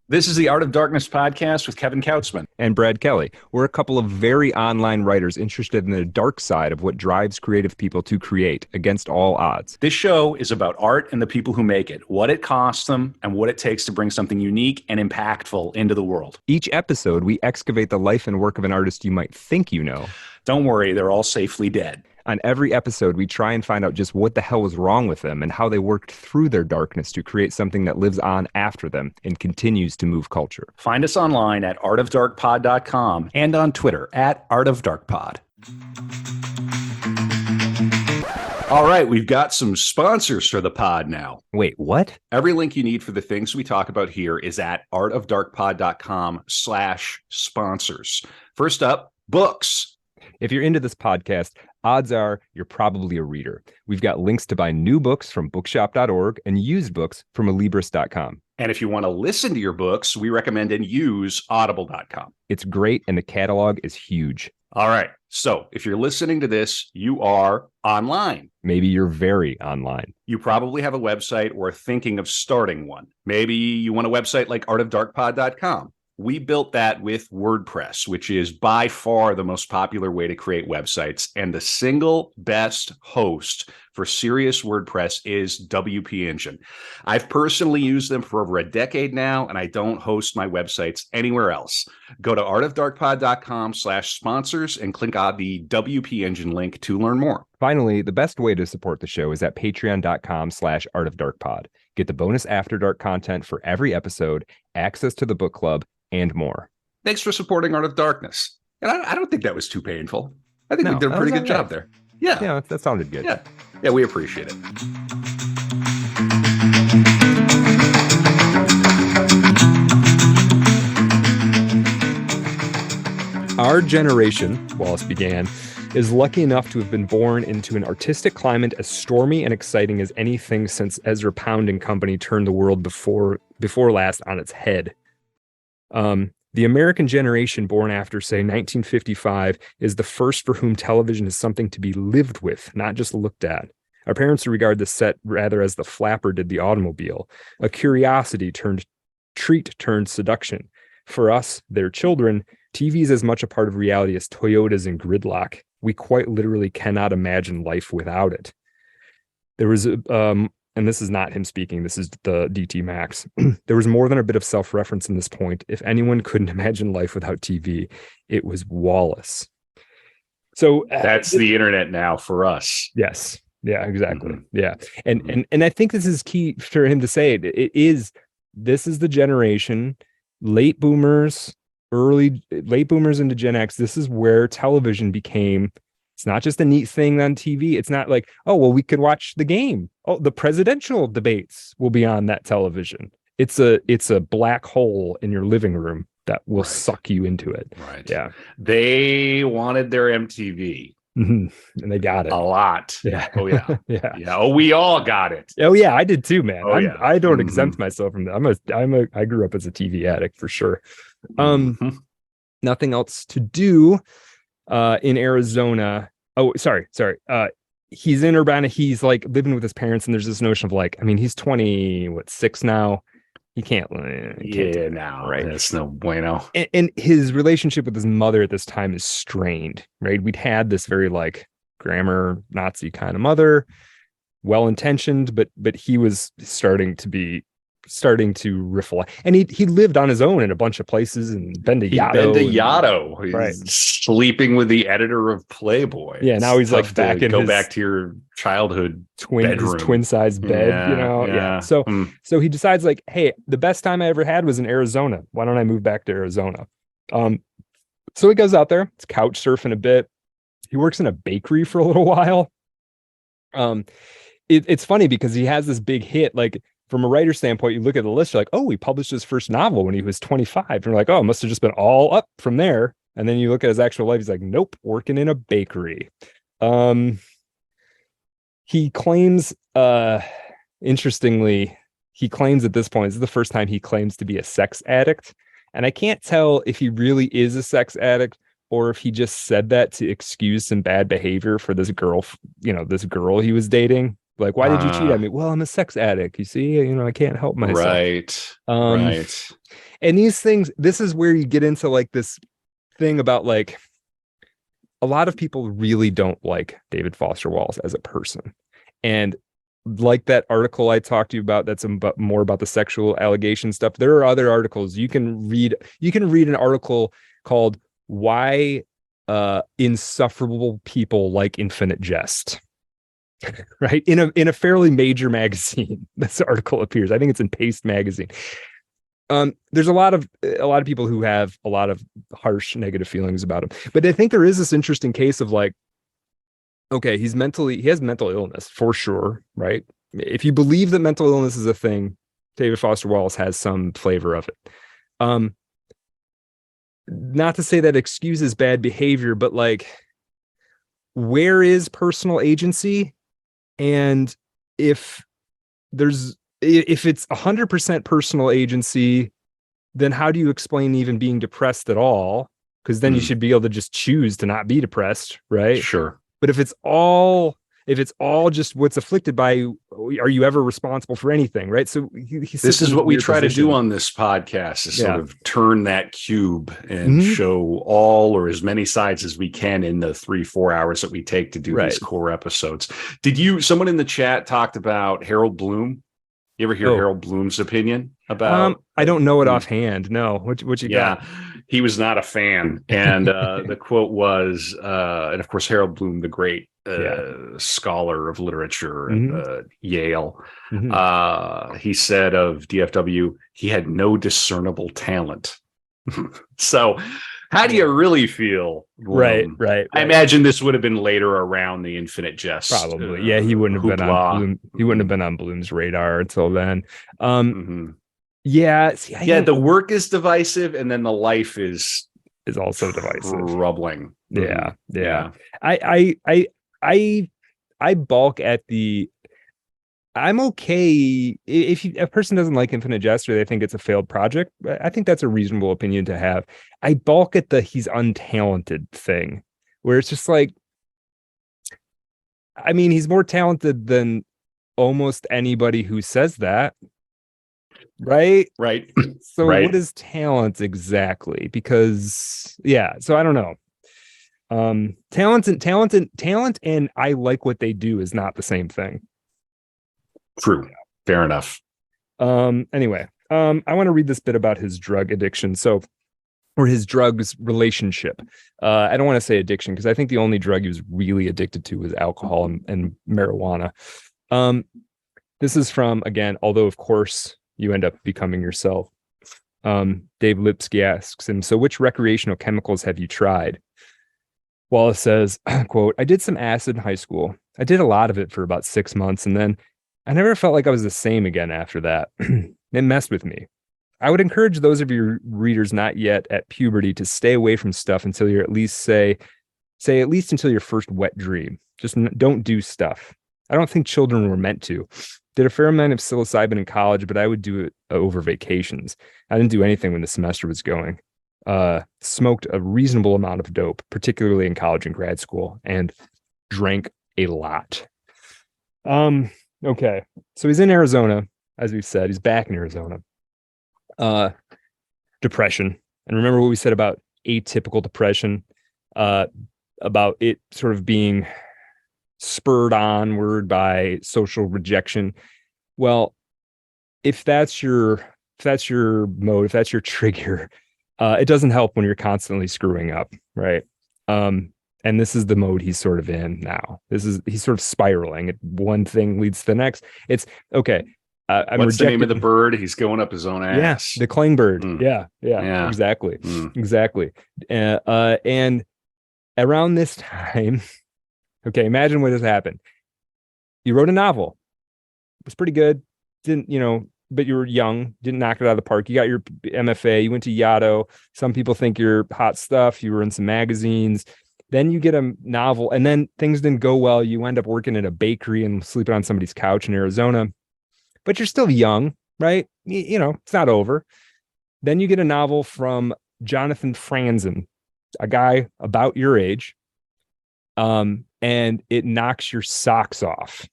This is the Art of Darkness podcast with Kevin Kautzman. And Brad Kelly. We're a couple of very online writers interested in the dark side of what drives creative people to create against all odds. This show is about art and the people who make it, what it costs them, and what it takes to bring something unique and impactful into the world. Each episode, we excavate the life and work of an artist you might think you know. Don't worry, they're all safely dead. On every episode, we try and find out just what the hell was wrong with them and how they worked through their darkness to create something that lives on after them and continues to move culture. Find us online at artofdarkpod.com and on Twitter at artofdarkpod. All right, we've got some sponsors for the pod now. Wait, what? Every link you need for the things we talk about here is at artofdarkpod.com/sponsors. First up, books. If you're into this podcast, odds are you're probably a reader. We've got links to buy new books from bookshop.org and used books from alibris.com. And if you want to listen to your books, we recommend and use audible.com. It's great, and the catalog is huge. All right. So if you're listening to this, you are online. Maybe you're very online. You probably have a website or are thinking of starting one. Maybe you want a website like artofdarkpod.com. We built that with WordPress, which is by far the most popular way to create websites. And the single best host for serious WordPress is WP Engine. I've personally used them for over a decade now, and I don't host my websites anywhere else. Go to artofdarkpod.com/sponsors and click on the WP Engine link to learn more. Finally, the best way to support the show is at patreon.com/artofdarkpod. Get the bonus After Dark content for every episode, access to the book club, and more. Thanks for supporting Art of Darkness. And I don't think that was too painful. I think we did a pretty good job there. Yeah, that sounded good. Yeah, we appreciate it. Our generation, Wallace began, is lucky enough to have been born into an artistic climate as stormy and exciting as anything since Ezra Pound and Company turned the world before last on its head. The American generation born after, say, 1955 is the first for whom television is something to be lived with, not just looked at. Our parents regard the set rather as the flapper did the automobile, a curiosity turned treat turned seduction. For us, their children, TV is as much a part of reality as Toyotas and gridlock. We quite literally cannot imagine life without it. There was and this is not him speaking, this is the DT Max. There was more than a bit of self-reference in this point. If anyone couldn't imagine life without TV, it was Wallace. So that's the internet now for us. Yes. Yeah, exactly. Mm-hmm. Yeah. And I think this is key for him to say it. This is the generation, late boomers into Gen X. This is where television became. It's not just a neat thing on TV. It's not like, oh, well, we could watch the game. Oh, the presidential debates will be on that television. It's a black hole in your living room that will suck you into it. Right. Yeah. They wanted their MTV. Mm-hmm. And they got it a lot. Yeah. Oh yeah. Yeah. Oh, we all got it. Oh yeah, I did too, man. I don't Mm-hmm. exempt myself from that. I grew up as a TV addict for sure. Nothing else to do. In Arizona. Oh, sorry. He's in Urbana. He's like living with his parents, and there's this notion of like, I mean, he's 26 now. He can't now, right? That's no bueno. And his relationship with his mother at this time is strained, right? We'd had this very like grammar Nazi kind of mother, well-intentioned, but he was starting to riffle, and he lived on his own in a bunch of places and been to Yaddo. He's right. Sleeping with the editor of Playboy. Yeah, now he's like back in back to your childhood twin size bed. Yeah. So he decides like, hey, the best time I ever had was in Arizona. Why don't I move back to Arizona? So he goes out there. It's couch surfing a bit. He works in a bakery for a little while. It's funny because he has this big hit, like. From a writer's standpoint, you look at the list, you're like, oh, he published his first novel when he was 25. And you're like, oh, it must have just been all up from there. And then you look at his actual life, he's like, nope, working in a bakery. He claims, interestingly, at this point, this is the first time he claims to be a sex addict. And I can't tell if he really is a sex addict or if he just said that to excuse some bad behavior for this girl he was dating. Like, why did you cheat on me? Well, I'm a sex addict. You see, I can't help myself. Right. Right. And these things, this is where you get into like this thing about like, a lot of people really don't like David Foster Wallace as a person. And like that article I talked to you about, that's more about the sexual allegation stuff. There are other articles you can read. You can read an article called "Why Insufferable People Like Infinite Jest," right? In a fairly major magazine. This article appears. I think it's in Paste magazine. There's a lot of people who have a lot of harsh negative feelings about him, but I think there is this interesting case of like, okay, he has mental illness for sure, right? If you believe that mental illness is a thing, David Foster Wallace has some flavor of it. Not to say that excuses bad behavior, but like, where is personal agency? And if it's 100% personal agency, then how do you explain even being depressed at all? Because then you should be able to just choose to not be depressed, right? Sure. But if it's all just what's afflicted by you, are you ever responsible for anything, right? So this is what we try to do on this podcast, is sort of turn that cube and show all or as many sides as we can in the 3-4 hours that we take to do these core episodes. Someone in the chat talked about Harold Bloom. You ever hear Harold Bloom's opinion about? I don't know it offhand. No. What you got? He was not a fan. And the quote was, and of course, Harold Bloom, the great scholar of literature at Yale, he said of DFW, he had no discernible talent. So how do you really feel? Bloom? Right. I imagine this would have been later around the Infinite Jest. Probably. He wouldn't have been on Bloom. He wouldn't have been on Bloom's radar until then. The work is divisive, and then the life is also divisive. Troubling. Yeah. I balk at the. I'm okay if a person doesn't like Infinite Jest or they think it's a failed project. I think that's a reasonable opinion to have. I balk at the he's untalented thing, where it's just like, I mean, he's more talented than almost anybody who says that. Right. So what is talent exactly? Because so I don't know. Talent and I like what they do is not the same thing. True. Fair enough. Anyway, I want to read this bit about his drug addiction. Or his drugs relationship. I don't want to say addiction, because I think the only drug he was really addicted to was alcohol and marijuana. This is from, again, although of course you end up becoming yourself. Dave Lipsky asks him, so which recreational chemicals have you tried? Wallace says, quote, I did some acid in high school. I did a lot of it for about 6 months, and then I never felt like I was the same again after that. It messed with me. I would encourage those of your readers not yet at puberty to stay away from stuff until you're at least at least until your first wet dream. Just don't do stuff. I don't think children were meant to. Did a fair amount of psilocybin in college, but I would do it over vacations. I didn't do anything when the semester was going. Smoked a reasonable amount of dope, particularly in college and grad school, and drank a lot. Okay, so he's in Arizona, as we've said. He's back in Arizona. Depression. And remember what we said about atypical depression, about it sort of being spurred onward by social rejection. Well, if that's your mode, if that's your trigger, it doesn't help when you're constantly screwing up, right? And this is the mode he's sort of in now. He's sort of spiraling. One thing leads to the next. It's okay. What's the name of the bird? He's going up his own ass. Yeah, the clangbird. Yeah, exactly. Exactly. And around this time, okay, imagine what has happened. You wrote a novel. It was pretty good. But you were young, didn't knock it out of the park. You got your MFA, you went to Yaddo. Some people think you're hot stuff. You were in some magazines. Then you get a novel, and then things didn't go well. You end up working at a bakery and sleeping on somebody's couch in Arizona. But you're still young, right? It's not over. Then you get a novel from Jonathan Franzen, a guy about your age, and it knocks your socks off.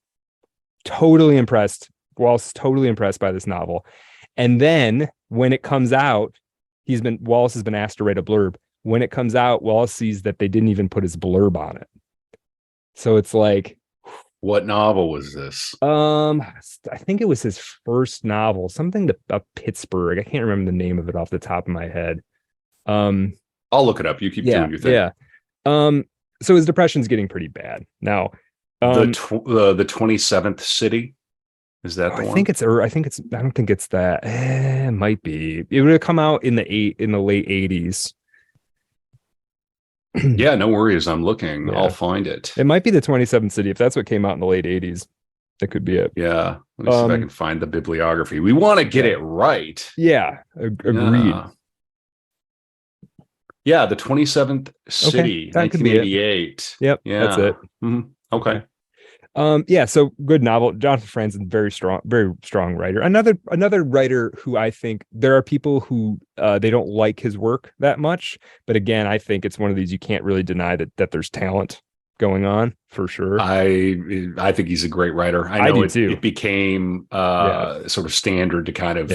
totally impressed. Wallace is totally impressed by this novel. And then when it comes out, Wallace has been asked to write a blurb. When it comes out, Wallace sees that they didn't even put his blurb on it. So it's like, what novel was this? I think it was his first novel, something about Pittsburgh. I can't remember the name of it off the top of my head. I'll look it up. You keep doing your thing. Yeah. So his depression's getting pretty bad now. The 27th City, is that the one? I think it's. I don't think it's that. It might be. It would have come out in the late 80s. Yeah, no worries. I'm looking. Yeah. I'll find it. It might be the 27th City. If that's what came out in the late 80s, that could be it. Yeah. Let me see if I can find the bibliography. We want to get it right. Yeah. Agreed. Yeah, the 27th City, that could be 1988. Yep. Yeah. That's it. Mm-hmm. Okay. Yeah, so good novel. Jonathan Franzen, very strong writer. Another writer who I think there are people who they don't like his work that much, but again, I think it's one of these you can't really deny that there's talent going on for sure. I think he's a great writer. I know it became sort of standard to kind of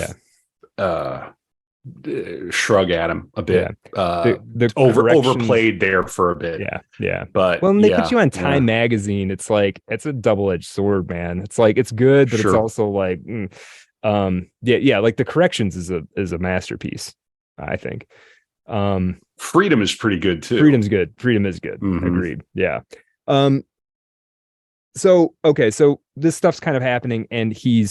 shrug at him a bit. The overplayed there for a bit. Yeah. But when they put you on Time magazine, it's like it's a double-edged sword, man. It's like it's good, but it's also like like the corrections is a masterpiece, I think. Freedom is pretty good too. Freedom's good. Freedom is good. Mm-hmm. Agreed. Yeah. So this stuff's kind of happening, and he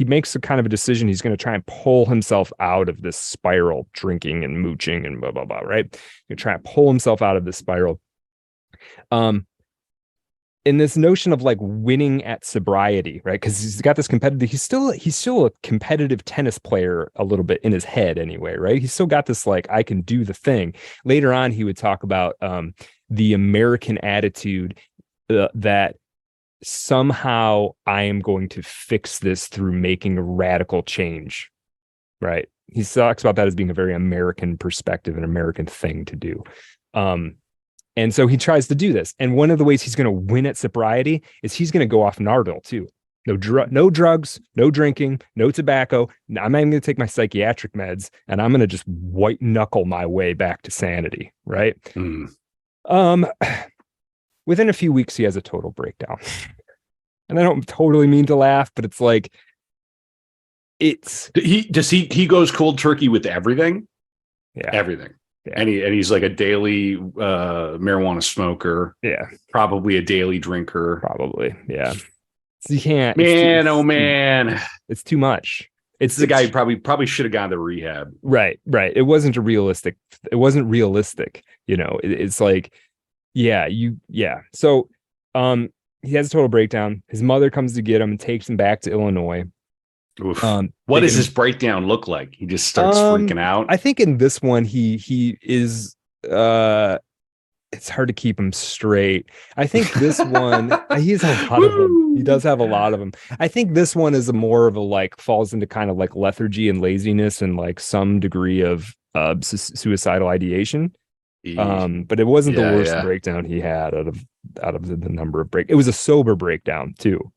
makes a kind of a decision. He's going to try and pull himself out of this spiral, drinking and mooching and blah blah blah. Right? He's going to try and pull himself out of this spiral. In this notion of like winning at sobriety, right? Because he's got this competitive. He's still a competitive tennis player a little bit in his head, anyway. Right? He's still got this like I can do the thing. Later on, he would talk about the American attitude. That somehow I am going to fix this through making a radical change, right? He talks about that as being a very American perspective, an American thing to do. And so he tries to do this. And one of the ways he's going to win at sobriety is he's going to go off Nardil too. No drugs, no drinking, no tobacco. I'm not even going to take my psychiatric meds, and I'm going to just white knuckle my way back to sanity, right? Within a few weeks, he has a total breakdown. And I don't totally mean to laugh, but it's like, he goes cold turkey with everything. Yeah. Everything. Yeah. And he's like a daily marijuana smoker. Yeah. Probably a daily drinker. Probably. Yeah. So you can't. Man. It's too much. It's the guy who probably should have gone to rehab. Right. It wasn't realistic. You know, it's like, So, he has a total breakdown. His mother comes to get him and takes him back to Illinois. What does his breakdown look like? He just starts freaking out. I think in this one, he is, it's hard to keep him straight. I think this one, he has a lot of them. He does have a lot of them. I think this one is more of a like falls into kind of like lethargy and laziness and like some degree of suicidal ideation. But it wasn't the worst breakdown he had out of the number of break. It was a sober breakdown too.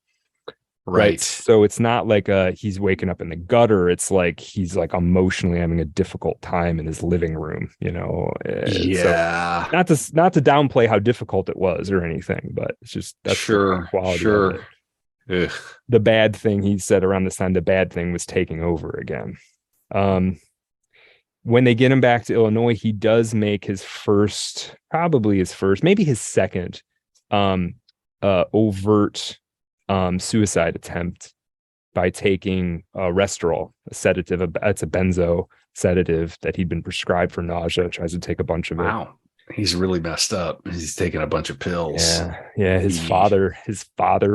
Right. So it's not like he's waking up in the gutter. It's like he's like emotionally having a difficult time in his living room, you know. So not to downplay how difficult it was or anything, but it's just that's the quality of it. Ugh. The bad thing, he said around this time, the bad thing was taking over again. When they get him back to Illinois, he does make his maybe his second overt suicide attempt by taking Restorol, a sedative. It's a benzo sedative that he'd been prescribed for nausea. Tries to take a bunch of it. Wow, he's really messed up. He's taking a bunch of pills. Yeah. His father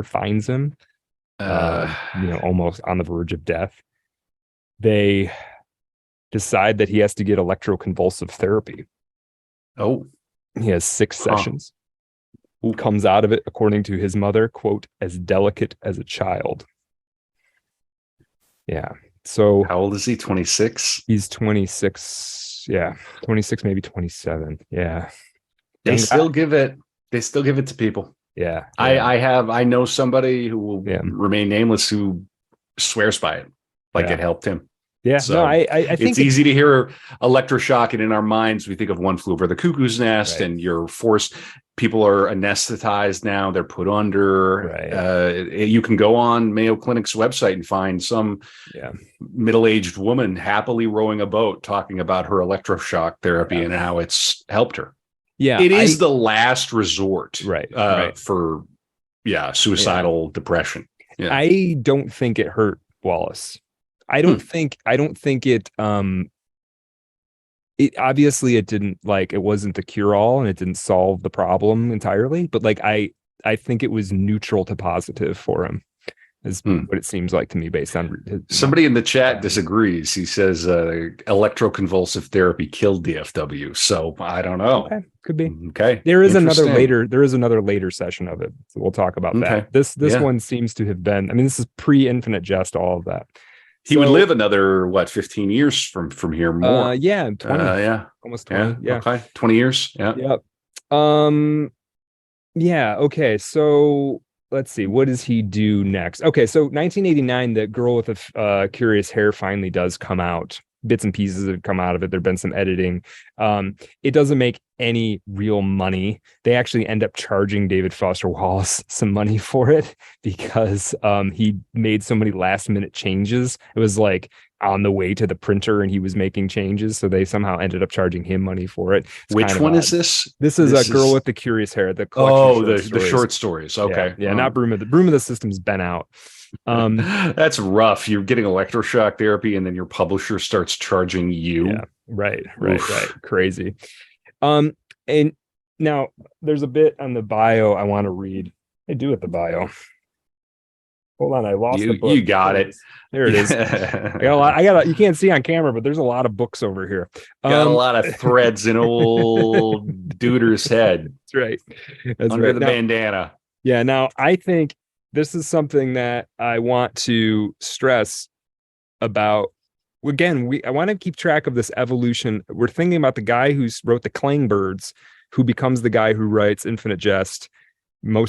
finds him, almost on the verge of death. They decide that he has to get electroconvulsive therapy. Oh, he has 6 sessions. Who comes out of it, according to his mother, quote, as delicate as a child. Yeah. So how old is he? 26? He's 26. Yeah. 26, maybe 27. Yeah. They still give it to people. Yeah. I know somebody who will Yeah. remain nameless who swears by it, like it helped him. Yeah, So no, I think it's easy to hear electroshock, and in our minds we think of One Flew Over the Cuckoo's Nest, right. and you're forced. People are anesthetized now; they're put under. Right. You can go on Mayo Clinic's website and find some middle-aged woman happily rowing a boat, talking about her electroshock therapy and how it's helped her. Yeah, it is the last resort, right. for suicidal depression. Yeah. I don't think it hurt Wallace. I don't think it it obviously it didn't, like, it wasn't the cure all and it didn't solve the problem entirely, but like I think it was neutral to positive for him, is what it seems like to me based on somebody in the chat disagrees. He says electroconvulsive therapy killed DFW. So I don't know. Okay, could be. Okay. There is another later session of it. So we'll talk about that. This one seems to have been, I mean, this is pre-Infinite Jest, all of that. He would live another 15 years from here more. 20. Almost 20. Yeah. Okay. 20 years. Yeah. Yep. Okay. So let's see. What does he do next? Okay. So 1989, The Girl with the Curious Hair finally does come out. Bits and pieces have come out of it. There've been some editing. It doesn't make any real money. They actually end up charging David Foster Wallace some money for it because he made so many last minute changes. It was like on the way to the printer and he was making changes. So they somehow ended up charging him money for it. Which one is this? This is A Girl with the Curious Hair. The short stories. Okay. Yeah. Not Broom of the System's been out. That's rough. You're getting electroshock therapy and then your publisher starts charging you. Yeah, right. Crazy. And now there's a bit on the bio I want to read. I do at the bio. Hold on, I lost the book. You got it. There it is. I got you can't see on camera, but there's a lot of books over here. Got a lot of threads in old Duder's head. That's right. Under the bandana. Yeah, now I think this is something that I want to stress about. Again, I want to keep track of this evolution. We're thinking about the guy who wrote the Klangbirds, who becomes the guy who writes Infinite Jest, very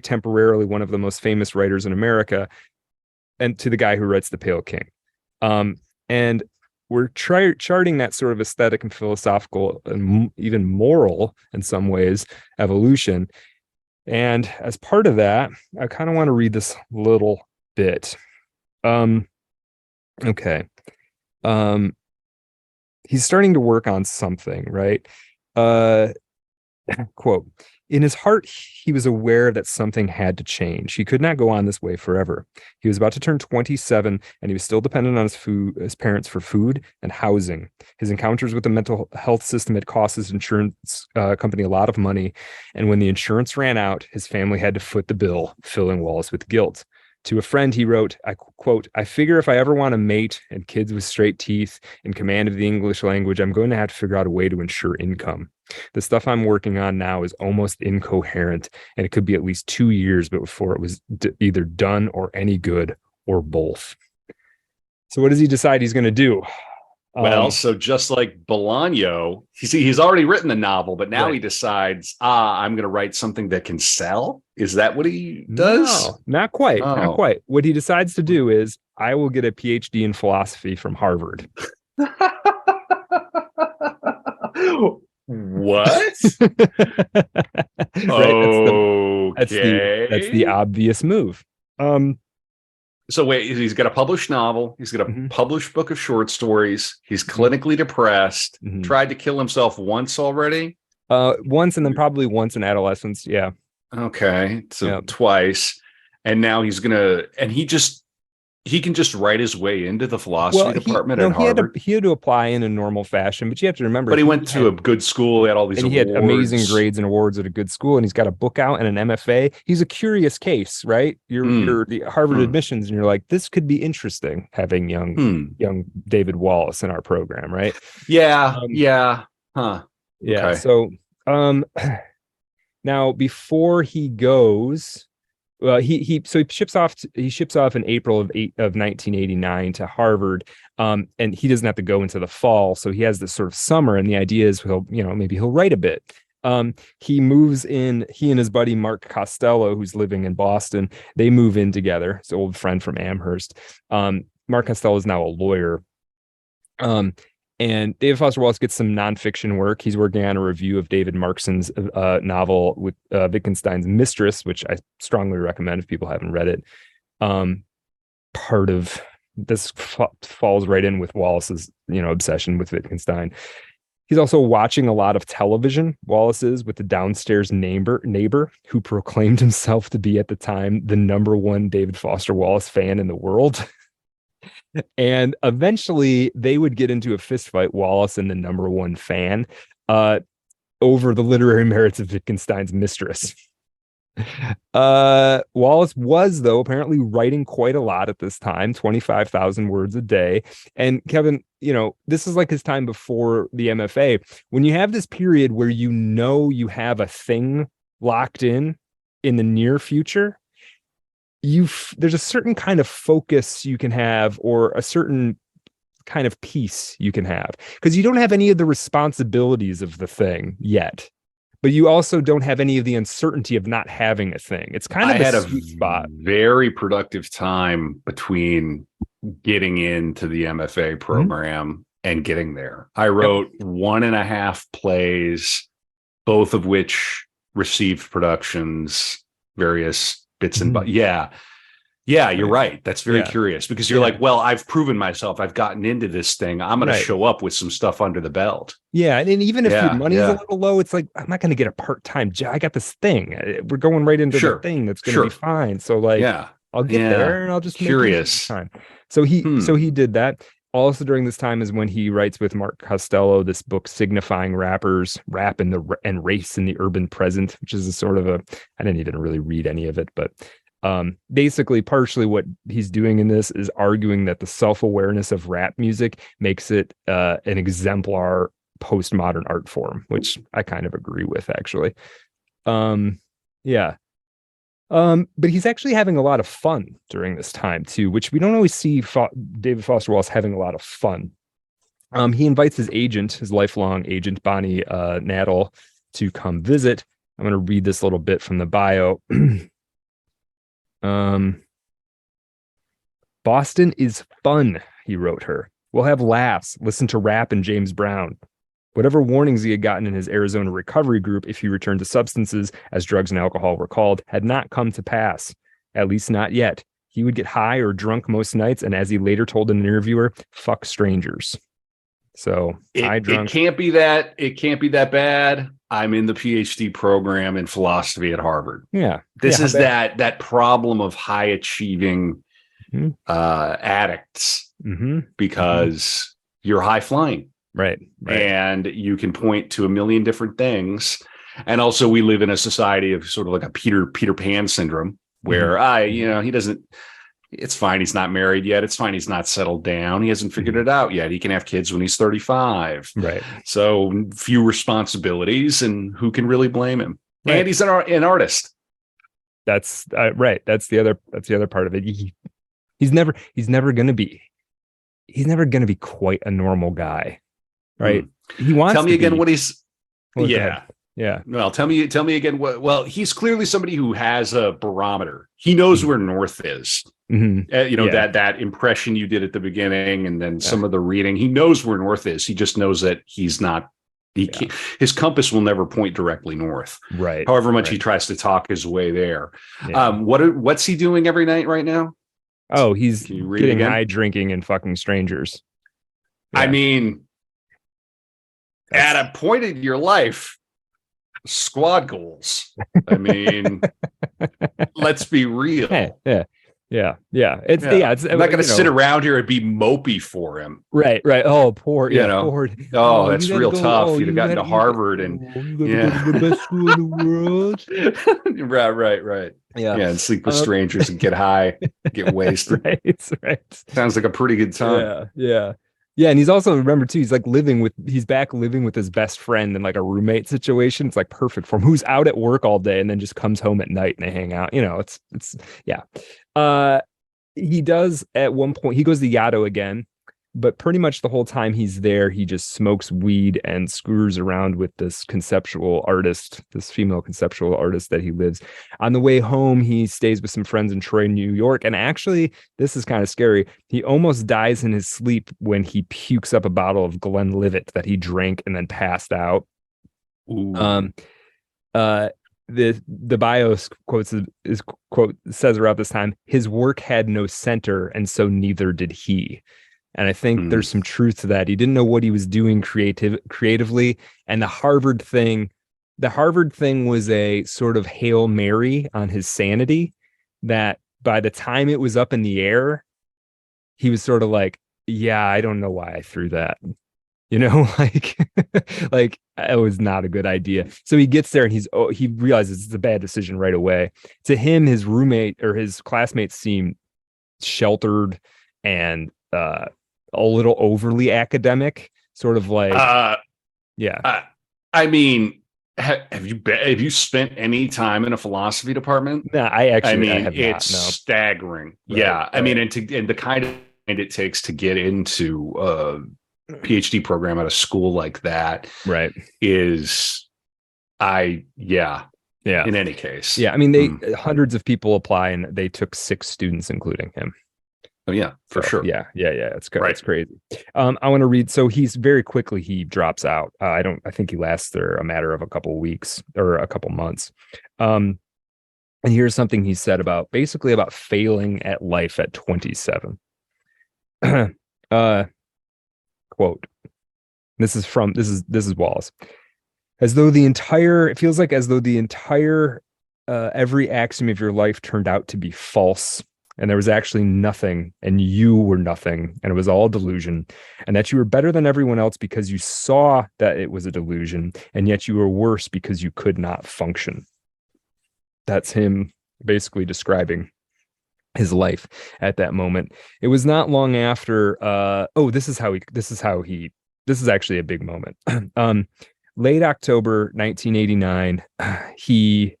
temporarily, one of the most famous writers in America, and to the guy who writes The Pale King. And we're charting that sort of aesthetic and philosophical and even moral, in some ways, evolution. And as part of that, I kind of want to read this little bit. Okay. He's starting to work on something, right? Quote, in his heart, he was aware that something had to change. He could not go on this way forever. He was about to turn 27, and he was still dependent on his parents for food and housing. His encounters with the mental health system had cost his insurance company a lot of money, and when the insurance ran out, his family had to foot the bill, filling Wallace with guilt. To a friend, he wrote, I quote, I figure if I ever want a mate and kids with straight teeth in command of the English language, I'm going to have to figure out a way to ensure income. The stuff I'm working on now is almost incoherent, and it could be at least 2 years before it was either done or any good or both. So what does he decide he's going to do? Well, so just like Bolaño, he's already written the novel, but now he decides, I'm going to write something that can sell. Is that what he does? No, not quite. Oh. Not quite. What he decides to do is, I will get a PhD in philosophy from Harvard. What? Right, that's the obvious move. So wait, he's got a published novel. He's got a published book of short stories. He's clinically depressed. Tried to kill himself once already. Once, and then probably once in adolescence. Yeah. Okay. So twice. And now he's he can just write his way into the philosophy department at Harvard. He had to apply in a normal fashion, but you have to remember. But he went to a good school. He had all these awards. He had amazing grades and awards at a good school, and he's got a book out and an MFA. He's a curious case, right? You're the Harvard admissions, and you're like, this could be interesting having young David Wallace in our program, right? Yeah. Yeah. Huh. Yeah. Okay. So now before he goes. Well, he ships off in April of 1989 to Harvard, and he doesn't have to go into the fall, so he has this sort of summer, and the idea is maybe he'll write a bit. He moves in, he and his buddy Mark Costello, who's living in Boston, they move in together. It's an old friend from Amherst. Mark Costello is now a lawyer. And David Foster Wallace gets some nonfiction work. He's working on a review of David Markson's novel with Wittgenstein's Mistress, which I strongly recommend if people haven't read it. Part of this falls right in with Wallace's, obsession with Wittgenstein. He's also watching a lot of television. Wallace is, with the downstairs neighbor who proclaimed himself to be at the time the #1 David Foster Wallace fan in the world. And eventually they would get into a fist fight, Wallace and the #1 fan, over the literary merits of Wittgenstein's Mistress. Wallace was, though, apparently writing quite a lot at this time, 25,000 words a day. And Kevin, this is like his time before the MFA. When you have this period where you have a thing locked in the near future, there's a certain kind of focus you can have, or a certain kind of peace you can have, because you don't have any of the responsibilities of the thing yet, but you also don't have any of the uncertainty of not having a thing. It's kind of a sweet spot. Very productive time between getting into the MFA program and getting there. I wrote 1.5 plays, both of which received productions, various bits and yeah, you're right. That's very curious, because you're like, well, I've proven myself. I've gotten into this thing. I'm going to show up with some stuff under the belt. Yeah. And even if your money is a little low, it's like, I'm not going to get a part-time job. I got this thing. We're going right into the thing that's going to be fine. So I'll get there and I'll just make it time. So he did that. Also during this time is when he writes with Mark Costello this book signifying rap and race in the urban present, which is a sort of I didn't even really read any of it, but basically partially what he's doing in this is arguing that the self-awareness of rap music makes it an exemplar postmodern art form, which I kind of agree with, actually. But he's actually having a lot of fun during this time too, which we don't always see David Foster Wallace having a lot of fun. He invites his lifelong agent, Bonnie Nadel, to come visit. I'm going to read this little bit from the bio. Boston is fun, he wrote her. We'll have laughs, listen to rap and James Brown. Whatever warnings he had gotten in his Arizona recovery group if he returned to substances, as drugs and alcohol were called, had not come to pass. At least not yet. He would get high or drunk most nights, and as he later told an interviewer, fuck strangers. So it can't be that bad. I'm in the PhD program in philosophy at Harvard. Yeah. This is that problem of high achieving addicts, because you're high flying. Right. And you can point to a million different things. And also we live in a society of sort of like a Peter Pan syndrome, where he doesn't, it's fine. He's not married yet. It's fine. He's not settled down. He hasn't figured it out yet. He can have kids when he's 35. Right. So few responsibilities, and who can really blame him? Right. And he's an artist. That's right. That's the other part of it. He's never going to be quite a normal guy. Right. He wants tell me to again be. What he's Yeah. Well, tell me again what. Well, he's clearly somebody who has a barometer. He knows where north is. That impression you did at the beginning, and then some of the reading. He knows where north is. He just knows that he's not. His compass will never point directly north. Right. However much he tries to talk his way there. Yeah. What's he doing every night right now? Oh, he's getting high, drinking, and fucking strangers. Yeah. I mean, at a point in your life, squad goals. I mean, let's be real. Yeah. It's I'm not going to sit around here and be mopey for him. Right. Oh, poor. Poor. Oh, that's real tough. You'd have gotten to Harvard and the best school in the world. Right. Yeah, and sleep with strangers and get high, get wasted. Right. Sounds like a pretty good time. Yeah, and he's also, remember too, he's back living with his best friend in like a roommate situation. It's like perfect for him, who's out at work all day and then just comes home at night and they hang out. He does at one point, he goes to Yaddo again, but pretty much the whole time he's there, he just smokes weed and screws around with this female conceptual artist that he lives. On the way home, he stays with some friends in Troy, New York. And actually, this is kind of scary. He almost dies in his sleep when he pukes up a bottle of Glenlivet that he drank and then passed out. Ooh. The bio quotes is quote says around this time, his work had no center, and so neither did he. And I think there's some truth to that. He didn't know what he was doing creatively. And the Harvard thing was a sort of Hail Mary on his sanity, that by the time it was up in the air, he was sort of like, yeah, I don't know why I threw that. Like it was not a good idea. So he gets there and he realizes it's a bad decision right away. To him, his roommate or his classmates seem sheltered and a little overly academic, sort of like, yeah. I mean, have you spent any time in a philosophy department? No, I have it's not, no. Staggering. Right, yeah. right. I mean, and the kind of it takes to get into PhD program at a school like that, right, is in any case. Yeah, I mean, hundreds of people apply and they took 6 students, including him. Oh yeah, for sure. Yeah, it's right. It's crazy. I want to read. So he's very quickly he drops out. I think he lasts there a matter of a couple of weeks or a couple months. And here's something he said about failing at life at 27. Quote, this is Wallace. It feels like as though the entire every axiom of your life turned out to be false, and there was actually nothing, and you were nothing, and it was all delusion, and that you were better than everyone else because you saw that it was a delusion, and yet you were worse because you could not function. That's him basically describing his life at that moment. It was not long after this is actually a big moment. Late October 1989, he's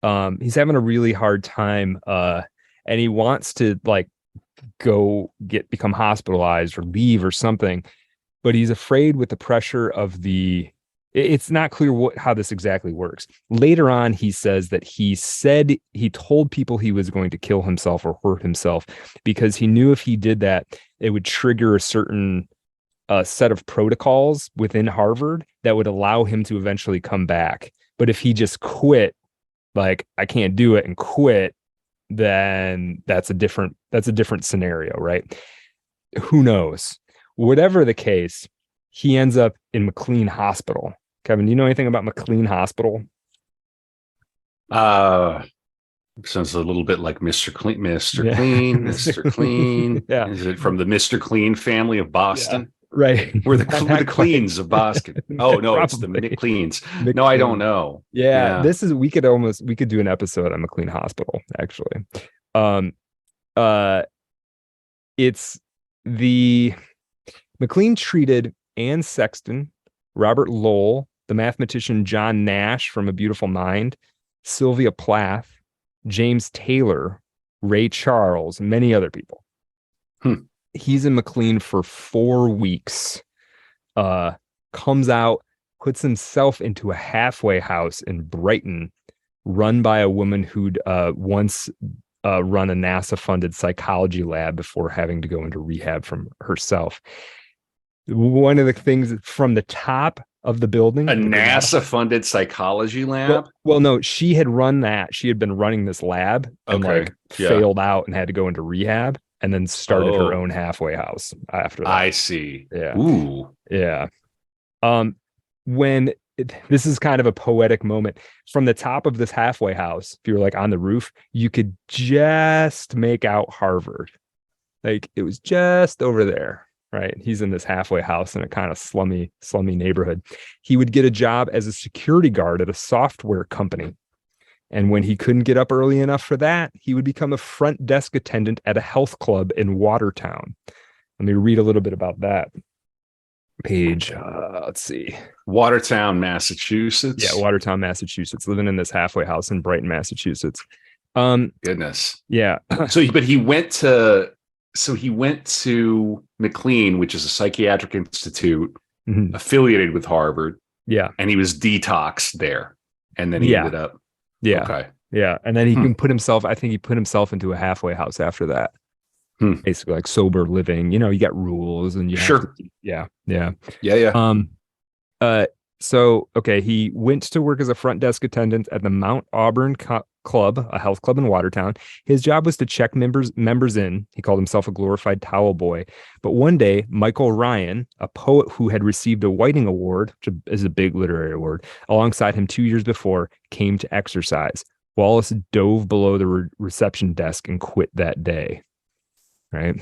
having a really hard time, and he wants to like become hospitalized or leave or something, but he's afraid with the pressure of it's not clear how this exactly works. Later on, he says that he told people he was going to kill himself or hurt himself because he knew if he did that, it would trigger a certain set of protocols within Harvard that would allow him to eventually come back. But if he just quit, like, I can't do it, and quit, then that's a different scenario, right? Who knows? Whatever the case, he ends up in McLean Hospital. Kevin, do you know anything about McLean Hospital? Sounds a little bit like Mr. Clean. Mr. Clean. Yeah. Is it from the Mr. Clean family of Boston? Yeah. Right. We're the Cleans of Boston. Oh no, it's the McLeans. No, I don't know. Yeah. We could do an episode on McLean Hospital, actually. It's the McLean treated Anne Sexton, Robert Lowell, the mathematician John Nash from A Beautiful Mind, Sylvia Plath, James Taylor, Ray Charles, and many other people. He's in McLean for 4 weeks, comes out, puts himself into a halfway house in Brighton, run by a woman who'd once run a NASA-funded psychology lab before having to go into rehab from herself. One of the things from the top of the building, a NASA-funded psychology lab. Well, no, she had run that. She had been running this lab and failed out and had to go into rehab, and then started her own halfway house after that. I see. Yeah. Ooh. Yeah. This is kind of a poetic moment. From the top of this halfway house, if you were like on the roof, you could just make out Harvard. Like, it was just over there. Right. He's in this halfway house in a kind of slummy neighborhood. He would get a job as a security guard at a software company. And when he couldn't get up early enough for that, he would become a front desk attendant at a health club in Watertown. Let me read a little bit about that. Page, let's see. Watertown, Massachusetts. Yeah, Watertown, Massachusetts. Living in this halfway house in Brighton, Massachusetts. Goodness. Yeah. But he went to So he went to McLean, which is a psychiatric institute Mhm. affiliated with Harvard, Yeah. and he was detoxed there. And then he Yeah. ended up, Yeah. okay. Yeah. And then he Hmm. can put himself, I think he put himself into a halfway house after that. Hmm. Basically like sober living. You got rules and you have to, Sure. yeah. Yeah. Yeah, yeah. Um, so okay, he went to work as a front desk attendant at the Mount Auburn Club, a health club in Watertown. His job was to check members in. He called himself a glorified towel boy. But one day, Michael Ryan, a poet who had received a Whiting Award, which is a big literary award, alongside him 2 years before, came to exercise. Wallace dove below the reception desk and quit that day. Right?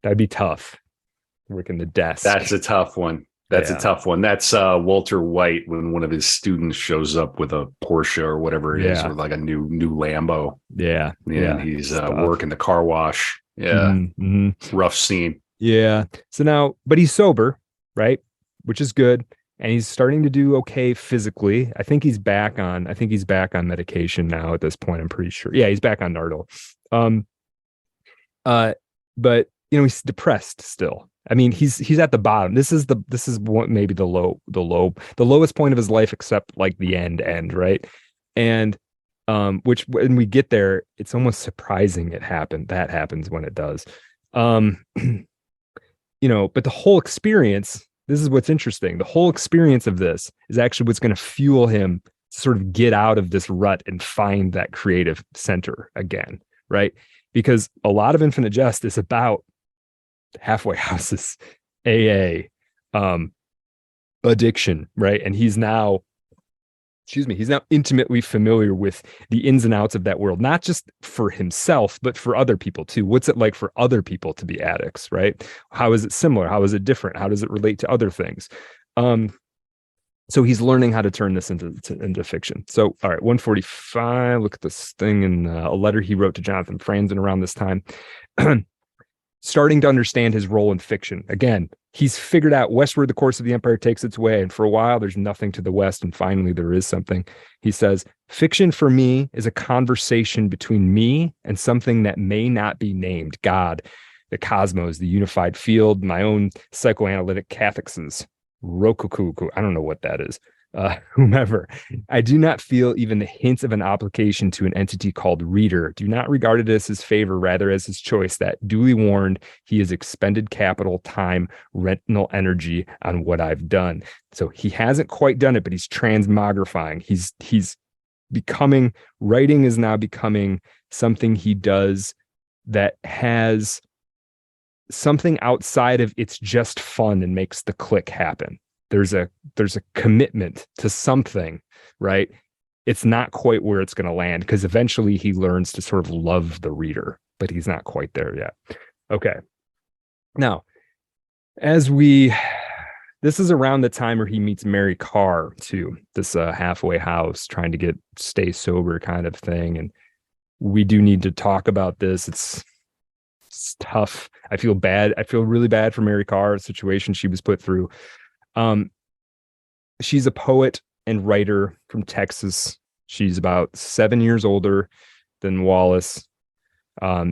That'd be tough. Working the desk. That's a tough one. That's a tough one. That's Walter White when one of his students shows up with a Porsche or whatever it is, or like a new Lambo. Yeah. And he's working the car wash. Yeah. Mm-hmm. Rough scene. Yeah. So now, but he's sober, right? Which is good. And he's starting to do okay physically. I think he's back on medication now at this point, I'm pretty sure. Yeah, he's back on Nardole. But he's depressed still. I mean, he's at the bottom. This is what maybe the lowest point of his life, except like the end, right? And which when we get there, it's almost surprising that happens when it does. But the whole experience, this is what's interesting. The whole experience of this is actually what's going to fuel him to sort of get out of this rut and find that creative center again, right? Because a lot of Infinite Jest is about halfway houses, AA, addiction, right? And he's now intimately familiar with the ins and outs of that world, not just for himself, but for other people too. What's it like for other people to be addicts, right? How is it similar? How is it different? How does it relate to other things? So he's learning how to turn this into fiction. So, all right, 145, look at this thing in a letter he wrote to Jonathan Franzen around this time. Starting to understand his role in fiction. Again, he's figured out westward the course of the empire takes its way, and for a while there's nothing to the west, and finally there is something. He says, fiction for me is a conversation between me and something that may not be named, God, the cosmos, the unified field, my own psychoanalytic cathexes, Rokoku, I don't know what that is. Whomever. I do not feel even the hint of an obligation to an entity called reader. Do not regard it as his favor, rather as his choice, that duly warned he has expended capital, time, retinal energy on what I've done. So he hasn't quite done it, but he's transmogrifying. He's becoming, writing is now becoming something he does that has something outside of it's just fun and makes the click happen. There's a commitment to something, right? It's not quite where it's going to land, because eventually he learns to sort of love the reader, but he's not quite there yet. Okay. Now, this is around the time where he meets Mary Carr too, this halfway house, trying to stay sober kind of thing. And we do need to talk about this. It's tough. I feel really bad for Mary Carr, the situation she was put through. She's a poet and writer from Texas. She's about 7 years older than Wallace.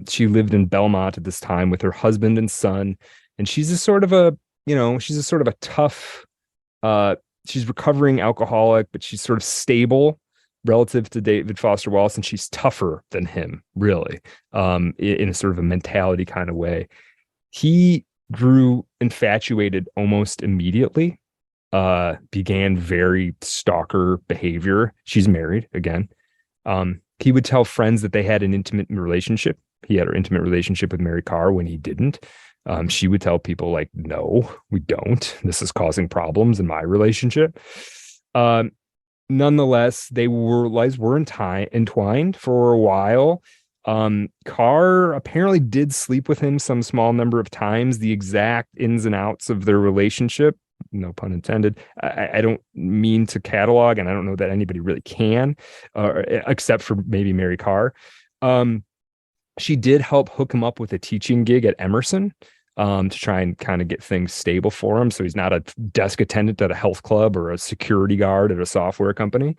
She lived in Belmont at this time with her husband and son, and she's a sort of a tough, she's recovering alcoholic, but she's sort of stable relative to David Foster Wallace, and she's tougher than him, really, in a sort of a mentality kind of way. He grew infatuated almost immediately, began very stalker behavior. She's married again. He would tell friends that they had an intimate relationship. He had an intimate relationship with Mary Carr when he didn't. She would tell people like, no, we don't. This is causing problems in my relationship. Nonetheless, they were entwined for a while. Carr apparently did sleep with him some small number of times. The exact ins and outs of their relationship, no pun intended, I don't mean to catalog, and I don't know that anybody really can, except for maybe Mary Carr. She did help hook him up with a teaching gig at Emerson, to try and kind of get things stable for him, so he's not a desk attendant at a health club or a security guard at a software company.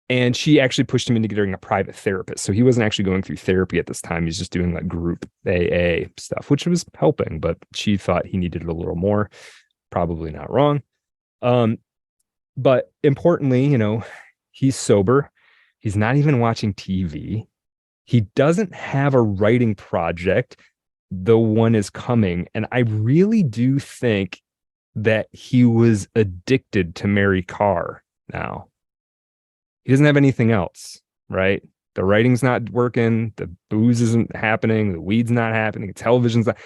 And she actually pushed him into getting a private therapist. So he wasn't actually going through therapy at this time. He's just doing like group AA stuff, which was helping, but she thought he needed a little more. Probably not wrong. But importantly, he's sober. He's not even watching TV. He doesn't have a writing project, though one is coming. And I really do think that he was addicted to Mary Carr now. He doesn't have anything else, right? The writing's not working. The booze isn't happening. The weed's not happening. The television's not.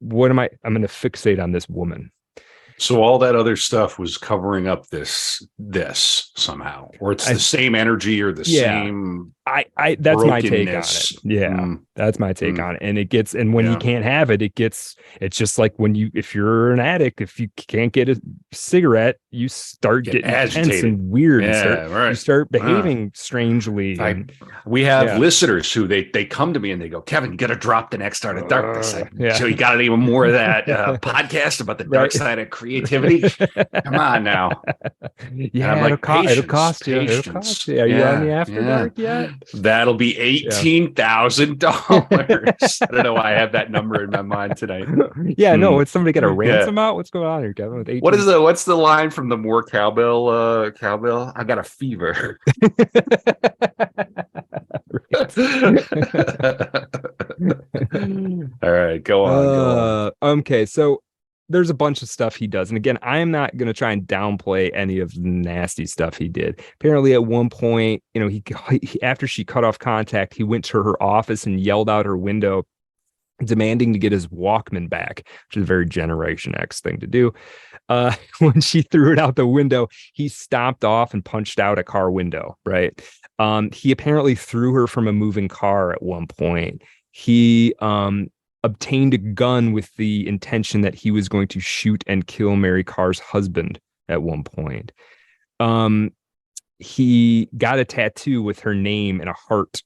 What am I? I'm going to fixate on this woman. So all that other stuff was covering up this somehow, or it's the same energy or the same. That's my take on it. Yeah, that's my take on it. And when you can't have it, it's just like if you're an addict, if you can't get a cigarette, you start getting agitated, tense and weird. You start behaving strangely. We have listeners who they come to me and they go, Kevin, you got to drop the next Art of Darkness. So you got any more of that podcast about the dark side of creativity? Come on now. Yeah, it'll cost you. Are you on the After Dark yet? That'll be $18,000. I don't know why I have that number in my mind tonight. It's somebody got a ransom out. What's going on here, Kevin? With what's the line from the more cowbell? I got a fever. All right, go on. Okay, so there's a bunch of stuff he does. And again, I am not going to try and downplay any of the nasty stuff he did. Apparently at one point, he after she cut off contact, he went to her office and yelled out her window, demanding to get his Walkman back, which is a very Generation X thing to do. When she threw it out the window, he stomped off and punched out a car window, right? He apparently threw her from a moving car at one point. He obtained a gun with the intention that he was going to shoot and kill Mary Carr's husband at one point. He got a tattoo with her name and a heart.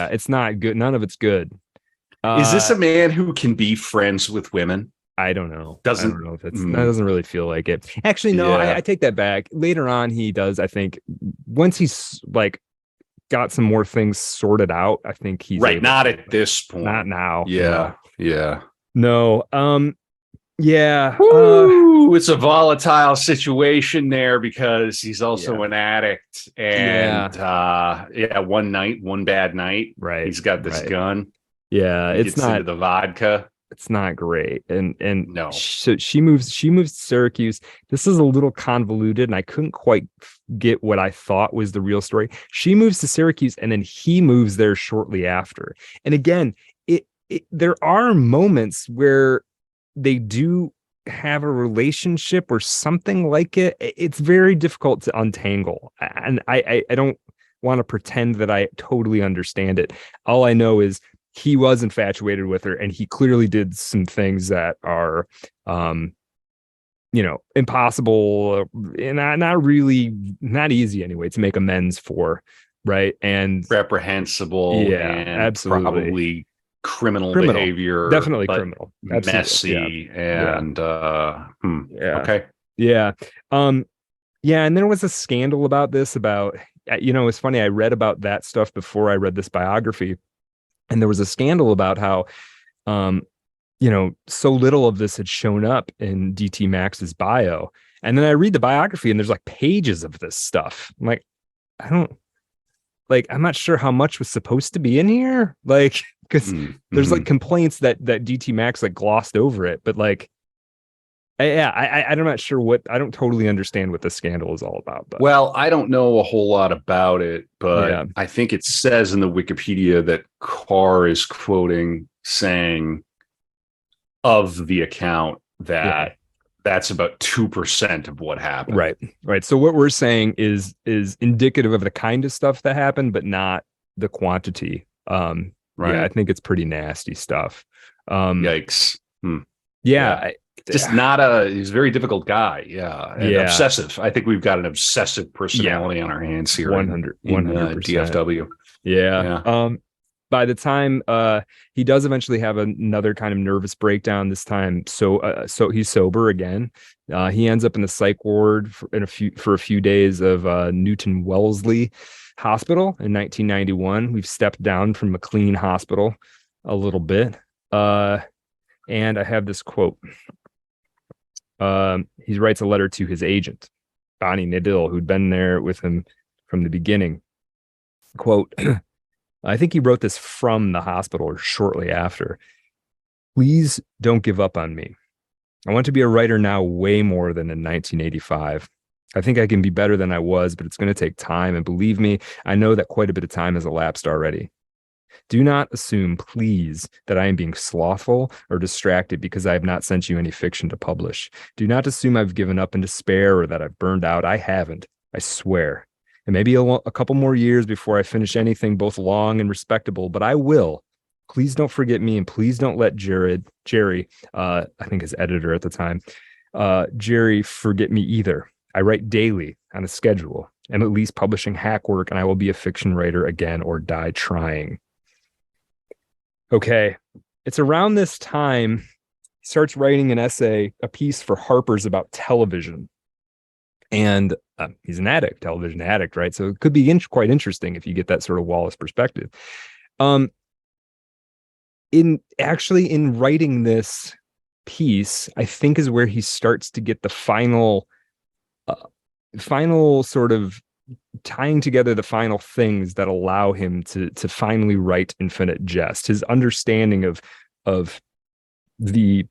It's not good. None of it's good. Is this a man who can be friends with women? I don't know. I don't know if that doesn't really feel like it. Actually, no, I take that back. Later on, he does. I think once he's got some more things sorted out, I think he's right. Not at this point. Not now. Yeah. No. It's a volatile situation there because he's also an addict, and one night, one bad night. Right. He's got this gun. Yeah, it's not into the vodka. It's not great. And no. So she moves to Syracuse. This is a little convoluted, and I couldn't quite get what I thought was the real story. She moves to Syracuse, and then he moves there shortly after. And again, there are moments where they do have a relationship or something like it. It's very difficult to untangle. And I don't want to pretend that I totally understand it. All I know is he was infatuated with her, and he clearly did some things that are, impossible and not easy anyway to make amends for. Right. And reprehensible. Yeah, and absolutely. Probably criminal behavior. Definitely criminal. Messy. And, okay. Yeah. And there was a scandal about this it's funny. I read about that stuff before I read this biography. And there was a scandal about how, so little of this had shown up in DT Max's bio. And then I read the biography and there's pages of this stuff. I'm I'm not sure how much was supposed to be in here. Because there's complaints that DT Max glossed over it. But I'm not sure I don't totally understand what the scandal is all about. But. Well, I don't know a whole lot about it, but I think it says in the Wikipedia that Carr is saying of the account that that's about 2% of what happened. Right. So what we're saying is indicative of the kind of stuff that happened, but not the quantity. Right. Yeah, I think it's pretty nasty stuff. Yikes. Just he's a very difficult guy. Yeah. And obsessive. I think we've got an obsessive personality on our hands here. 100%. DFW. Yeah. by the time he does eventually have another kind of nervous breakdown, this time so he's sober again. He ends up in the psych ward for a few days of Newton Wellesley Hospital in 1991. We've stepped down from McLean Hospital a little bit. And I have this quote. He writes a letter to his agent, Bonnie Nadill, who'd been there with him from the beginning. Quote, I think he wrote this from the hospital or shortly after. Please don't give up on me. I want to be a writer now way more than in 1985. I think I can be better than I was, but it's going to take time. And believe me, I know that quite a bit of time has elapsed already. Do not assume, please, that I am being slothful or distracted because I have not sent you any fiction to publish. Do not assume I've given up in despair or that I've burned out. I haven't, I swear. And maybe a couple more years before I finish anything both long and respectable, but I will. Please don't forget me, and please don't let Jerry, I think his editor at the time, Jerry, forget me either. I write daily on a schedule. I'm at least publishing hack work, and I will be a fiction writer again or die trying. Okay, it's around this time he starts writing a piece for Harper's about television. And he's an television addict, right? So it could be quite interesting if you get that sort of Wallace perspective. In writing this piece, I think is where he starts to get the final sort of tying together the final things that allow him to finally write Infinite Jest. His understanding of the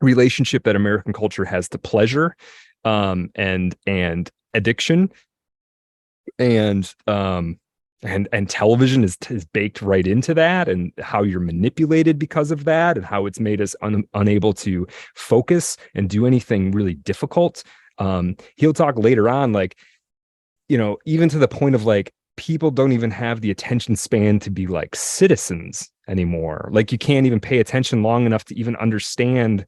relationship that American culture has to pleasure, and addiction, and television is baked right into that, and how you're manipulated because of that, and how it's made us unable to focus and do anything really difficult. He'll talk later on, like, even to the point of like, people don't even have the attention span to be like citizens anymore. Like, you can't even pay attention long enough to even understand.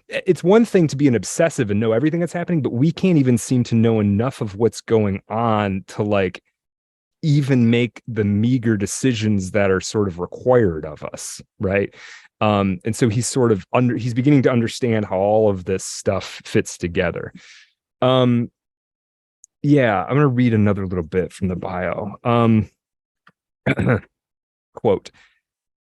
It's one thing to be an obsessive and know everything that's happening, but we can't even seem to know enough of what's going on to like even make the meager decisions that are sort of required of us, right? And so he's sort of he's beginning to understand how all of this stuff fits together. Yeah, I'm going to read another little bit from the bio. Quote,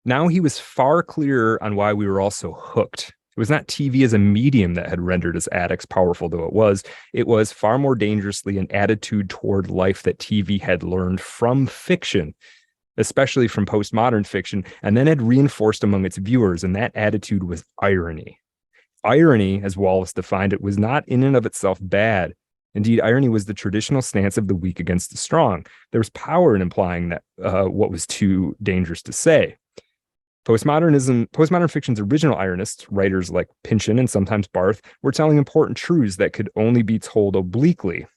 now he was far clearer on why we were all so hooked. It was not TV as a medium that had rendered us addicts, powerful though it was. It was far more dangerously an attitude toward life that TV had learned from fiction, especially from postmodern fiction, and then had reinforced among its viewers, and that attitude was irony. Irony, as Wallace defined it, was not in and of itself bad. Indeed, irony was the traditional stance of the weak against the strong. There was power in implying that what was too dangerous to say. Postmodern fiction's original ironists, writers like Pynchon and sometimes Barth, were telling important truths that could only be told obliquely.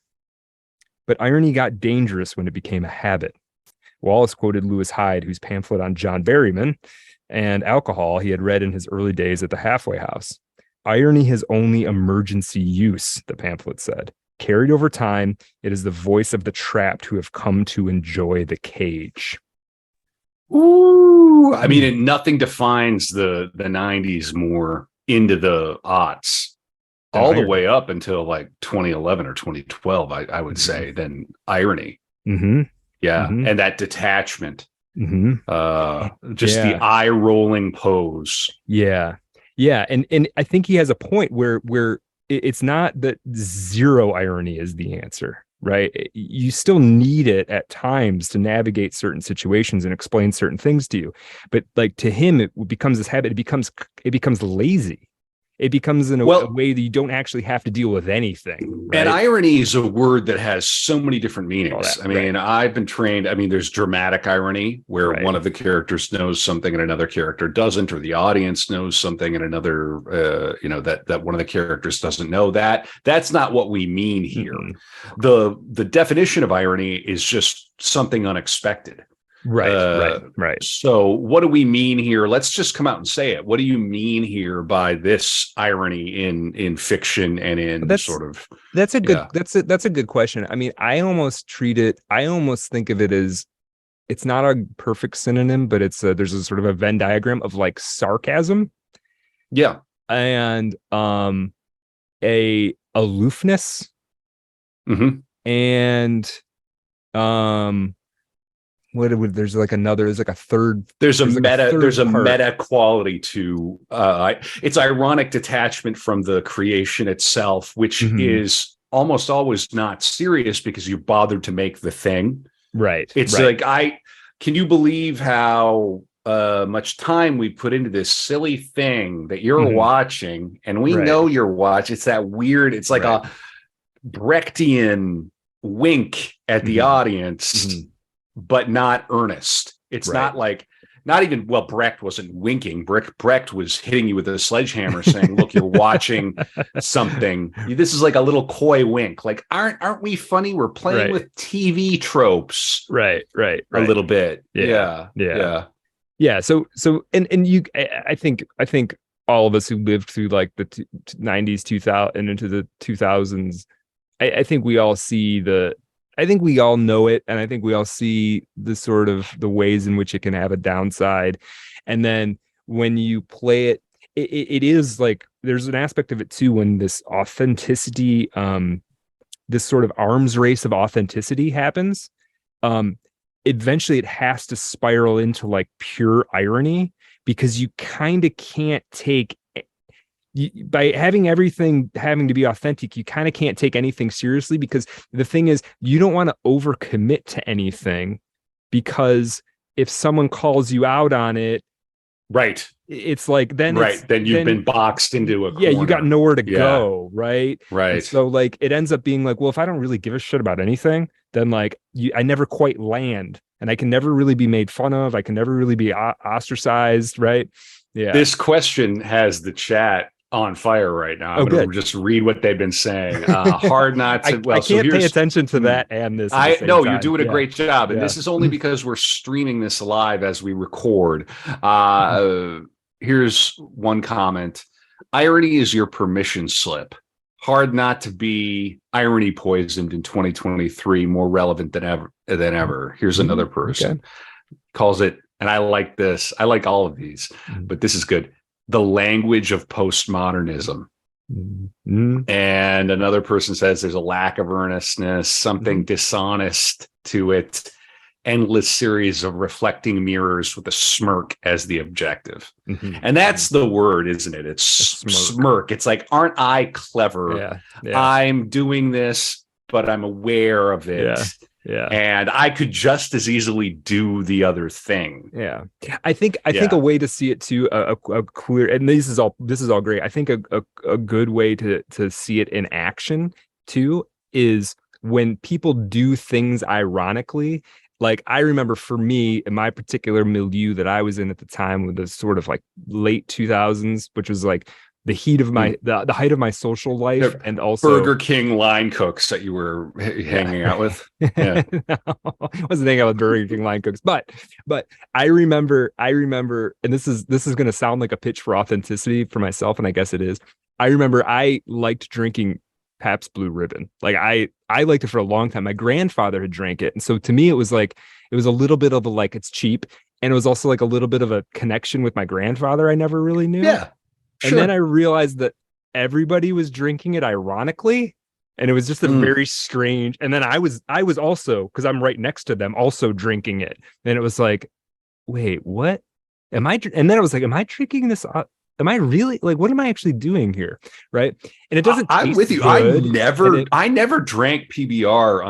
But irony got dangerous when it became a habit. Wallace quoted Lewis Hyde, whose pamphlet on John Berryman and alcohol he had read in his early days at the halfway house. Irony has only emergency use, the pamphlet said. Carried over time, it is the voice of the trapped who have come to enjoy the cage. Ooh, I mean, nothing defines the 90s more into the aughts, all the way up until like 2011 or 2012, I would say, than irony. Mm-hmm. Yeah. Mm-hmm. And that detachment, just the eye rolling pose. Yeah. Yeah. And I think he has a point where it's not that zero irony is the answer, right? You still need it at times to navigate certain situations and explain certain things to you. But like, to him, it becomes this habit. It becomes lazy. It becomes in a way that you don't actually have to deal with anything. Right? And irony is a word that has so many different meanings. I mean, I've been trained. I mean, there's dramatic irony where one of the characters knows something and another character doesn't, or the audience knows something and another, that one of the characters doesn't know that. That's not what we mean here. Mm-hmm. The definition of irony is just something unexpected. Right. So what do we mean here? Let's just come out and say it. What do you mean here by this irony in fiction and in that's a good question. I mean, I almost think of it as it's not a perfect synonym, but there's a sort of a Venn diagram of like sarcasm. Yeah. And a aloofness. Mm-hmm. And there's like a third. There's a part. meta quality to it's ironic detachment from the creation itself, which is almost always not serious because you bothered to make the thing. Right. It's like, can you believe how much time we put into this silly thing that you're watching, and we know you're watching. It's that weird, it's like a Brechtian wink at the audience, but not earnest. It's not like, not even, well, Brecht wasn't winking. Brecht was hitting you with a sledgehammer saying, look, you're watching something. This is like a little coy wink. Like, aren't we funny? We're playing with TV tropes. Right. A little bit. Yeah. So and you, I think all of us who lived through like the 90s, 2000 and into the 2000s, I think we all know it, and I think we all see the sort of the ways in which it can have a downside. And then when you play it, it is like there's an aspect of it too when this authenticity, this sort of arms race of authenticity happens. Eventually it has to spiral into like pure irony, because you kind of can't take, by having everything having to be authentic, you kind of can't take anything seriously, because the thing is, you don't want to overcommit to anything, because if someone calls you out on it, it's like then you've been boxed into a corner. You got nowhere to go, right? And so like it ends up being like, well, if I don't really give a shit about anything, then like I never quite land, and I can never really be made fun of. I can never really be ostracized, right? Yeah. This question has the chat on fire right now. I'm going to just read what they've been saying. Hard not to. I can't pay attention to that and this. You're doing a great job, and this is only because we're streaming this live as we record. Here's one comment: irony is your permission slip. Hard not to be irony poisoned in 2023. More relevant than ever. Here's another person calls it, and I like this. I like all of these, but this is good. The language of postmodernism. And another person says there's a lack of earnestness, something dishonest to it. Endless series of reflecting mirrors with a smirk as the objective. And that's the word, isn't it? It's smirk. It's like, aren't I clever? I'm doing this, but I'm aware of it. And I could just as easily do the other thing. I think a way to see it too, a clear, and this is all great. I think a good way to see it in action too is when people do things ironically. Like, I remember for me, in my particular milieu that I was in at the time, with the sort of like late 2000s, which was like the heat of my the height of my social life, and also Burger King line cooks that you were hanging out with. No, I wasn't hanging out with Burger King line cooks, but I remember, and this is going to sound like a pitch for authenticity for myself, and I guess it is. I remember I liked drinking Pabst Blue Ribbon. Like I liked it for a long time. My grandfather had drank it, and so to me it was a little bit of a, like, it's cheap, and it was also like a little bit of a connection with my grandfather I never really knew. And then I realized that everybody was drinking it ironically, and it was just a very strange. And then I was also, because I'm right next to them, also drinking it, and it was like, wait, what am I? And then I was like, am I drinking this? Am I really, like, what am I actually doing here? Right. And it doesn't. I'm with you. Good, I never drank PBR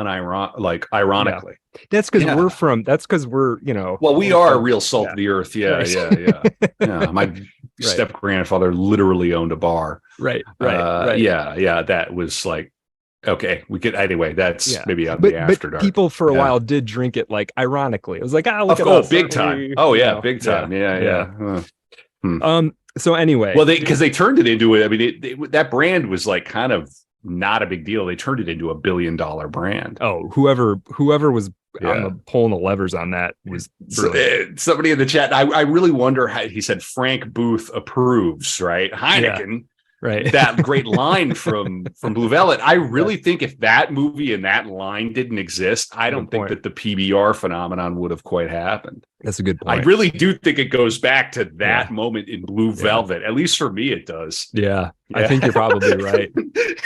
ironically. Yeah. That's because we're, well, we are real salt of the earth. Yeah. My step grandfather literally owned a bar. Right. Yeah. That was like, okay, we could, anyway, that's maybe on the after dark. But people for a while did drink it like ironically. It was like, look at us. Big time. Oh yeah. Big time. Yeah. So anyway, well, because they turned it into it. I mean, that brand was like kind of not a big deal. They turned it into $1 billion brand. Oh, whoever was pulling the levers on that was somebody in the chat. I really wonder how he said Frank Booth approves, right? Heineken. Right. that great line from Blue Velvet. I really think if that movie and that line didn't exist, I don't think that the PBR phenomenon would have quite happened. That's a good point. I really do think it goes back to that moment in Blue Velvet. At least for me, it does. Yeah, I think you're probably right.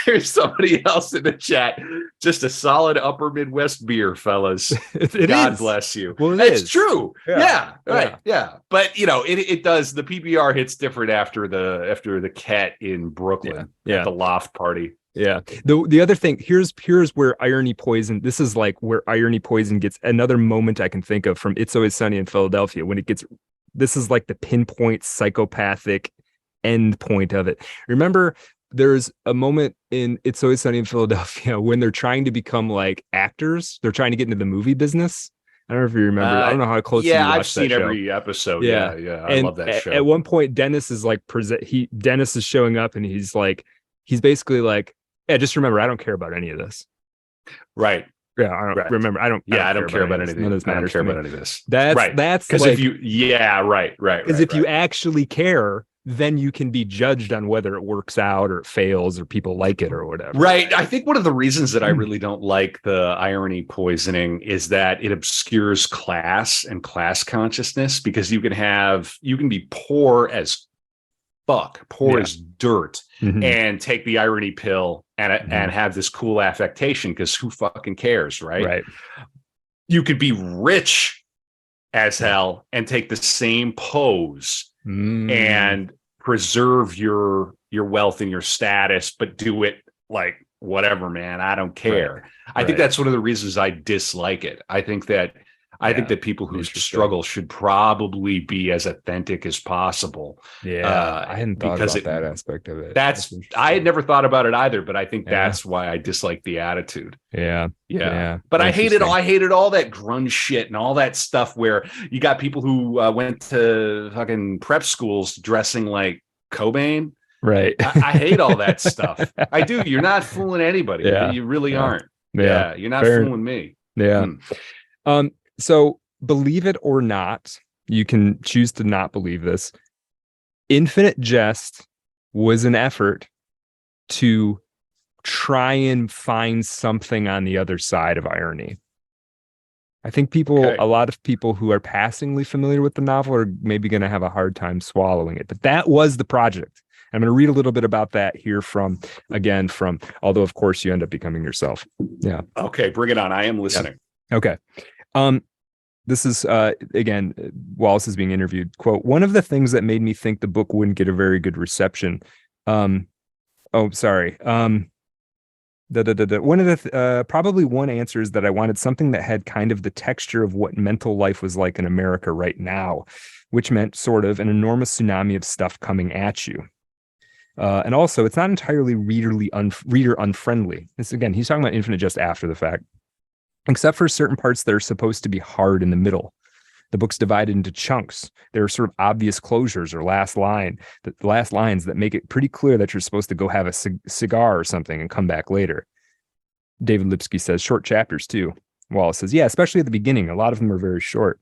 There's somebody else in the chat. Just a solid upper Midwest beer, fellas. God bless you. Well, it's true. Yeah. Right. Yeah. But it does. The PBR hits different after the Ket in Brooklyn at the loft party. Yeah. The other thing, here's where irony poison. This is like where irony poison gets another moment I can think of from It's Always Sunny in Philadelphia when it gets. This is like the pinpoint psychopathic end point of it. Remember, there's a moment in It's Always Sunny in Philadelphia when they're trying to become like actors. They're trying to get into the movie business. I don't know if you remember. I don't know how close. Yeah, I've seen every episode. Yeah. I love that show. At one point, Dennis is like Dennis is showing up, and he's basically like, yeah, just remember, I don't care about any of this. Right. Yeah, I don't remember. I don't care about anything. None of this matters. I don't care about any of this. That's right. That's because if you, right. Because if you actually care, then you can be judged on whether it works out or it fails or people like it or whatever. Right. I think one of the reasons that I really don't like the irony poisoning is that it obscures class and class consciousness, because you can be poor as fuck, poor as dirt, and take the irony pill and have this cool affectation, because who fucking cares, right? You could be rich as hell and take the same pose and preserve your wealth and your status, but do it like whatever, man. I don't care. I think that's one of the reasons I dislike it. I think that people who struggle should probably be as authentic as possible. Yeah, I hadn't thought about that aspect of it. I had never thought about it either, but I think that's why I dislike the attitude. Yeah. But I hated all that grunge shit and all that stuff where you got people who went to fucking prep schools dressing like Cobain. Right. I hate all that stuff. I do. You're not fooling anybody. You really aren't. Yeah. You're not fooling me. Yeah. So believe it or not, you can choose to not believe this. Infinite Jest was an effort to try and find something on the other side of irony. I think a lot of people who are passingly familiar with the novel are maybe going to have a hard time swallowing it, but that was the project. I'm going to read a little bit about that here although of course you end up becoming yourself. Yeah. Okay. Bring it on. I am listening. Yeah. Okay. This is, again, Wallace is being interviewed. Quote, one of the things that made me think the book wouldn't get a very good reception. One of the, probably one answer is that I wanted something that had kind of the texture of what mental life was like in America right now, which meant sort of an enormous tsunami of stuff coming at you. And also, it's not entirely reader unfriendly. This, again, he's talking about Infinite Jest after the fact. Except for certain parts that are supposed to be hard in the middle. The book's divided into chunks. There are sort of obvious closures or last lines that make it pretty clear that you're supposed to go have a cigar or something and come back later. David Lipsky says short chapters too. Wallace says, yeah, especially at the beginning. A lot of them are very short.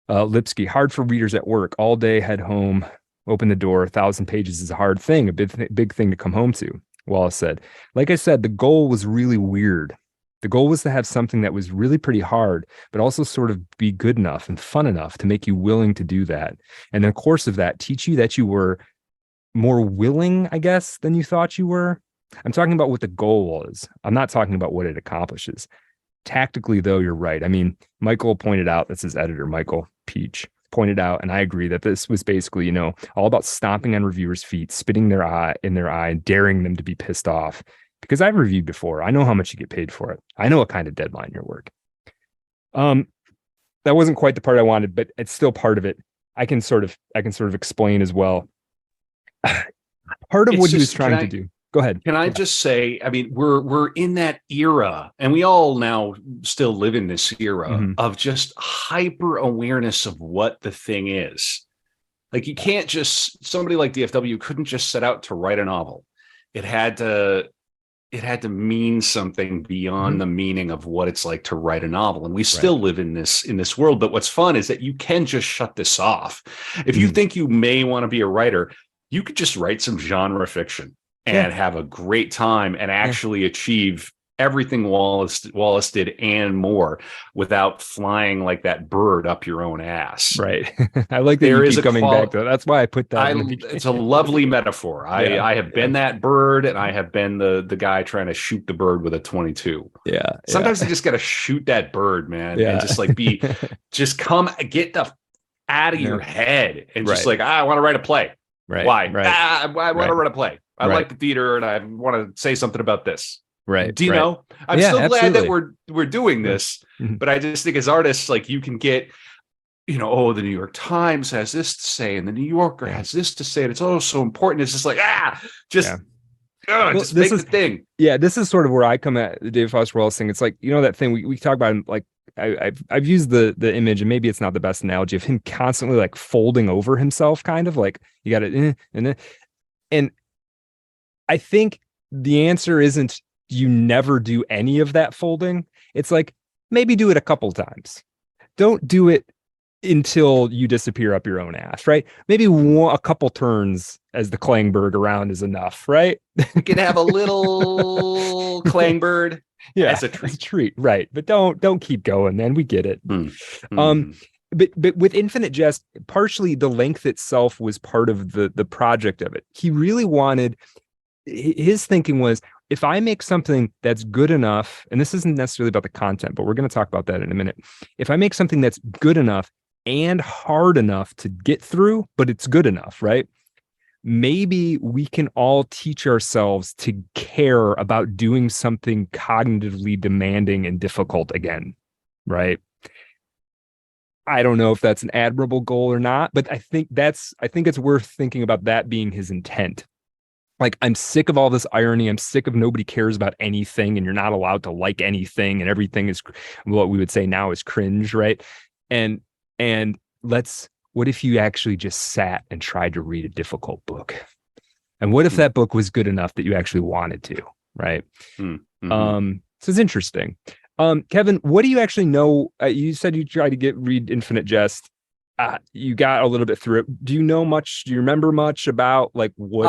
Lipsky, hard for readers at work. All day, head home, open the door. 1,000 pages is a hard thing, a big thing to come home to. Wallace said, like I said, the goal was really weird. The goal was to have something that was really pretty hard, but also sort of be good enough and fun enough to make you willing to do that. And in the course of that, teach you that you were more willing, I guess, than you thought you were. I'm talking about what the goal was. I'm not talking about what it accomplishes. Tactically, though, you're right. I mean, Michael pointed out, that's his editor, Michael Peach, pointed out, and I agree that this was basically, all about stomping on reviewers' feet, spitting in their eye, and daring them to be pissed off. Because I've reviewed before. I know how much you get paid for it. I know what kind of deadline your work. That wasn't quite the part I wanted, but it's still part of it. I can sort of explain as well. Part of what he was trying to do. Go ahead. Can I just say, I mean, we're in that era, and we all now still live in this era of just hyper awareness of what the thing is. Like, you can't just, somebody like DFW couldn't just set out to write a novel. It had to mean something beyond the meaning of what it's like to write a novel. And we still live in this world. But what's fun is that you can just shut this off. If you think you may want to be a writer, you could just write some genre fiction and have a great time and actually achieve everything Wallace did and more without flying like that bird up your own ass. Right. I like that you keep coming back to that. That's why I put that. It's a lovely metaphor. I have been that bird, and I have been the guy trying to shoot the bird with a 22. Yeah. Sometimes you just got to shoot that bird, man, and just like just get the out of your head and just like, I want to write a play. Right. Why? Right. I want to write a play. I like the theater, and I want to say something about this. Right. Do you know? I'm so glad that we're doing this, Mm-hmm. but I just think as artists, like, you can get, the New York Times has this to say, and the New Yorker has this to say, and it's so important. It's just like, just make the thing. Yeah, this is sort of where I come at the David Foster Wallace thing. It's like, that thing we talk about, like, I've used the image, and maybe it's not the best analogy, of him constantly like folding over himself, kind of like you got it, and I think the answer isn't you never do any of that folding. It's like, maybe do it a couple times. Don't do it until you disappear up your own ass, right? Maybe a couple turns as the Klangberg around is enough, right? You can have a little Klangbird as a treat, right? But don't keep going, man. We get it. But with Infinite Jest, partially the length itself was part of the project of it. He really wanted, his thinking was, if I make something that's good enough, and this isn't necessarily about the content, but we're going to talk about that in a minute. If I make something that's good enough and hard enough to get through, but it's good enough, right? Maybe we can all teach ourselves to care about doing something cognitively demanding and difficult again, right? I don't know if that's an admirable goal or not, but I think it's worth thinking about that being his intent. Like, I'm sick of all this irony. I'm sick of nobody cares about anything, and you're not allowed to like anything, and everything is what we would say now is cringe, right? And what if you actually just sat and tried to read a difficult book? And what if that book was good enough that you actually wanted to, right? So it's interesting. Kevin, what do you actually know? You said you tried to read Infinite Jest. You got a little bit through it. Do you know much? Do you remember much about like what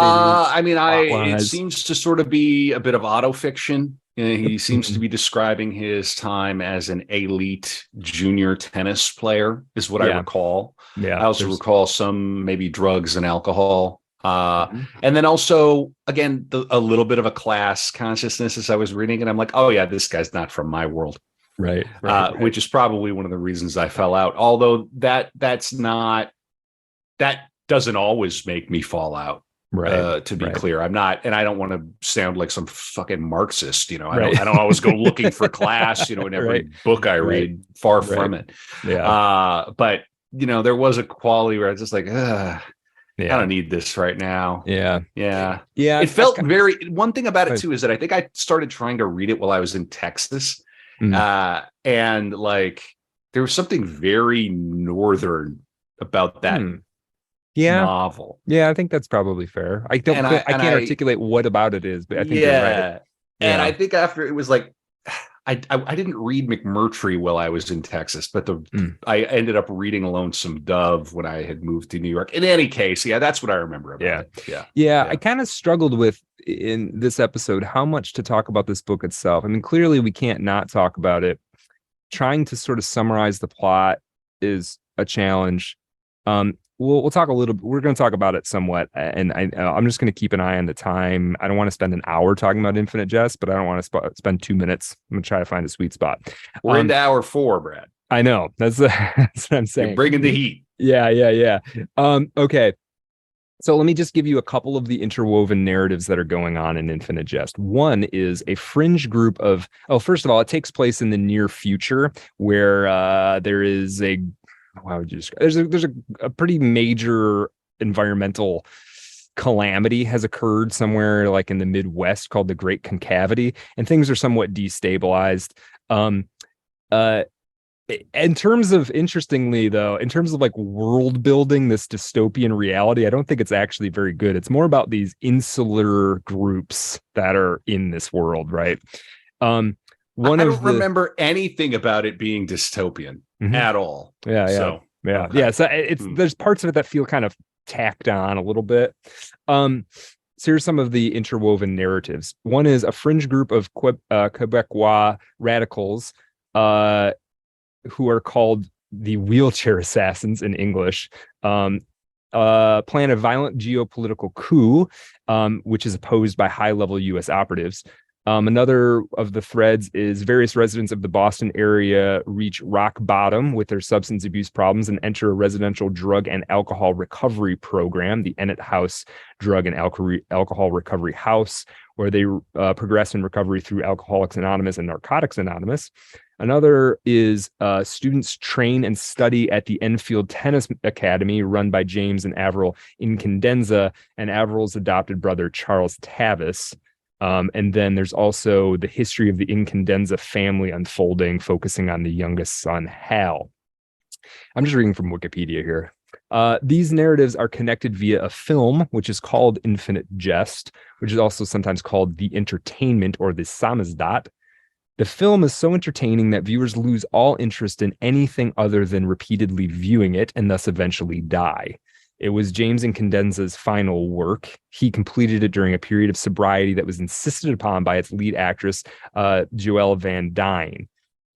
it is? It seems to sort of be a bit of autofiction. He seems to be describing his time as an elite junior tennis player, is what I recall. Yeah, I also recall some maybe drugs and alcohol. And then also, again, a little bit of a class consciousness as I was reading, and I'm like, oh yeah, this guy's not from my world. Right. Which is probably one of the reasons I fell out. Although that doesn't always make me fall out. Right. To be clear, I'm not, and I don't want to sound like some fucking Marxist. I don't always go looking for class. In every book I read, far from it. Yeah. But there was a quality where I was just like, I don't need this right now. Yeah. It felt one thing about it too is that I think I started trying to read it while I was in Texas. And like there was something very northern about that novel. Yeah, I think that's probably fair. I can't articulate what about it is, but I think you're right. And I think after it was like I didn't read McMurtry while I was in Texas, but I ended up reading Lonesome Dove when I had moved to New York. In any case, that's what I remember about it. Yeah. I kind of struggled with in this episode how much to talk about this book itself. I mean, clearly we can't not talk about it. Trying to sort of summarize the plot is a challenge. We'll talk a little bit. We're going to talk about it somewhat, and I'm just going to keep an eye on the time. I don't want to spend an hour talking about Infinite Jest, but I don't want to spend 2 minutes. I'm going to try to find a sweet spot. We're into hour 4, Brad. I know. That's what I'm saying. You're bringing the heat. Yeah. Okay. So let me just give you a couple of the interwoven narratives that are going on in Infinite Jest. One is a fringe group of, first of all, it takes place in the near future where there is how would you describe? There's a pretty major environmental calamity has occurred somewhere like in the Midwest called the Great Concavity, and things are somewhat destabilized. In terms of, interestingly though, in terms of like world building this dystopian reality, I don't think it's actually very good. It's more about these insular groups that are in this world, right? I don't remember anything about it being dystopian at all. So it's there's parts of it that feel kind of tacked on a little bit. So here's some of the interwoven narratives. One is a fringe group of Quebecois radicals who are called the wheelchair assassins in English, plan a violent geopolitical coup, which is opposed by high-level U.S. operatives. Another of the threads is various residents of the Boston area reach rock bottom with their substance abuse problems and enter a residential drug and alcohol recovery program, the Ennett House Drug and Alcohol Recovery House, where they progress in recovery through Alcoholics Anonymous and Narcotics Anonymous. Another is students train and study at the Enfield Tennis Academy, run by James and Avril Incandenza and Avril's adopted brother, Charles Tavis. And then there's also the history of the Incandenza family unfolding, focusing on the youngest son, Hal. I'm just reading from Wikipedia here. These narratives are connected via a film, which is called Infinite Jest, which is also sometimes called The Entertainment or the Samizdat. The film is so entertaining that viewers lose all interest in anything other than repeatedly viewing it and thus eventually die. It was James Incandenza's final work. He completed it during a period of sobriety that was insisted upon by its lead actress, Joelle Van Dyne.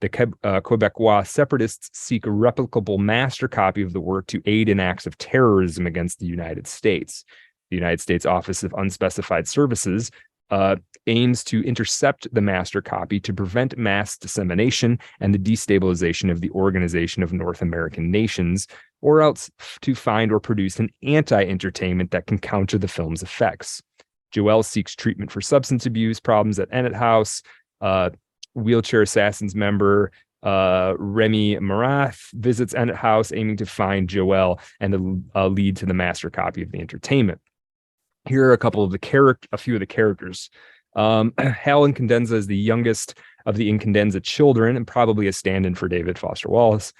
The Quebecois separatists seek a replicable master copy of the work to aid in acts of terrorism against the United States. The United States Office of Unspecified Services aims to intercept the master copy to prevent mass dissemination and the destabilization of the Organization of North American Nations, or else to find or produce an anti-entertainment that can counter the film's effects. Joelle seeks treatment for substance abuse problems at Ennett House. Wheelchair Assassins member Remy Marath visits Ennett House, aiming to find Joelle and lead to the master copy of the entertainment. Here are a few of the characters. Hal Incandenza is the youngest of the Incandenza children and probably a stand-in for David Foster Wallace.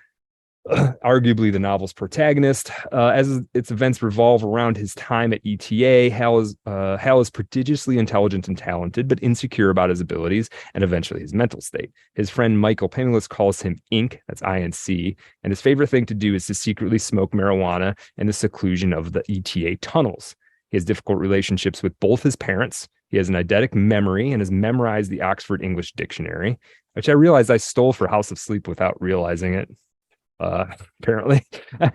Arguably the novel's protagonist. As its events revolve around his time at ETA, Hal is prodigiously intelligent and talented, but insecure about his abilities and eventually his mental state. His friend Michael Penniless calls him Ink, that's INC, and his favorite thing to do is to secretly smoke marijuana in the seclusion of the ETA tunnels. He has difficult relationships with both his parents. He has an eidetic memory and has memorized the Oxford English Dictionary, which I realized I stole for House of Sleep without realizing it, apparently.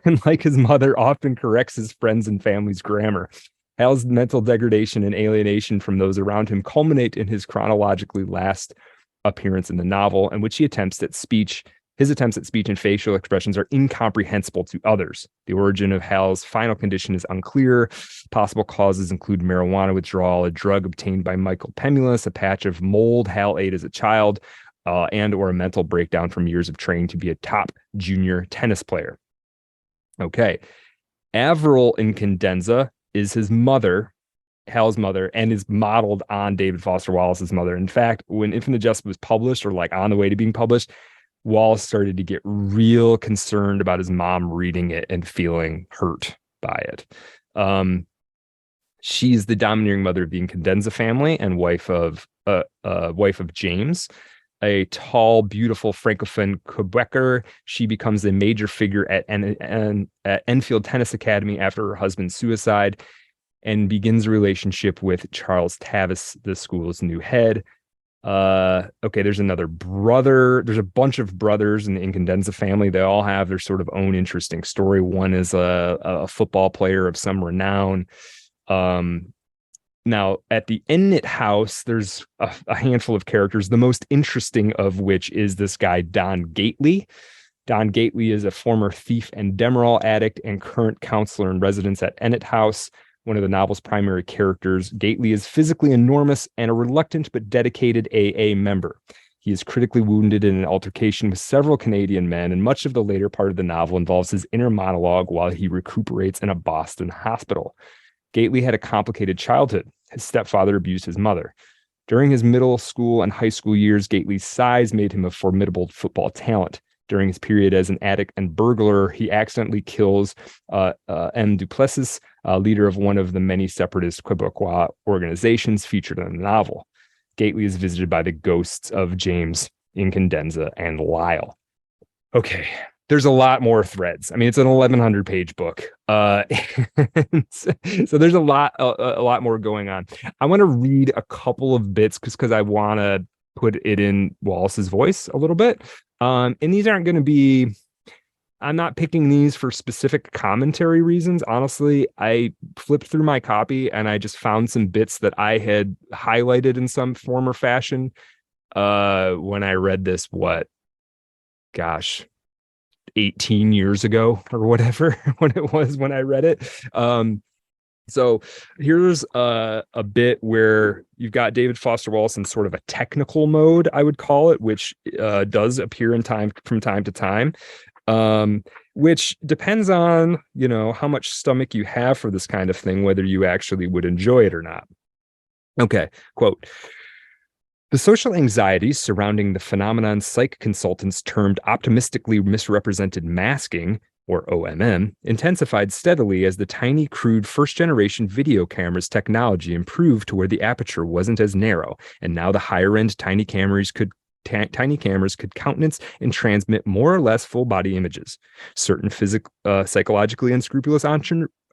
And like his mother, often corrects his friends and family's grammar. Hal's mental degradation and alienation from those around him culminate in his chronologically last appearance in the novel, in which his attempts at speech and facial expressions are incomprehensible to others. The origin of Hal's final condition is unclear. Possible causes include marijuana withdrawal, a drug obtained by Michael Penniless, a patch of mold Hal ate as a child, and or a mental breakdown from years of training to be a top junior tennis player. Okay. Avril Incandenza is his mother, Hal's mother, and is modeled on David Foster Wallace's mother. In fact, when Infinite Jest was published, or like on the way to being published, Wallace started to get real concerned about his mom reading it and feeling hurt by it. She's the domineering mother of the Incandenza family and wife of James, a tall, beautiful Francophone Quebecer. She becomes a major figure at Enfield Tennis Academy after her husband's suicide and begins a relationship with Charles Tavis, the school's new head. Okay, there's another brother. There's a bunch of brothers in the Incandenza family. They all have their sort of own interesting story. One is a football player of some renown. Now, at the Ennett House, there's a handful of characters, the most interesting of which is this guy, Don Gately. Don Gately is a former thief and Demerol addict and current counselor in residence at Ennett House. One of the novel's primary characters, Gately is physically enormous and a reluctant but dedicated AA member. He is critically wounded in an altercation with several Canadian men, and much of the later part of the novel involves his inner monologue while he recuperates in a Boston hospital. Gately had a complicated childhood. His stepfather abused his mother. During his middle school and high school years, Gately's size made him a formidable football talent. During his period as an addict and burglar, he accidentally kills M. Duplessis, leader of one of the many separatist Quebecois organizations featured in the novel. Gately is visited by the ghosts of James Incandenza and Lyle. Okay, there's a lot more threads. I mean, it's an 1,100 page book. So there's a lot more going on. I want to read a couple of bits because I want to put it in Wallace's voice a little bit. And these aren't going to be, I'm not picking these for specific commentary reasons. Honestly, I flipped through my copy and I just found some bits that I had highlighted in some form or fashion when I read this, 18 years ago or whatever, when it was when I read it. So here's a bit where you've got David Foster Wallace in sort of a technical mode, I would call it, which does appear from time to time. Which depends on, how much stomach you have for this kind of thing, whether you actually would enjoy it or not. Okay, quote, "The social anxieties surrounding the phenomenon psych consultants termed optimistically misrepresented masking, or OMM, intensified steadily as the tiny, crude first-generation video cameras technology improved to where the aperture wasn't as narrow, and now the higher-end tiny cameras could countenance and transmit more or less full-body images. Certain psychologically unscrupulous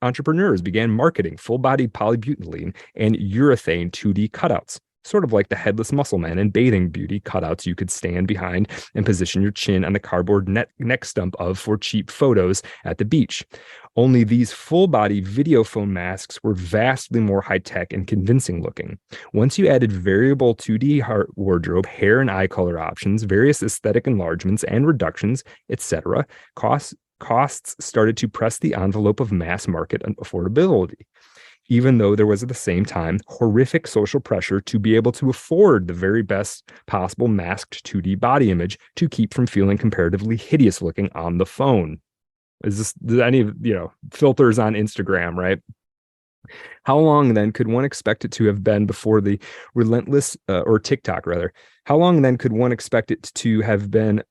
entrepreneurs began marketing full-body polybutylene and urethane 2D cutouts, sort of like the headless muscle man and bathing beauty cutouts you could stand behind and position your chin on the cardboard neck stump of for cheap photos at the beach. Only these full-body videophone masks were vastly more high-tech and convincing looking. Once you added variable 2D wardrobe, hair and eye color options, various aesthetic enlargements and reductions, etc., costs started to press the envelope of mass market affordability, even though there was at the same time horrific social pressure to be able to afford the very best possible masked 2D body image to keep from feeling comparatively hideous looking on the phone." Is any filters on Instagram, right? "How long then could one expect it to have been before the relentless, or TikTok rather, how long then could one expect it to have been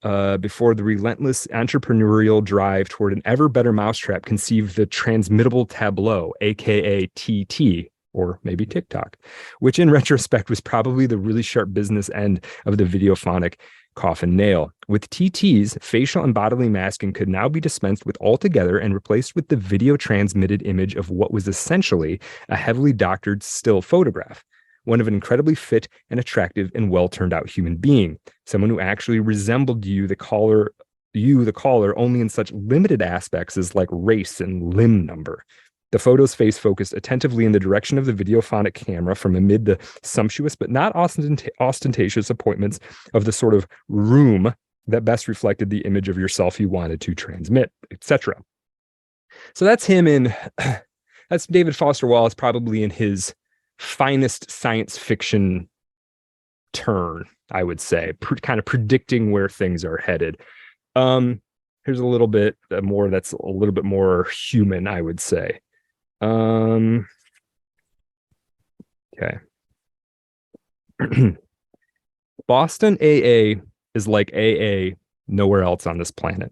before the relentless entrepreneurial drive toward an ever better mousetrap conceived the transmittable tableau, aka TT, or maybe TikTok, which in retrospect was probably the really sharp business end of the videophonic coffin nail. With TTs, facial and bodily masking could now be dispensed with altogether and replaced with the video transmitted image of what was essentially a heavily doctored still photograph, one of an incredibly fit and attractive and well turned out human being, someone who actually resembled you, the caller, only in such limited aspects as like race and limb number. The photo's face focused attentively in the direction of the videophonic camera from amid the sumptuous but not ostentatious appointments of the sort of room that best reflected the image of yourself you wanted to transmit, etc." So that's him that's David Foster Wallace, probably in his finest science fiction turn, I would say, kind of predicting where things are headed. Here's a little bit more that's a little bit more human, I would say. Okay. "Boston AA is like AA nowhere else on this planet.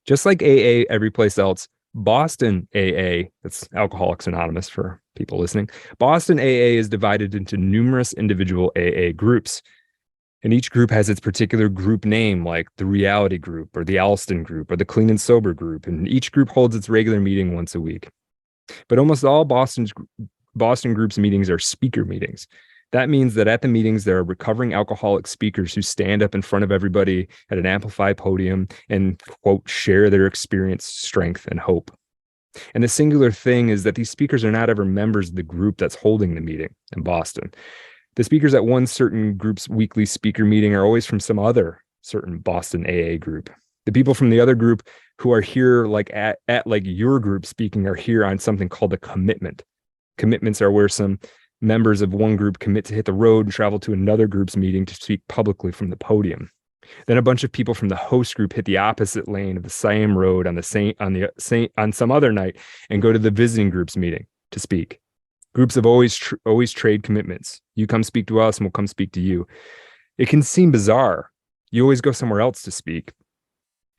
Just like AA every place else, Boston AA," that's Alcoholics Anonymous for people listening, "Boston AA is divided into numerous individual AA groups. And each group has its particular group name, like the Reality Group or the Alston Group or the Clean and Sober Group. And each group holds its regular meeting once a week. But almost all Boston groups meetings are speaker meetings. That means that at the meetings, there are recovering alcoholic speakers who stand up in front of everybody at an amplified podium and, quote, share their experience, strength, and hope. And the singular thing is that these speakers are not ever members of the group that's holding the meeting in Boston. The speakers at one certain group's weekly speaker meeting are always from some other certain Boston AA group. The people from the other group who are here like at like your group speaking are here on something called a commitment. Commitments are where some members of one group commit to hit the road and travel to another group's meeting to speak publicly from the podium. Then a bunch of people from the host group hit the opposite lane of the same road on some other night and go to the visiting group's meeting to speak. Groups have always trade commitments. You come speak to us and we'll come speak to you. It can seem bizarre. You always go somewhere else to speak.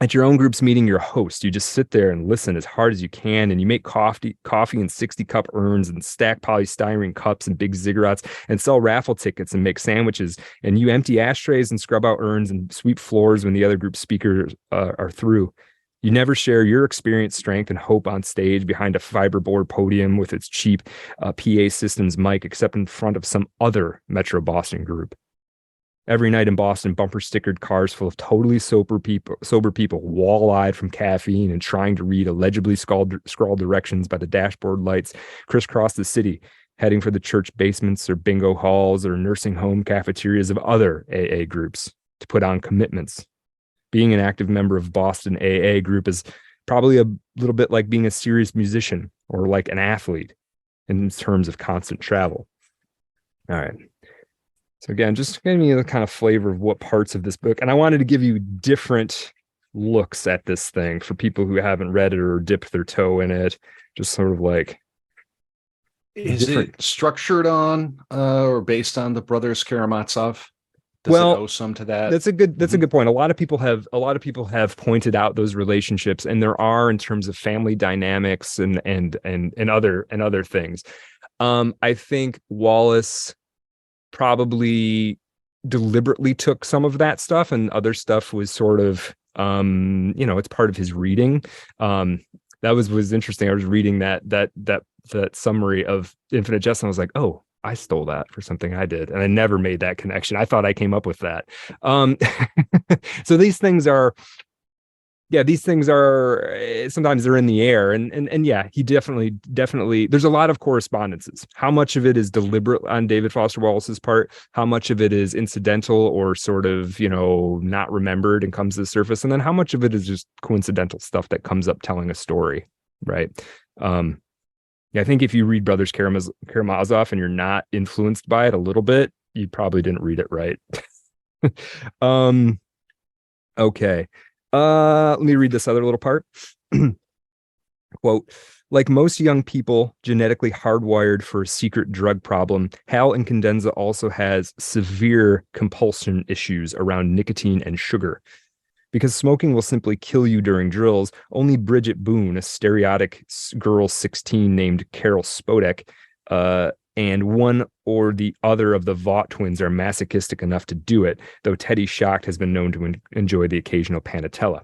At your own group's meeting, you're a host. You just sit there and listen as hard as you can, and you make coffee in 60-cup urns and stack polystyrene cups and big ziggurats and sell raffle tickets and make sandwiches, and you empty ashtrays and scrub out urns and sweep floors when the other group speakers are through. You never share your experience, strength, and hope on stage behind a fiberboard podium with its cheap PA systems mic, except in front of some other Metro Boston group. Every night in Boston, bumper stickered cars full of totally sober people, wall-eyed from caffeine and trying to read illegibly scrawled directions by the dashboard lights, crisscross the city, heading for the church basements or bingo halls or nursing home cafeterias of other AA groups to put on commitments. Being an active member of Boston AA group is probably a little bit like being a serious musician or like an athlete in terms of constant travel. All right. So again, just giving you the kind of flavor of what parts of this book, and I wanted to give you different looks at this thing for people who haven't read it or dipped their toe in it, just sort of like. Is it structured on or based on the Brothers Karamazov? Does it owe some to that? That's a good point. A lot of people have pointed out those relationships, and there are in terms of family dynamics and other things. I think Wallace probably deliberately took some of that stuff, and other stuff was sort of it's part of his reading. That was interesting. I was reading that summary of Infinite Jest, and I was like, oh, I stole that for something I did. And I never made that connection. I thought I came up with that. So these things are sometimes they're in the air. And yeah, he definitely, there's a lot of correspondences. How much of it is deliberate on David Foster Wallace's part? How much of it is incidental or sort of, not remembered and comes to the surface? And then how much of it is just coincidental stuff that comes up telling a story, right? Yeah, I think if you read Brothers Karamazov and you're not influenced by it a little bit, you probably didn't read it right. Okay. Let me read this other little part. Quote, like most young people genetically hardwired for a secret drug problem, Hal Incandenza also has severe compulsion issues around nicotine and sugar. Because smoking will simply kill you during drills, only Bridget Boone, a stereotypic girl 16 named Carol Spodek, and one or the other of the Vaught twins are masochistic enough to do it, though Teddy Schacht has been known to enjoy the occasional Panatella.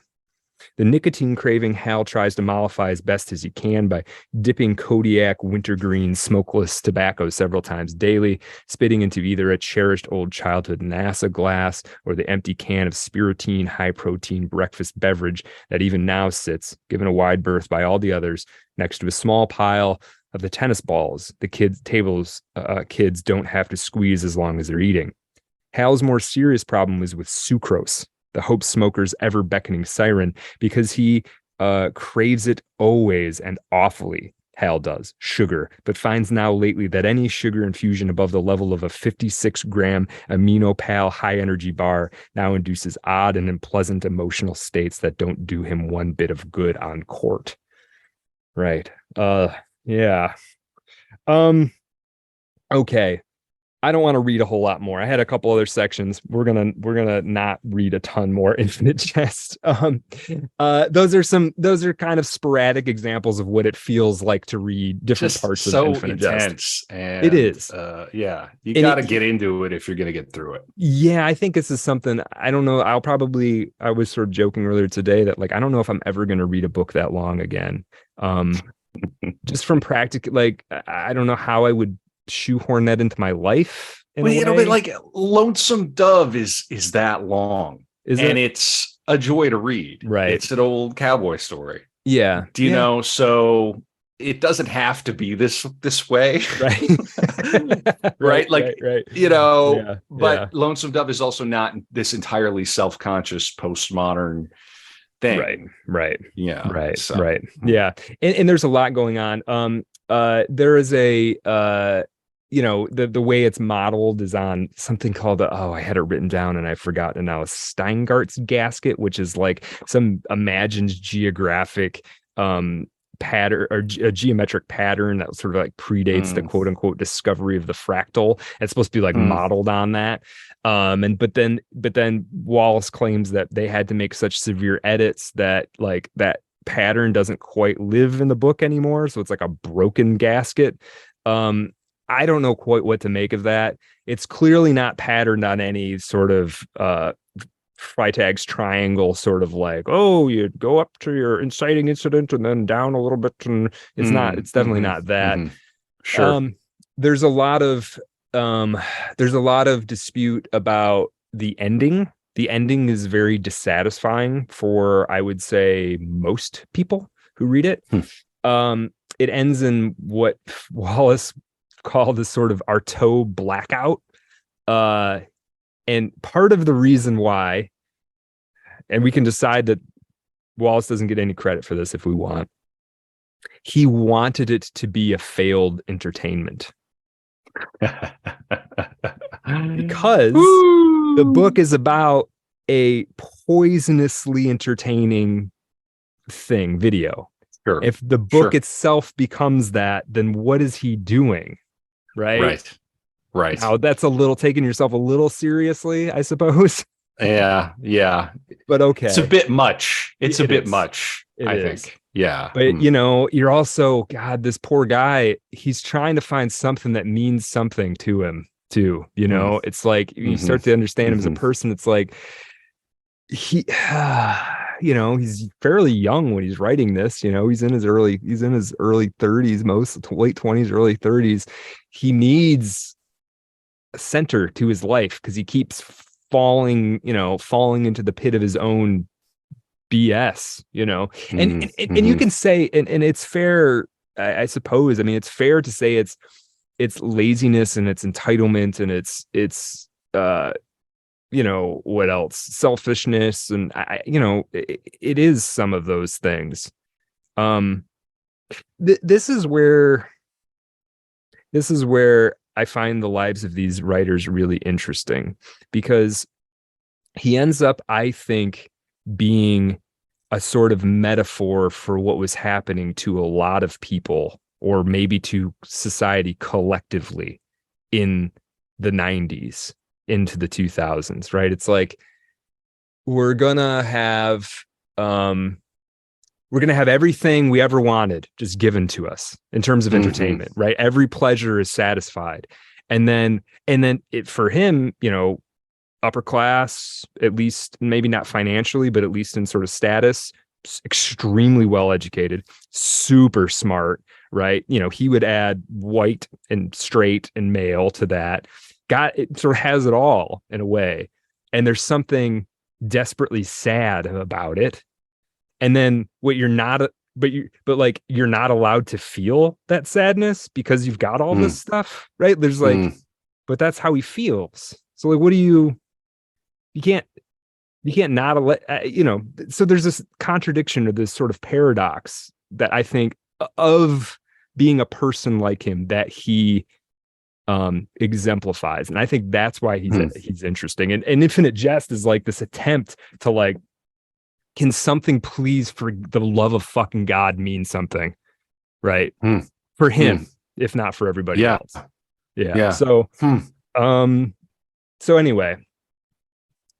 The nicotine craving Hal tries to mollify as best as he can by dipping Kodiak wintergreen smokeless tobacco several times daily, spitting into either a cherished old childhood NASA glass or the empty can of Spiritine high-protein breakfast beverage that even now sits, given a wide berth by all the others, next to a small pile of the tennis balls the kids don't have to squeeze as long as they're eating. Hal's more serious problem was with sucrose, the hope smoker's ever-beckoning siren, because he craves it always and awfully. Hal does, sugar, but finds now lately that any sugar infusion above the level of a 56-gram AminoPal high-energy bar now induces odd and unpleasant emotional states that don't do him one bit of good on court. Right. Yeah. Okay. I don't want to read a whole lot more. I had a couple other sections. We're gonna not read a ton more Infinite Jest. Those are kind of sporadic examples of what it feels like to read different Just parts so of Infinite intense, Jest. and it is. Yeah, you got to get into it if you're gonna get through it. Yeah, I think this is something. I don't know. I was sort of joking earlier today that like I don't know if I'm ever gonna read a book that long again. Just from practical, like I don't know how I would shoehorn that into my life. But like Lonesome Dove is that long, it's a joy to read. Right, it's an old cowboy story. Yeah, do you know? So it doesn't have to be this way, right? right, like right. But Lonesome Dove is also not this entirely self-conscious postmodern thing, right. Yeah, and there's a lot going on. There is a the way it's modeled is on something called I had it written down and I've forgotten now, a Steingart's gasket, which is like some imagined geographic pattern or a geometric pattern that sort of like predates the quote unquote discovery of the fractal. It's supposed to be like modeled on that. But then Wallace claims that they had to make such severe edits that like that pattern doesn't quite live in the book anymore. So it's like a broken gasket. I don't know quite what to make of that. It's clearly not patterned on any sort of Freytag's triangle sort of like, oh, you go up to your inciting incident and then down a little bit, and it's definitely not that. Sure. There's a lot of dispute about the ending. The ending is very dissatisfying for, I would say, most people who read it. It ends in what Wallace called this sort of Artaud blackout. And part of the reason why, and we can decide that Wallace doesn't get any credit for this if we want, he wanted it to be a failed entertainment. Because the book is about a poisonously entertaining video. Sure. If the book itself becomes that, then what is he doing? Right. Now that's a little taking yourself a little seriously, I suppose. Yeah. But okay. It's a bit much. I think. Yeah. But you're also, God, this poor guy, he's trying to find something that means something to him too. It's like you start to understand him as a person. It's like he's fairly young when he's writing this. He's in his early 30s, late 20s, early 30s. He needs a center to his life because he keeps falling into the pit of his own BS, and you can say, and it's fair, I suppose. I mean, it's fair to say it's laziness and it's entitlement and it's what else? Selfishness. And it is some of those things. This is where I find the lives of these writers really interesting, because he ends up, I think, being a sort of metaphor for what was happening to a lot of people, or maybe to society collectively in the 90s into the 2000s, right? It's like we're gonna have everything we ever wanted just given to us in terms of entertainment, right? Every pleasure is satisfied. And then it, for him, upper class, at least maybe not financially, but at least in sort of status, extremely well educated, super smart, right? He would add white and straight and male to that. It sort of has it all in a way. And there's something desperately sad about it. And then you're not allowed to feel that sadness because you've got all this stuff, right? There's but that's how he feels. So like, what do you can't not let, so there's this contradiction or this sort of paradox that I think of being a person like him that he exemplifies. And I think that's why he's interesting. And Infinite Jest is like this attempt to like, can something please, for the love of fucking God, mean something, right? For him, if not for everybody else. Yeah. So, so anyway,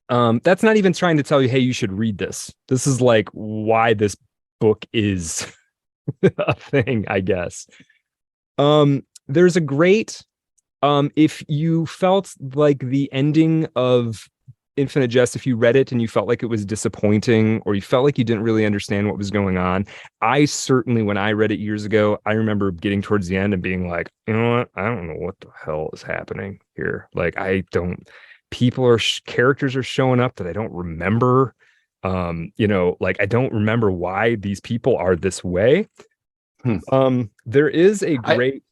that's not even trying to tell you, hey, you should read this. This is like why this book is a thing, I guess. There's a great, if you felt like the ending of Infinite Jest, if you read it and you felt like it was disappointing, or you felt like you didn't really understand what was going on, I certainly, when I read it years ago, I remember getting towards the end and being like, you know what? I don't know what the hell is happening here. Like, characters are showing up that I don't remember. Like, I don't remember why these people are this way. There is a great,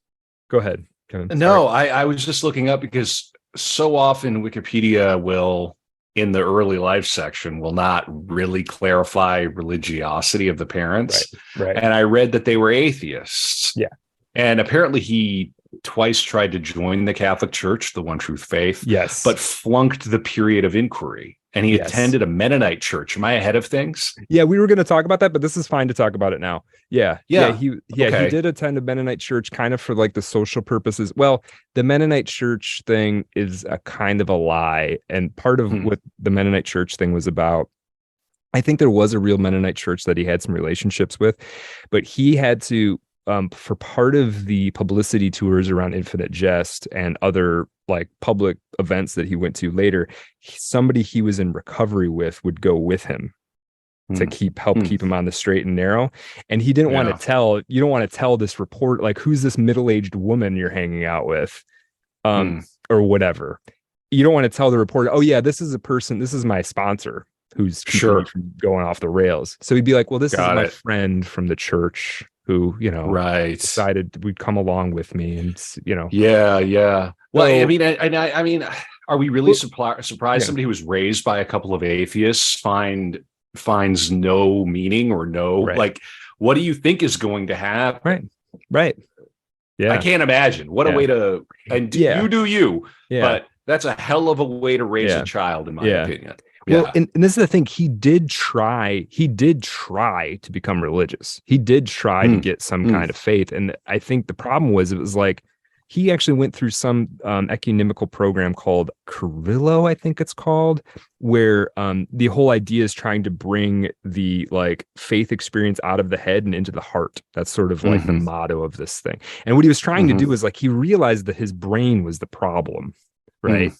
go ahead, Kevin. No, I was just looking up because so often Wikipedia will, in the early life section, will not really clarify religiosity of the parents. Right. And I read that they were atheists. Yeah. And apparently he twice tried to join the Catholic Church, the One Truth Faith. Yes. But flunked the period of inquiry. And he attended a Mennonite church. Am I ahead of things? Yeah, we were going to talk about that, but this is fine to talk about it now. Yeah. He did attend a Mennonite church kind of for like the social purposes. Well, the Mennonite church thing is a kind of a lie. And part of what the Mennonite church thing was about, I think there was a real Mennonite church that he had some relationships with, but he had to for part of the publicity tours around Infinite Jest and other like public events that he went to later, somebody he was in recovery with would go with him to help keep him on the straight and narrow. And he didn't want to you don't want to tell this report, like, who's this middle-aged woman you're hanging out with, or whatever. You don't want to tell the reporter, oh yeah, this is my sponsor who's keeping me from going off the rails. So he'd be like, well, this is my friend from the church who, decided would come along with me, and Yeah. Well, I mean, are we really surprised somebody who was raised by a couple of atheists finds no meaning or like, what do you think is going to happen? Right. Yeah. I can't imagine. What a way to, and you do you, but that's a hell of a way to raise a child, in my opinion. Well, and this is the thing. He did try to become religious. He did try to get some kind of faith. And I think the problem was, it was like, he actually went through some ecumenical program called Carrillo, I think it's called, where the whole idea is trying to bring the like faith experience out of the head and into the heart. That's sort of like the motto of this thing. And what he was trying to do is, like, he realized that his brain was the problem, right?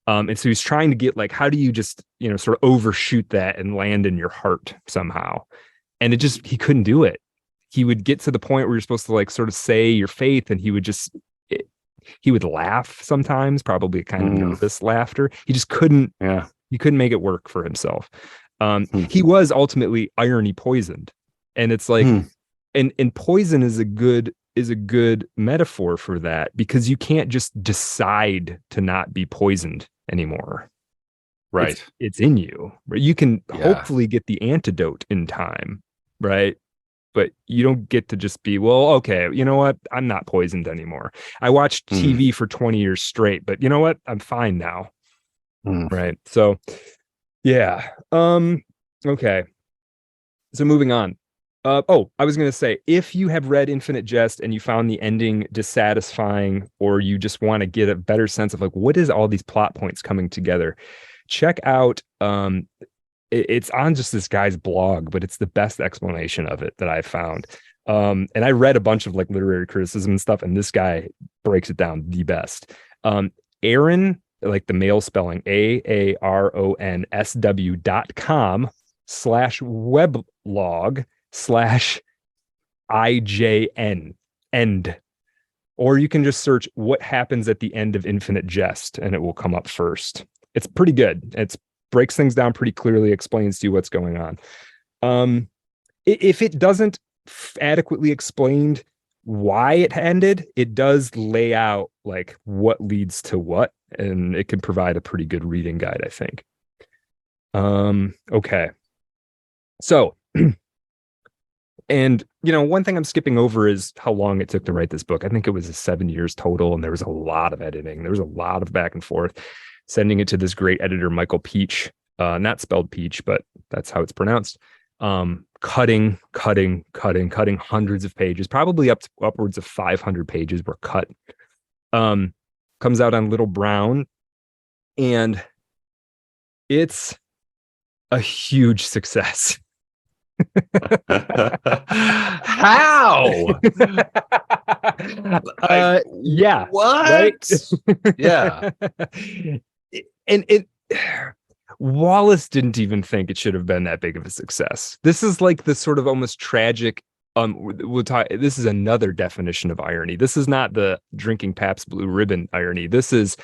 And so he's trying to get, like, how do you just, sort of overshoot that and land in your heart somehow? And he couldn't do it. He would get to the point where you're supposed to, like, sort of say your faith, and he would laugh sometimes, probably a kind of nervous laughter. He just couldn't, he couldn't make it work for himself. He was ultimately irony poisoned. And it's like, and poison is a good metaphor for that, because you can't just decide to not be poisoned anymore. Right. It's in you. You can hopefully get the antidote in time, right? But you don't get to just be, well, okay, you know what? I'm not poisoned anymore. I watched TV for 20 years straight, but you know what? I'm fine now. Right. So, yeah. Okay. So moving on. I was going to say, if you have read Infinite Jest and you found the ending dissatisfying, or you just want to get a better sense of, like, what is all these plot points coming together, check out, it's on just this guy's blog, but it's the best explanation of it that I've found. And I read a bunch of, like, literary criticism and stuff, and this guy breaks it down the best. Aaron, like the male spelling, AARONSW.com/weblog/IJN end. Or you can just search what happens at the end of Infinite Jest, and it will come up first. It's pretty good. It breaks things down pretty clearly, explains to you what's going on. If it doesn't adequately explain why it ended, it does lay out, like, what leads to what, and it can provide a pretty good reading guide, I think. Okay. So, and, one thing I'm skipping over is how long it took to write this book. I think it was 7 years total, and there was a lot of editing. There was a lot of back and forth, sending it to this great editor, Michael Peach, not spelled peach, but that's how it's pronounced. Cutting hundreds of pages, probably upwards of 500 pages were cut. Comes out on Little Brown, and it's a huge success. How? Yeah. What? Right? Yeah. And Wallace didn't even think it should have been that big of a success. This is like the sort of almost tragic. We'll talk. This is another definition of irony. This is not the drinking Pabst Blue Ribbon irony. This is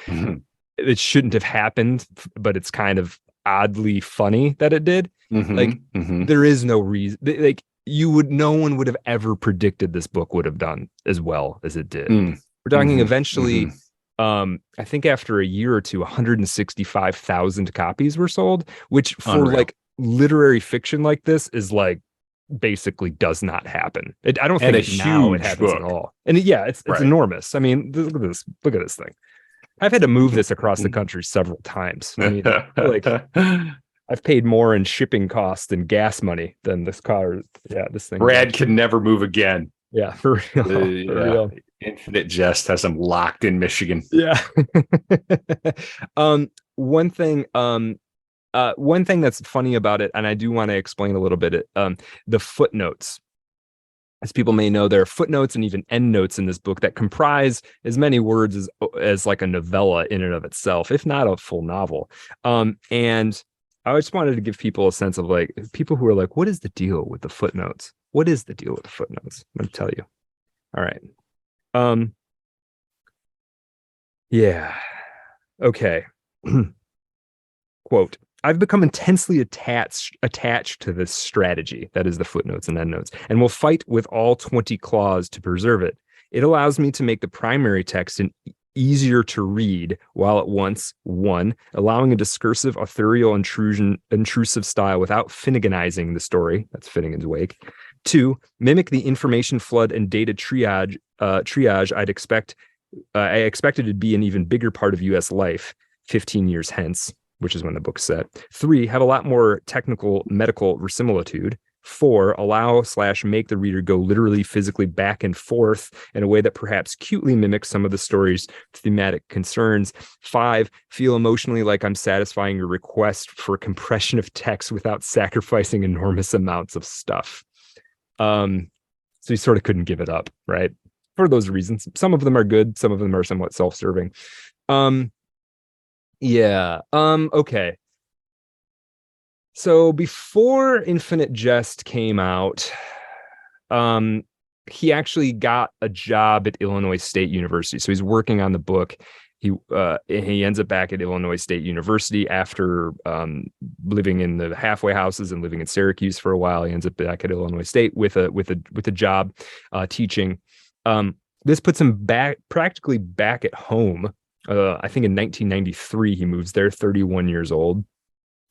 it shouldn't have happened, but it's kind of oddly funny that it did. There is no reason. Like, no one would have ever predicted this book would have done as well as it did. We're talking eventually. I think after a year or two, 165,000 copies were sold, which for Unreal. Like literary fiction like this is like basically does not happen. I don't think now it happens at all. And it's enormous. I mean, look at this thing. I've had to move this across the country several times. I mean, like, I've paid more in shipping costs and gas money than this car. Yeah, this thing. Brad can never move again. Yeah, for real. For real. Infinite Jest has him locked in Michigan. Yeah. One thing that's funny about it, and I do want to explain a little bit, the footnotes. As people may know, there are footnotes and even endnotes in this book that comprise as many words as like a novella in and of itself, if not a full novel. And I just wanted to give people a sense of like, people who are like, what is the deal with the footnotes? What is the deal with the footnotes? I'm going to tell you. All right. Yeah. Okay. Quote, I've become intensely attached to this strategy, that is the footnotes and endnotes, and will fight with all 20 claws to preserve it. It allows me to make the primary text easier to read, while at once, one, allowing a discursive, authorial, intrusive style without Finneganizing the story, that's Finnegan's Wake. Two, mimic the information flood and data triage I expected to be an even bigger part of U.S. life 15 years hence, which is when the book's set. Three, have a lot more technical medical verisimilitude. Four, allow/make the reader go literally physically back and forth in a way that perhaps cutely mimics some of the story's thematic concerns. Five, feel emotionally like I'm satisfying your request for compression of text without sacrificing enormous amounts of stuff. So he sort of couldn't give it up, right? For those reasons. Some of them are good, some of them are somewhat self-serving. Okay. So before Infinite Jest came out, he actually got a job at Illinois State University. So he's working on the book. He ends up back at Illinois State University after living in the halfway houses and living in Syracuse for a while. He ends up back at Illinois State with a job teaching. This puts him practically back at home. I think in 1993 he moves there, 31 years old.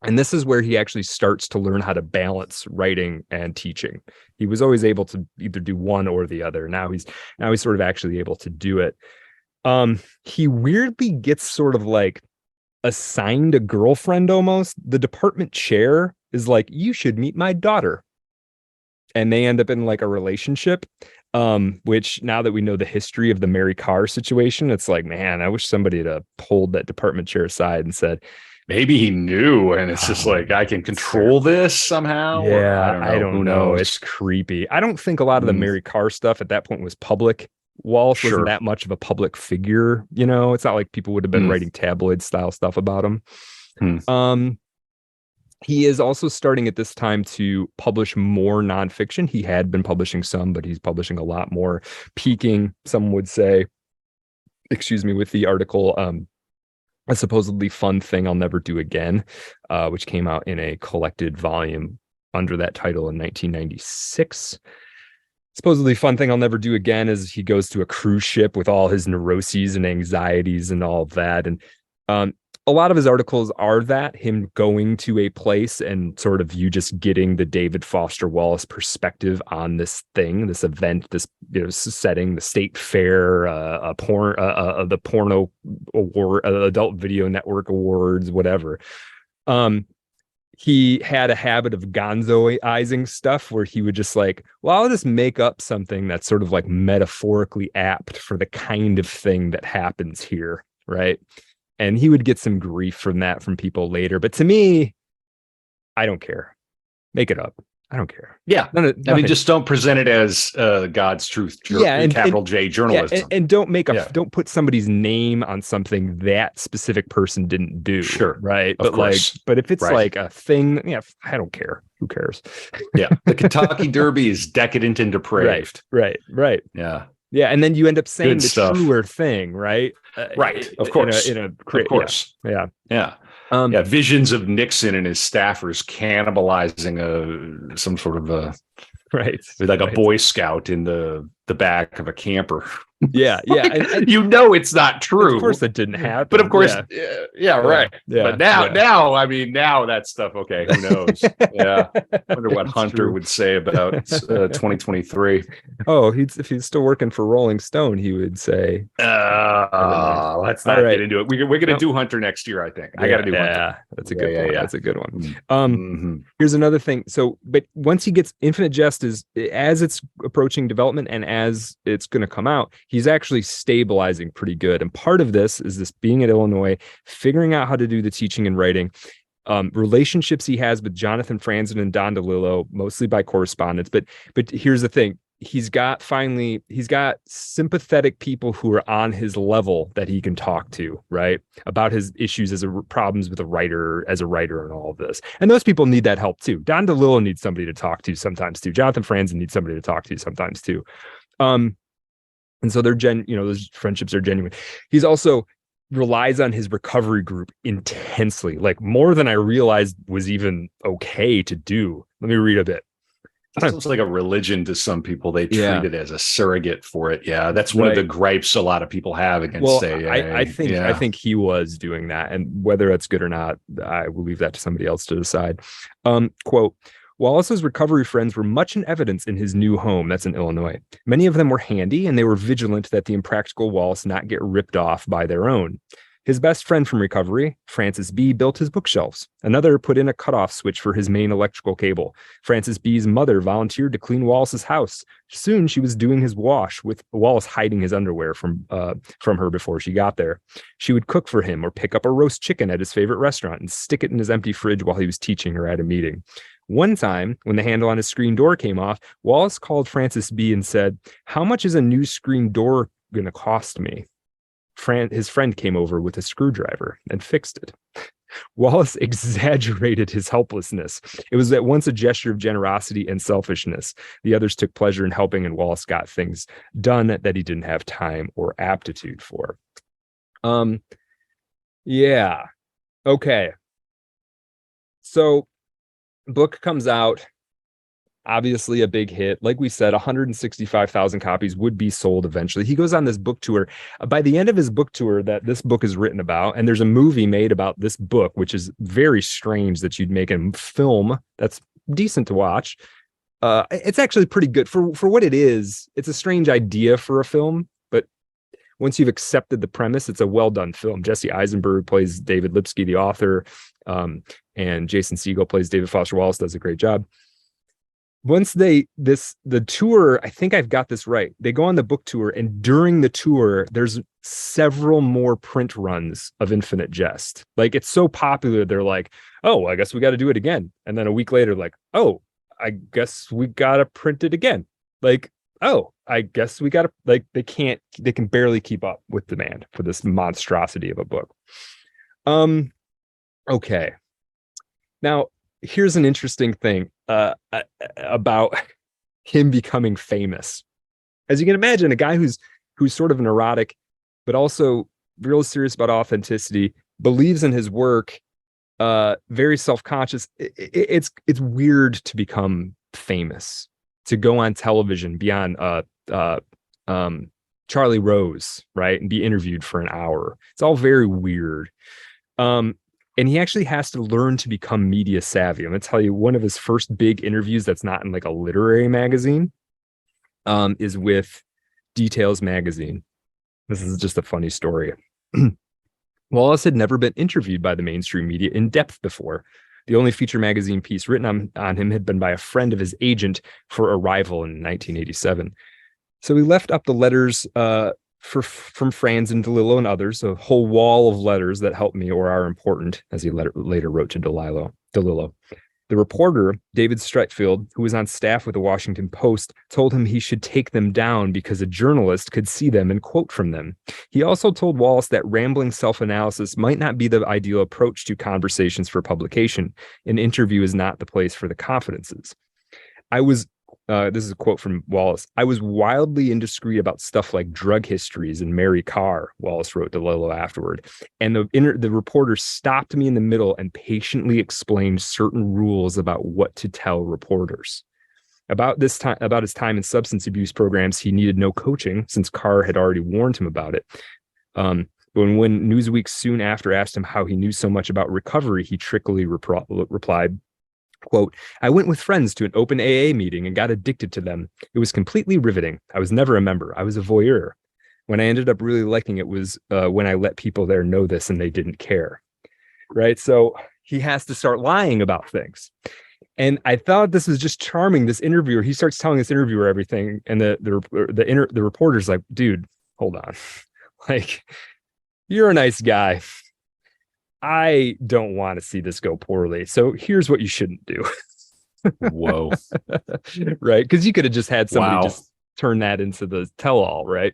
And this is where he actually starts to learn how to balance writing and teaching. He was always able to either do one or the other. Now he's sort of actually able to do it. He weirdly gets sort of like assigned a girlfriend almost. The department chair is like, you should meet my daughter. And they end up in like a relationship, which now that we know the history of the Mary Carr situation, it's like, man, I wish somebody had pulled that department chair aside and said, maybe he knew, and it's just like, I can control this somehow. Yeah, I don't know. It's creepy. I don't think a lot of the Mary Carr stuff at that point was public. Wallace wasn't that much of a public figure, you know. It's not like people would have been writing tabloid style stuff about him. He is also starting at this time to publish more nonfiction. He had been publishing some, but he's publishing a lot more, peaking, some would say, with the article, A Supposedly Fun Thing I'll Never Do Again, which came out in a collected volume under that title in 1996. Supposedly Fun Thing I'll Never Do Again is he goes to a cruise ship with all his neuroses and anxieties and all of that. And a lot of his articles are that, him going to a place and sort of you just getting the David Foster Wallace perspective on this thing, this event, this setting, the state fair, the porno award, adult video network awards, whatever. He had a habit of gonzoizing stuff where he would just like, well, I'll just make up something that's sort of like metaphorically apt for the kind of thing that happens here, right? And he would get some grief from that from people later. But to me, I don't care. Make it up. I don't care. Yeah. I mean, just don't present it as God's truth. Capital J journalism. Yeah, and don't don't put somebody's name on something that specific person didn't do. Sure. Right. But if it's like a thing, I don't care. Who cares? Yeah. The Kentucky Derby is decadent and depraved. Right. Yeah. Yeah, and then you end up saying Good stuff. Truer thing, right? Right, of course. Of course. Yeah. Visions of Nixon and his staffers cannibalizing some sort of a Boy Scout in the back of a camper. Yeah. And it's not true. Of course, that didn't happen. But of course, right. Yeah. But now, I mean, now that stuff. Okay, who knows? Yeah. Wonder what Hunter would say about 2023. Oh, if he's still working for Rolling Stone, he would say, "Let's not get into it. We're going to do Hunter next year. I think I got to do Hunter. Yeah, that's a good one. That's a good one. Here's another thing. So, but once he gets Infinite Jest, as it's approaching development and as it's going to come out, he's actually stabilizing pretty good. And part of this is this being at Illinois, figuring out how to do the teaching and writing, relationships he has with Jonathan Franzen and Don DeLillo, mostly by correspondence. But here's the thing. he's got sympathetic people who are on his level that he can talk to, right? About his issues problems with as a writer and all of this. And those people need that help too. Don DeLillo needs somebody to talk to sometimes too. Jonathan Franzen needs somebody to talk to sometimes too. And so those friendships are genuine. He's also relies on his recovery group intensely, like more than I realized was even okay to do. Let me read a bit. It sounds like a religion to some people. They treat it as a surrogate for it. Yeah, that's one of the gripes a lot of people have against AA. I think he was doing that, and whether that's good or not, I will leave that to somebody else to decide. Quote, Wallace's recovery friends were much in evidence in his new home, that's in Illinois. Many of them were handy, and they were vigilant that the impractical Wallace not get ripped off by their own. His best friend from recovery, Francis B., built his bookshelves. Another put in a cutoff switch for his main electrical cable. Francis B.'s mother volunteered to clean Wallace's house. Soon she was doing his wash, with Wallace hiding his underwear from her before she got there. She would cook for him or pick up a roast chicken at his favorite restaurant and stick it in his empty fridge while he was teaching her at a meeting. One time, when the handle on his screen door came off, Wallace called Francis B. and said, "How much is a new screen door going to cost me?" His friend came over with a screwdriver and fixed it. Wallace exaggerated his helplessness. It was at once a gesture of generosity and selfishness. The others took pleasure in helping, and Wallace got things done that he didn't have time or aptitude for. Yeah. Okay. So, book comes out. Obviously a big hit. Like we said, 165,000 copies would be sold eventually. He goes on this book tour. By the end of his book tour that this book is written about, and there's a movie made about this book, which is very strange that you'd make a film that's decent to watch. It's actually pretty good for what it is. It's a strange idea for a film, but once you've accepted the premise, it's a well-done film. Jesse Eisenberg plays David Lipsky, the author, and Jason Segel plays David Foster Wallace, does a great job. Once the tour, I think I've got this right. They go on the book tour, and during the tour, there's several more print runs of Infinite Jest. Like, it's so popular, they're like, "Oh, I guess we got to do it again." And then a week later, like, "Oh, I guess we got to print it again." Like, "Oh, I guess we got to," like, they can barely keep up with demand for this monstrosity of a book. Okay. Now, here's an interesting thing about him becoming famous. As you can imagine, a guy who's sort of neurotic, but also real serious about authenticity, believes in his work, very self-conscious. It's weird to become famous, to go on television, be on Charlie Rose, right, and be interviewed for an hour. It's all very weird. And he actually has to learn to become media savvy. I'm going to tell you, one of his first big interviews that's not in like a literary magazine is with Details magazine. This is just a funny story. Wallace had never been interviewed by the mainstream media in depth before. The only feature magazine piece written on him had been by a friend of his agent for Arrival in 1987. So he left up the letters from Franzen, DeLillo, and others, a whole wall of letters that help me or are important, as he later wrote to DeLillo. The reporter, David Streitfeld, who was on staff with the Washington Post, told him he should take them down because a journalist could see them and quote from them. He also told Wallace that rambling self-analysis might not be the ideal approach to conversations for publication. An interview is not the place for the confidences. This is a quote from Wallace. "I was wildly indiscreet about stuff like drug histories and Mary Carr," Wallace wrote to DeLillo afterward. "And the reporter stopped me in the middle and patiently explained certain rules about what to tell reporters. About his time in substance abuse programs, he needed no coaching since Carr had already warned him about it. When Newsweek soon after asked him how he knew so much about recovery, he trickily replied, quote, "I went with friends to an open AA meeting and got addicted to them. It was completely riveting. I was never a member. I was a voyeur. When I ended up really liking it was when I let people there know this and they didn't care." Right? So he has to start lying about things. And I thought this was just charming. This interviewer, he starts telling this interviewer everything. And the reporter's like, "Dude, hold on. Like, you're a nice guy. I don't want to see this go poorly. So here's what you shouldn't do." Whoa. Right. Because you could have just had somebody turn that into the tell-all, right?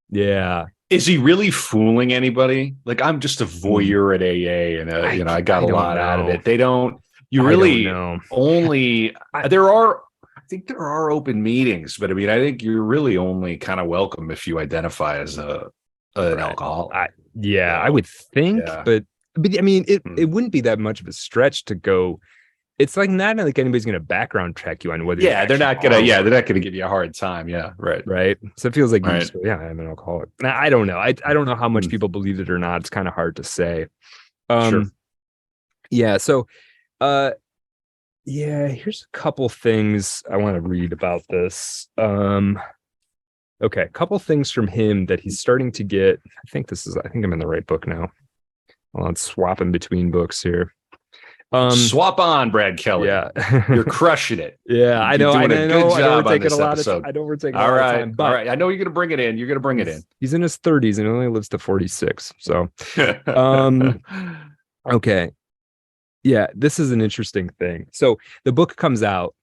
Yeah. Is he really fooling anybody? Like, I'm just a voyeur at AA, and I got a lot out of it. They don't. You really don't know. only there are. I think there are open meetings, but I mean, I think you're really only kind of welcome if you identify as an alcoholic. I would think, but I mean, it wouldn't be that much of a stretch to go. It's like not like anybody's going to background check you on whether. They're not gonna give you a hard time. Yeah, right. So it feels like you just go, I'm an alcoholic. Now, I don't know. I don't know how much people believe it or not. It's kind of hard to say. Sure. Yeah. So, here's a couple things I want to read about this. Okay, a couple things from him that he's starting to get. I think I'm in the right book now. Well, I'm swapping between books here. Swap on, Brad Kelly. Yeah, you're crushing it. Yeah, I know. Doing a good job on this episode. I don't overtake a lot of time. But all right. I know you're going to bring it in. You're going to bring it in. He's in his 30s and only lives to 46. So, okay. Yeah, this is an interesting thing. So the book comes out.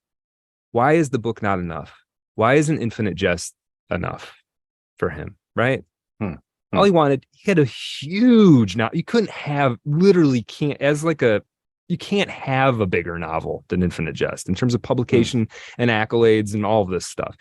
Why is the book not enough? Why isn't Infinite Jest enough for him? Right? All he wanted, he had a huge. Now you couldn't have you can't have a bigger novel than Infinite Jest in terms of publication and accolades and all of this stuff.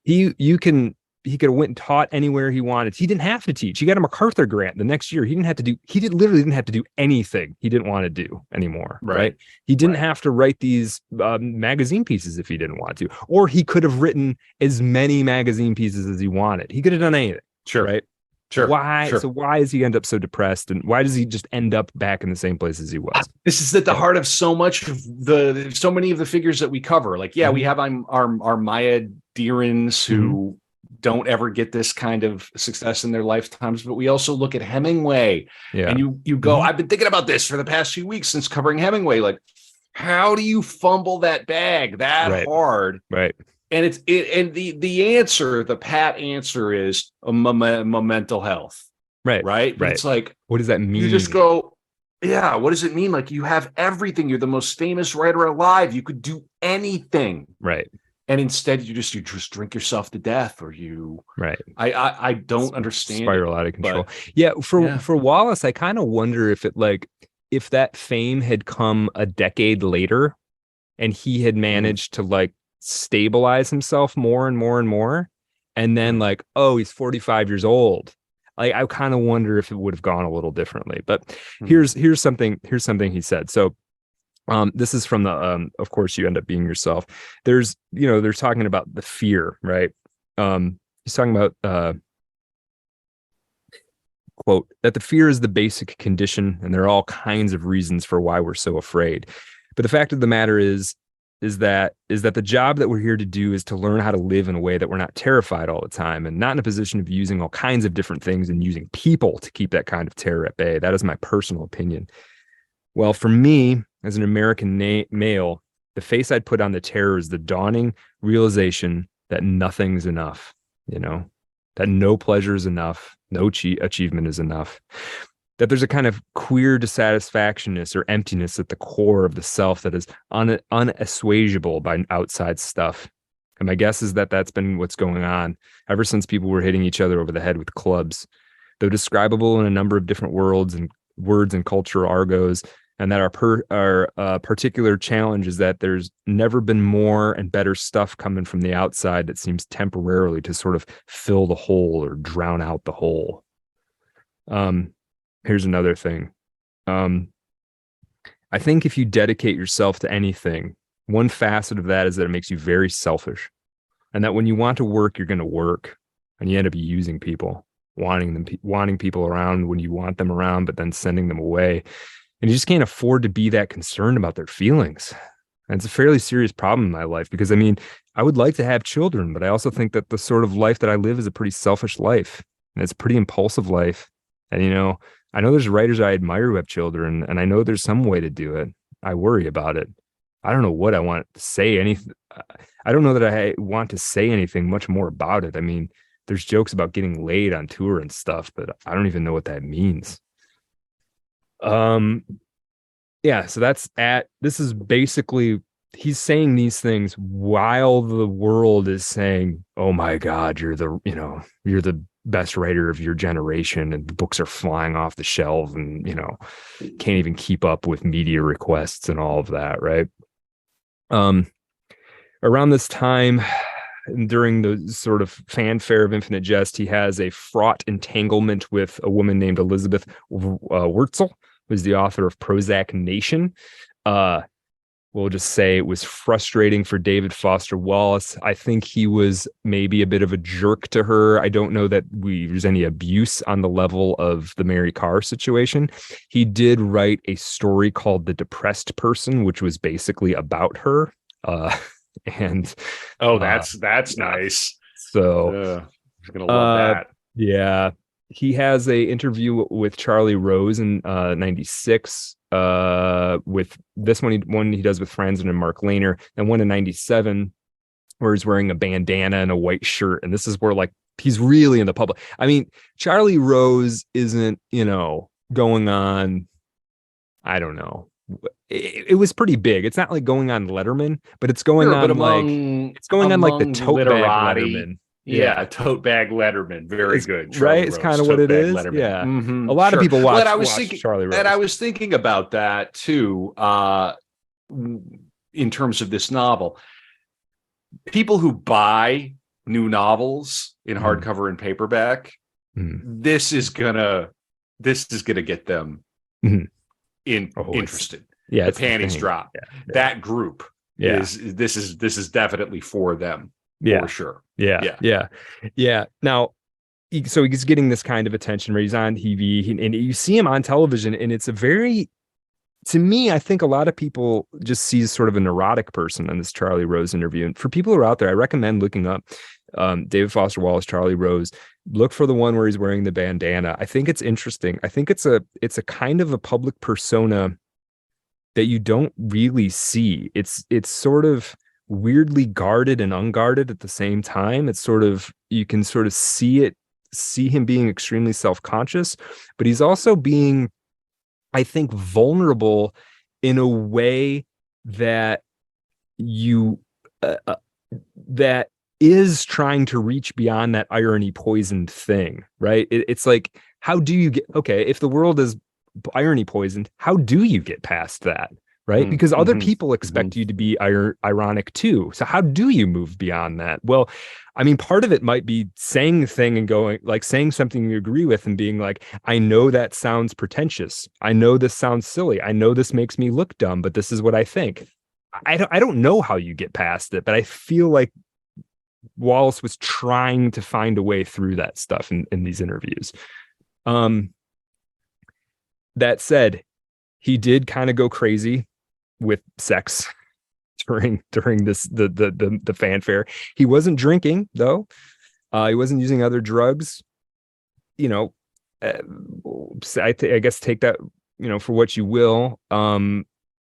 He could have went and taught anywhere he wanted. He didn't have to teach. He got a MacArthur grant the next year. He literally didn't have to do anything he didn't want to do anymore. Right. He didn't have to write these magazine pieces if he didn't want to, or he could have written as many magazine pieces as he wanted. He could have done anything. Sure. Right. Sure. Why? Sure. So why does he end up so depressed, and why does he just end up back in the same place as he was? This is at the heart of so many of the figures that we cover. Like, we have our Maya Deerens who don't ever get this kind of success in their lifetimes, but we also look at Hemingway. And you go, I've been thinking about this for the past few weeks since covering Hemingway. Like, how do you fumble that bag that hard? Right. And the answer, the pat answer is mental health. Right. But it's like, what does that mean? You just go, what does it mean? Like, you have everything. You're the most famous writer alive. You could do anything. Right. And instead you just drink yourself to death, or you. Right. I don't understand. Spiral out of control. For Wallace, I kind of wonder if that fame had come a decade later and he had managed to stabilize himself more and more and more, and then he's 45 years old. I kind of wonder if it would have gone a little differently. But here's something he said. So this is from the of course you end up being yourself. They're talking about the fear, right? He's talking about quote, that the fear is the basic condition, and there are all kinds of reasons for why we're so afraid. But the fact of the matter is that the job that we're here to do is to learn how to live in a way that we're not terrified all the time, and not in a position of using all kinds of different things and using people to keep that kind of terror at bay. That is my personal opinion. Well, for me, as an American male, the face I'd put on the terror is the dawning realization that nothing's enough, that no pleasure is enough, no achievement is enough. That there's a kind of queer dissatisfactionness or emptiness at the core of the self that is unassuageable by outside stuff. And my guess is that that's been what's going on ever since people were hitting each other over the head with clubs. Though describable in a number of different words and cultural argos, and that our particular challenge is that there's never been more and better stuff coming from the outside that seems temporarily to sort of fill the hole or drown out the hole. Here's another thing. I think if you dedicate yourself to anything, one facet of that is that it makes you very selfish. And that when you want to work, you're going to work. And you end up using people, wanting people around when you want them around, but then sending them away. And you just can't afford to be that concerned about their feelings. And it's a fairly serious problem in my life because, I would like to have children, but I also think that the sort of life that I live is a pretty selfish life. And it's a pretty impulsive life. And, I know there's writers I admire who have children, and I know there's some way to do it. I worry about it. I don't know what I want to say. I don't know that I want to say anything much more about it. There's jokes about getting laid on tour and stuff, but I don't even know what that means. So this is basically he's saying these things while the world is saying, "Oh my God, you're the best writer of your generation, and the books are flying off the shelf, and can't even keep up with media requests and all of that." Right. Around this time, during the sort of fanfare of Infinite Jest, he has a fraught entanglement with a woman named Elizabeth Wurtzel, who's the author of Prozac Nation. We'll just say it was frustrating for David Foster Wallace. I think he was maybe a bit of a jerk to her. I don't know that there's any abuse on the level of the Mary Carr situation. He did write a story called The Depressed Person, which was basically about her. And that's nice. So I'm gonna love that. Yeah. He has a interview with Charlie Rose in 96, with this one he does with Franzen and Mark Lehner, and one in 97 where he's wearing a bandana and a white shirt. And this is where like he's really in the public. I mean, Charlie Rose isn't, going on, I don't know. It was pretty big. It's not like going on Letterman, but it's going on like the tote bag Letterman. Yeah, tote bag Letterman. Very good. Charlie Rose, it's kind of what it is. Letterman. Yeah. Mm-hmm. A lot of people watch Charlie Rose. And I was thinking about that too, in terms of this novel. People who buy new novels in hardcover and paperback, this is gonna get them interested. Yeah, the panties drop. Yeah. That group is definitely for them. For sure. Yeah. Now, so he's getting this kind of attention where he's on TV, and you see him on television, and it's to me, I think a lot of people just see sort of a neurotic person in this Charlie Rose interview. And for people who are out there, I recommend looking up David Foster Wallace, Charlie Rose. Look for the one where he's wearing the bandana. I think it's interesting. I think it's a kind of a public persona that you don't really see. It's sort of weirdly guarded and unguarded at the same time. It's sort of, you can sort of see him being extremely self-conscious, but he's also being, I think, vulnerable in a way that that is trying to reach beyond that irony poisoned thing, right? It's like, how do you if the world is irony poisoned, how do you get past that, right? Because other people expect you to be ironic too. So how do you move beyond that? Well, I mean, part of it might be saying the thing and going, like, saying something you agree with and being like, I know that sounds pretentious. I know this sounds silly. I know this makes me look dumb, but this is what I think. I don't know how you get past it, but I feel like Wallace was trying to find a way through that stuff in these interviews. That said, he did kind of go crazy with sex during this the fanfare. He wasn't drinking though. He wasn't using other drugs. I guess take that for what you will.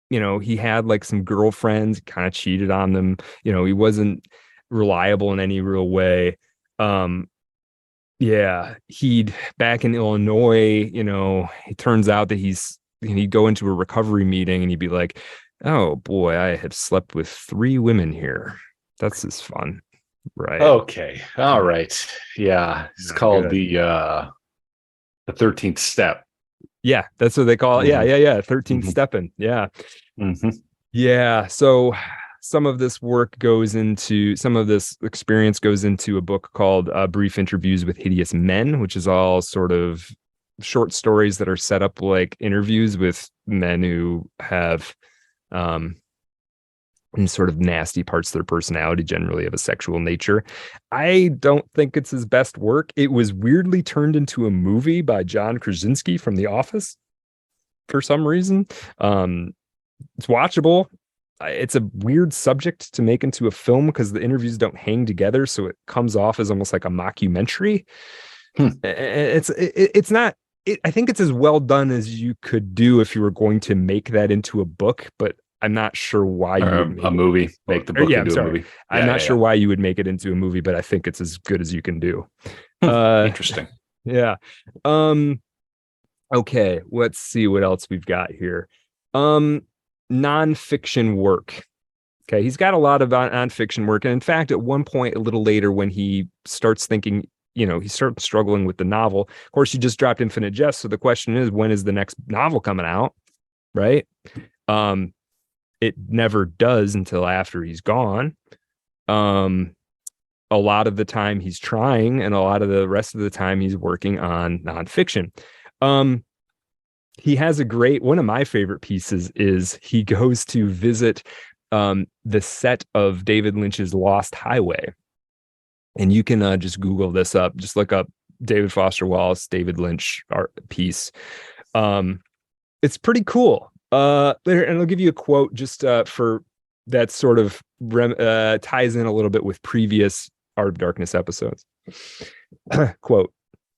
He had like some girlfriends, kind of cheated on them. He wasn't reliable in any real way. He'd back in Illinois, it turns out that he'd go into a recovery meeting and he'd be like, oh boy, I have slept with 3 women here. That's just fun. Right. Okay. All right. Yeah. It's called the 13th step. Yeah. That's what they call it. Yeah. 13th stepping. Yeah. Yeah. So some of this experience goes into a book called Brief Interviews with Hideous Men, which is all sort of short stories that are set up like interviews with men who have sort of nasty parts of their personality, generally of a sexual nature. I don't think it's his best work. It was weirdly turned into a movie by John Krasinski from The Office for some reason. It's watchable. It's a weird subject to make into a film because the interviews don't hang together, so it comes off as almost like a mockumentary. It's not. I think it's as well done as you could do if you were going to make that into a book, but I'm not sure why you would make a movie. Make the book into a movie. I'm not sure why you would make it into a movie, but I think it's as good as you can do. Interesting. Yeah. Okay. Let's see what else we've got here. Nonfiction work. Okay, he's got a lot of nonfiction work, and in fact, at one point, a little later, when he starts thinking, he starts struggling with the novel. Of course, he just dropped Infinite Jest, so the question is, when is the next novel coming out? Right? It never does until after he's gone. A lot of the time he's trying, and a lot of the rest of the time he's working on nonfiction. He has one of my favorite pieces is he goes to visit the set of David Lynch's Lost Highway. And you can just Google this up. Just look up David Foster Wallace, David Lynch art piece. It's pretty cool. And I'll give you a quote just for that sort of ties in a little bit with previous Art of Darkness episodes. Quote,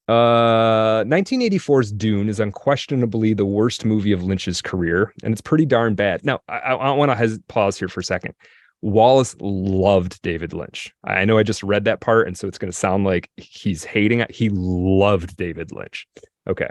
1984's Dune is unquestionably the worst movie of Lynch's career, and it's pretty darn bad. Now, I want to pause here for a second. Wallace loved David Lynch. I know I just read that part, and so it's going to sound like he's hating it. He loved David Lynch. Okay.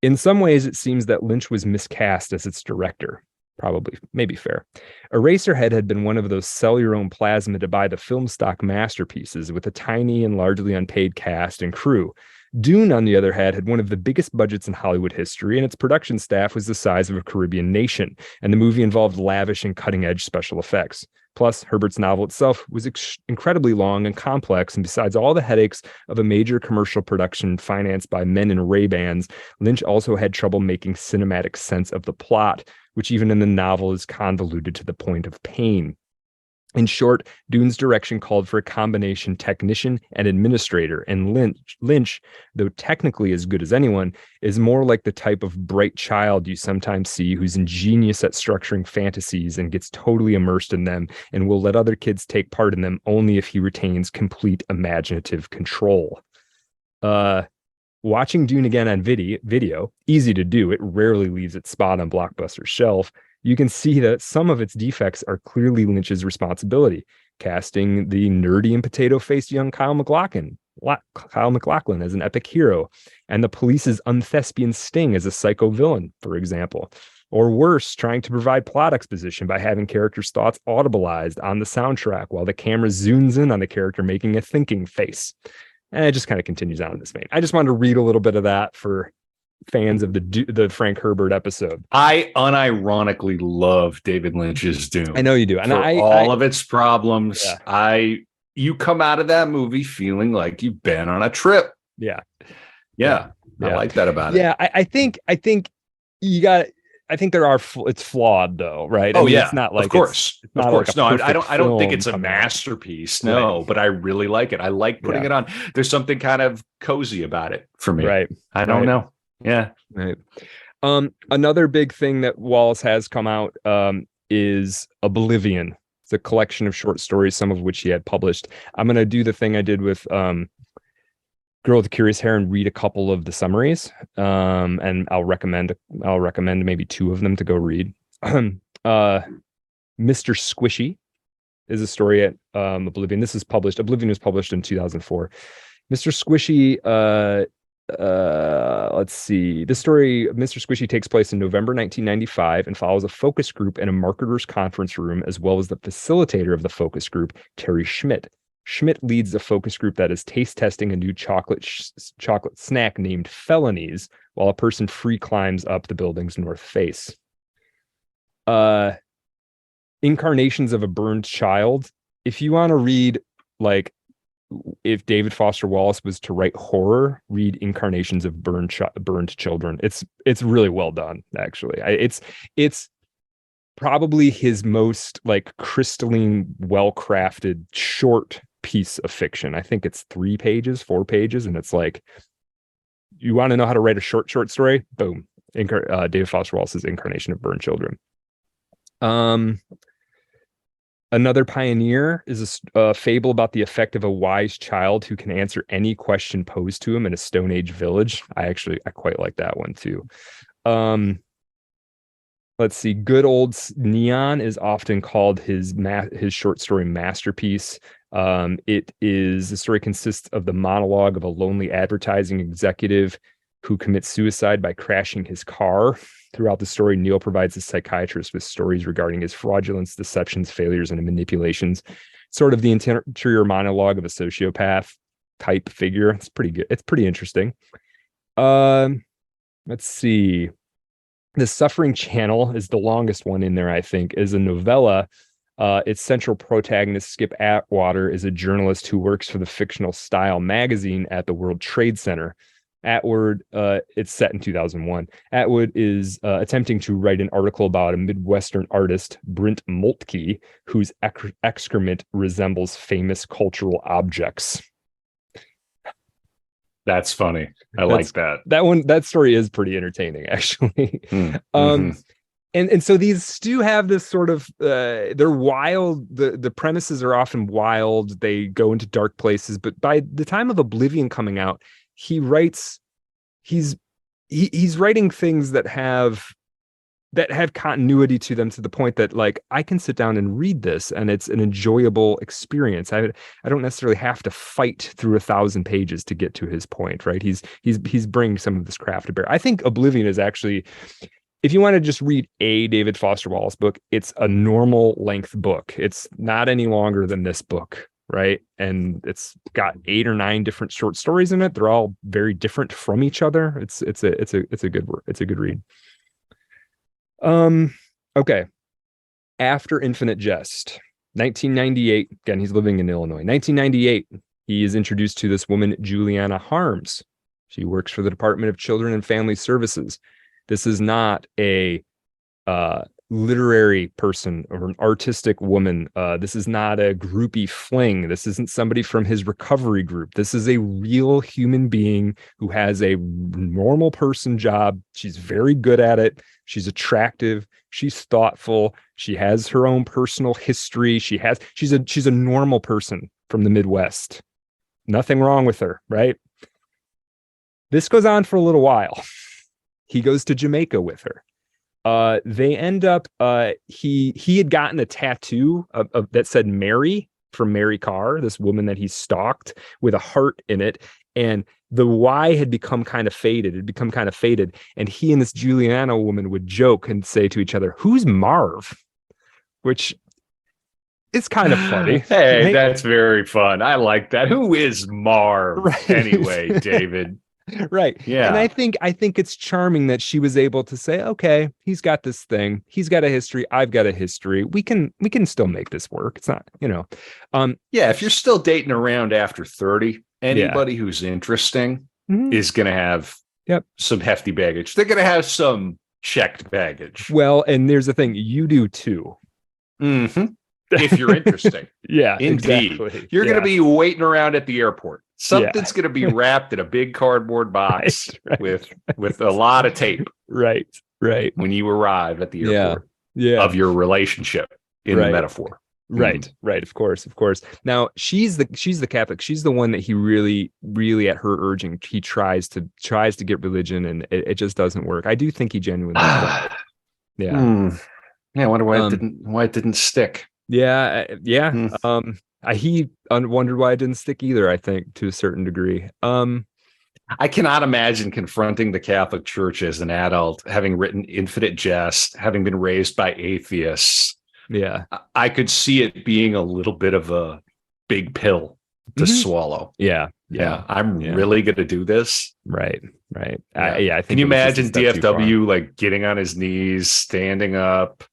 In some ways, it seems that Lynch was miscast as its director. Probably, maybe fair. Eraserhead had been one of those sell your own plasma to buy the film stock masterpieces with a tiny and largely unpaid cast and crew. Dune, on the other hand, had one of the biggest budgets in Hollywood history, and its production staff was the size of a Caribbean nation, and the movie involved lavish and cutting-edge special effects. Plus, Herbert's novel itself was incredibly long and complex, and besides all the headaches of a major commercial production financed by men in Ray-Bans, Lynch also had trouble making cinematic sense of the plot, which even in the novel is convoluted to the point of pain. In short, Dune's direction called for a combination technician and administrator, and Lynch, though technically as good as anyone, is more like the type of bright child you sometimes see who's ingenious at structuring fantasies and gets totally immersed in them and will let other kids take part in them only if he retains complete imaginative control. Watching Dune again on video, easy to do, it rarely leaves its spot on Blockbuster's shelf. You can see that some of its defects are clearly Lynch's responsibility, casting the nerdy and potato-faced young Kyle MacLachlan as an epic hero, and the police's unthespian Sting as a psycho villain, for example. Or worse, trying to provide plot exposition by having characters' thoughts audibilized on the soundtrack while the camera zooms in on the character making a thinking face. And it just kind of continues on in this vein. I just wanted to read a little bit of that for fans of the Frank Herbert episode. I unironically love David Lynch's Dune. I know you do. And for all of its problems, yeah. You come out of that movie feeling like you've been on a trip. Yeah. I like that about it. Yeah, I think you got. I think it's flawed though, right? Oh, it's not like of course. Like no, I don't think it's a masterpiece. No, right. But I really like it. I like putting it on. There's something kind of cozy about it for me. Right. I don't know. Yeah. Right. Another big thing that Wallace has come out is Oblivion. It's a collection of short stories, some of which he had published. I'm going to do the thing I did with Girl with the Curious Hair and read a couple of the summaries. And I'll recommend maybe two of them to go read. Mr. Squishy is a story at Oblivion. Oblivion was published in 2004. Mr. Squishy, let's see. This story, Mr. Squishy, takes place in November 1995 and follows a focus group in a marketers conference room, as well as the facilitator of the focus group, Terry Schmidt. Schmidt leads a focus group that is taste testing a new chocolate snack named Felonies, while a person free climbs up the building's north face. Incarnations of a Burned Child. If you want to read, like, if David Foster Wallace was to write horror, read Incarnations of Burned Children. It's really well done, actually. It's probably his most like crystalline, well-crafted short piece of fiction. I think it's 4 pages, and it's like, you want to know how to write a short story? Boom. David Foster Wallace's Incarnation of Burned Children. Another Pioneer is a fable about the effect of a wise child who can answer any question posed to him in a Stone Age village. I quite like that one too. Let's see. Good Old Neon is often called his short story masterpiece. The story consists of the monologue of a lonely advertising executive who commits suicide by crashing his car. Throughout the story, Neil provides a psychiatrist with stories regarding his fraudulence, deceptions, failures, and manipulations. Sort of the interior monologue of a sociopath type figure. It's pretty good. It's pretty interesting. Let's see. The Suffering Channel is the longest one in there, I think, is a novella. Its central protagonist, Skip Atwater, is a journalist who works for the fictional Style magazine at the World Trade Center. Atwood, it's set in 2001. Atwood is attempting to write an article about a Midwestern artist, Brent Moltke, whose excrement resembles famous cultural objects. That's funny. I like that. That story is pretty entertaining, actually. And so these do have this sort of they're wild. The premises are often wild. They go into dark places. But by the time of Oblivion coming out, he's writing things that have continuity to them, to the point that, like, I can sit down and read this and it's an enjoyable experience. I don't necessarily have to fight through 1,000 pages to get to his point, right? He's bringing some of this craft to bear. I think Oblivion is actually, if you want to just read a David Foster Wallace book, it's a normal length book. It's not any longer than this book, right? And it's got 8 or 9 different short stories in it. They're all very different from each other. It's a good read. Okay. After Infinite Jest, 1998. Again, he's living in Illinois. 1998. He is introduced to this woman, Juliana Harms. She works for the Department of Children and Family Services. This is not a literary person or an artistic woman. This is not a groupie fling. This isn't somebody from his recovery group. This is a real human being who has a normal person job. She's very good at it. She's attractive. She's thoughtful. She has her own personal history. She's a normal person from the Midwest. Nothing wrong with her, right? This goes on for a little while. He goes to Jamaica with her. They end up, he had gotten a tattoo of that said Mary from Mary Carr, this woman that he stalked, with a heart in it. And the Y had become kind of faded. It had become kind of faded. And he and this Juliana woman would joke and say to each other, "Who's Marv?" Which is kind of funny. Hey, right? That's very fun. I like that. Who is Marv anyway, David? Right. Yeah. And I think it's charming that she was able to say, okay, he's got this thing. He's got a history. I've got a history. We can still make this work. It's not, yeah, if you're still dating around after 30, anybody who's interesting is going to have some hefty baggage. They're going to have some checked baggage. Well, and there's the thing, you do too. Mm-hmm. If you're interesting. Yeah, indeed. Exactly. You're going to be waiting around at the airport. Something's going to be wrapped in a big cardboard box with a lot of tape. Right. When you arrive at the airport of your relationship in the metaphor. Right. Of course. Now she's the Catholic. She's the one that he really, really, at her urging, he tries to get religion, and it just doesn't work. I do think he genuinely tried. Yeah. I wonder why it didn't stick. Yeah. He wondered why it didn't stick either, I think, to a certain degree. I cannot imagine confronting the Catholic Church as an adult, having written Infinite Jest, having been raised by atheists. Yeah. I could see it being a little bit of a big pill to swallow. Yeah. I'm really going to do this. Right. I think. Can you imagine DFW like getting on his knees, standing up,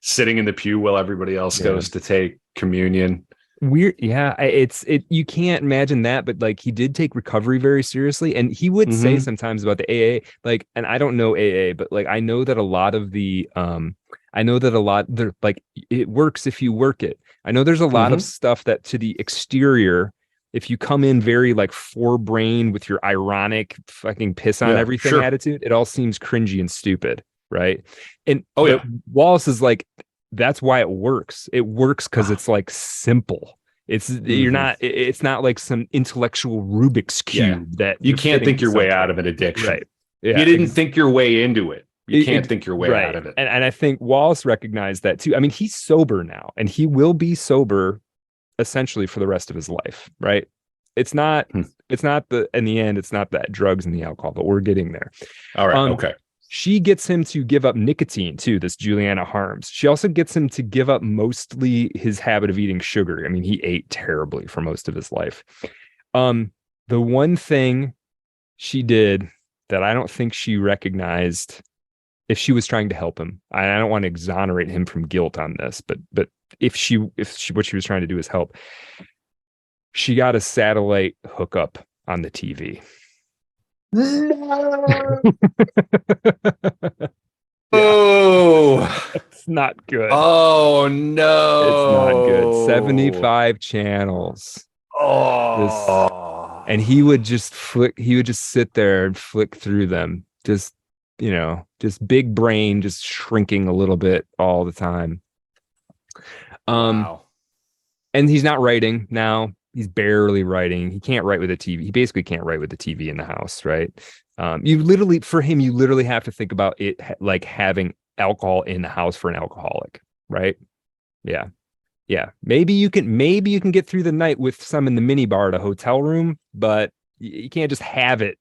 sitting in the pew while everybody else goes to take communion? Weird. Yeah. You can't imagine that, but like, he did take recovery very seriously, and he would say sometimes about the AA, like, and I don't know AA, but like, I know that a lot they're like, it works if you work it. I know there's a lot of stuff that to the exterior, if you come in very like forebrain with your ironic fucking piss on everything attitude, it all seems cringy and stupid. Right. And Wallace is like, that's why it works. It works because it's like simple. It's it's not like some intellectual Rubik's cube that you can't think your way out of an addiction. Right. Yeah. You didn't think your way into it. You can't think your way out of it. And I think Wallace recognized that too. I mean, he's sober now, and he will be sober essentially for the rest of his life. Right. It's not in the end, it's not that drugs and the alcohol, but we're getting there. All right. Okay. She gets him to give up nicotine too, this Juliana Harms. She also gets him to give up mostly his habit of eating sugar. I mean, he ate terribly for most of his life. The one thing she did that I don't think she recognized, if she was trying to help him, I don't want to exonerate him from guilt on this, but if she what she was trying to do is help, she got a satellite hookup on the TV. No. Oh, it's not good. Oh no, it's not good. 75 channels. Oh, and he would just sit there and flick through them, just big brain, just shrinking a little bit all the time. Wow. And he's not writing now. He's barely writing. He can't write with a TV. He basically can't write with the TV in the house, right? You literally have to think about it like having alcohol in the house for an alcoholic, right? Yeah. Maybe you can get through the night with some in the minibar at a hotel room, but you can't just have it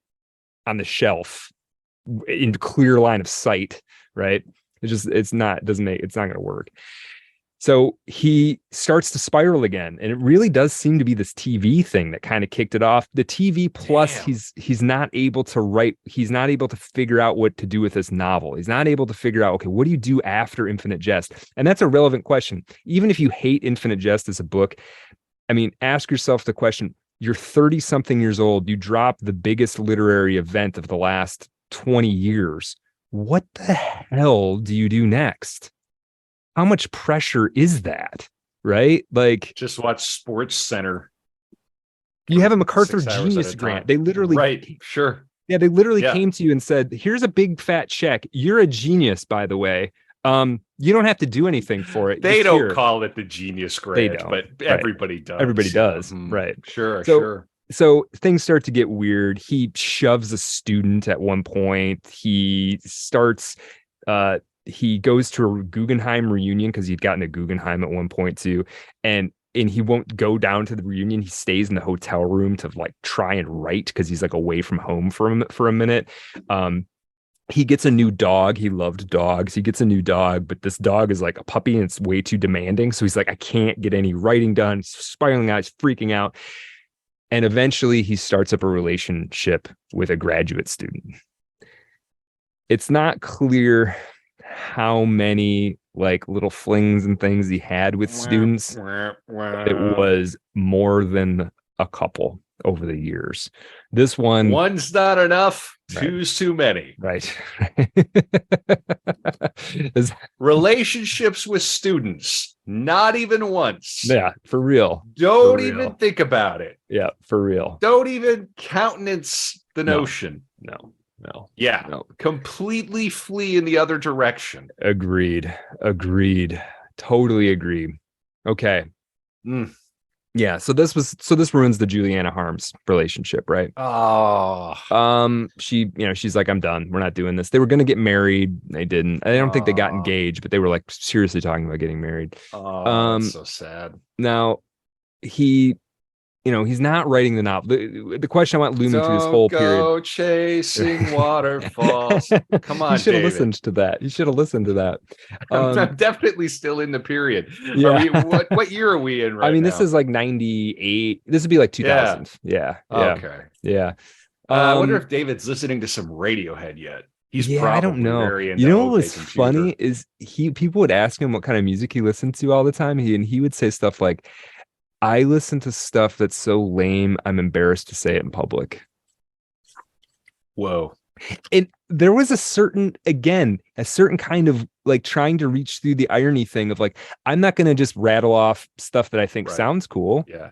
on the shelf in clear line of sight, right? It's not going to work. So he starts to spiral again, and it really does seem to be this TV thing that kind of kicked it off. The TV plus he's not able to write. He's not able to figure out what to do with this novel. He's not able to figure out, okay, what do you do after Infinite Jest? And that's a relevant question. Even if you hate Infinite Jest as a book, I mean, ask yourself the question, you're 30 something years old. You drop the biggest literary event of the last 20 years. What the hell do you do next? How much pressure is that, right? Like, just watch Sports Center. You have a MacArthur Genius Grant. They literally, right? Sure. Yeah, they literally came to you and said, "Here's a big fat check. You're a genius, by the way. You don't have to do anything for it." They don't call it the Genius Grant, but everybody does. Everybody does, right? Sure. So things start to get weird. He shoves a student at one point. He starts. He goes to a Guggenheim reunion because he'd gotten a Guggenheim at one point too. And he won't go down to the reunion. He stays in the hotel room to like try and write because he's like away from home for a minute. He gets a new dog. He loved dogs. He gets a new dog, but this dog is like a puppy and it's way too demanding. So he's like, I can't get any writing done. He's spiraling out. He's freaking out. And eventually he starts up a relationship with a graduate student. It's not clear how many like little flings and things he had with students. It was more than a couple over the years. One's not enough, two's too many. Right. Relationships with students, not even once. Yeah, for real. Don't even think about it. Yeah, for real. Don't even countenance the notion. No. Yeah. No. Completely flee in the other direction. Agreed. Totally agree. Okay. Yeah. So this ruins the Juliana Harms relationship, right? Oh. She's like, I'm done. We're not doing this. They were going to get married. They didn't. I don't think they got engaged, but they were like seriously talking about getting married. That's so sad. Now he's not writing the novel. The question I want looming through this whole period. Go chasing waterfalls. Come on, you should have listened to that. I'm definitely still in the period. Yeah. What year are we in right now? This is like 98. This would be like 2000. Yeah. Okay. Yeah. I wonder if David's listening to some Radiohead yet. He's probably I don't know. Very into what was funny is people would ask him what kind of music he listened to all the time. He would say stuff like, I listen to stuff that's so lame, I'm embarrassed to say it in public. Whoa. And there was a certain kind of like trying to reach through the irony thing of like, I'm not going to just rattle off stuff that I think sounds cool. Yeah.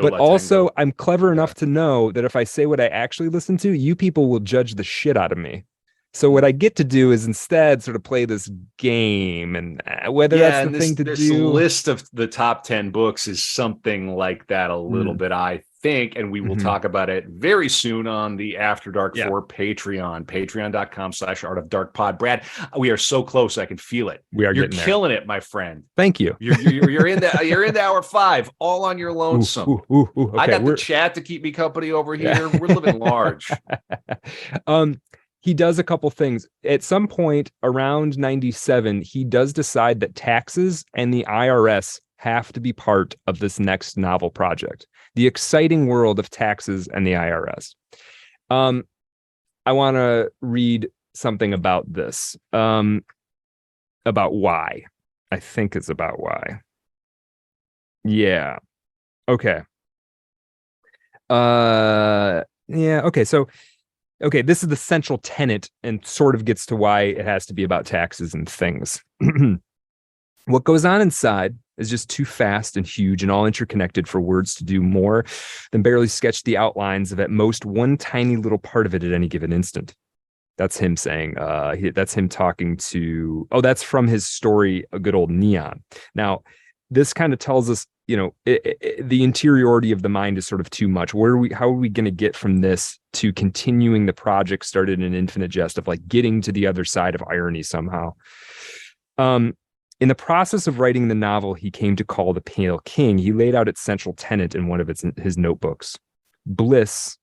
But also I'm clever enough to know that if I say what I actually listen to, you people will judge the shit out of me. So what I get to do is instead sort of play this game, and whether that's the thing to do. This list of the top 10 books is something like that a little bit, I think, and we will talk about it very soon on the After Dark for Patreon, patreon.com/Art of Dark Pod. Brad, we are so close. I can feel it. You're killing it, my friend. Thank you. You're into hour 5, all on your lonesome. Okay, I got the chat to keep me company over here. We're living large. He does a couple things. At some point around 97, he does decide that taxes and the IRS have to be part of this next novel project. The exciting world of taxes and the IRS. I want to read something about this. About why. I think it's about why. Yeah. Okay. Okay. So, this is the central tenet and sort of gets to why it has to be about taxes and things. What goes on inside is just too fast and huge and all interconnected for words to do more than barely sketch the outlines of at most one tiny little part of it at any given instant. That's him saying, that's him talking to, that's from his story, A Good Old Neon. Now, this kind of tells us, the interiority of the mind is sort of too much. How are we going to get from this to continuing the project started in Infinite Jest of like getting to the other side of irony somehow? In the process of writing the novel he came to call The Pale King, he laid out its central tenet in one of his notebooks. Bliss,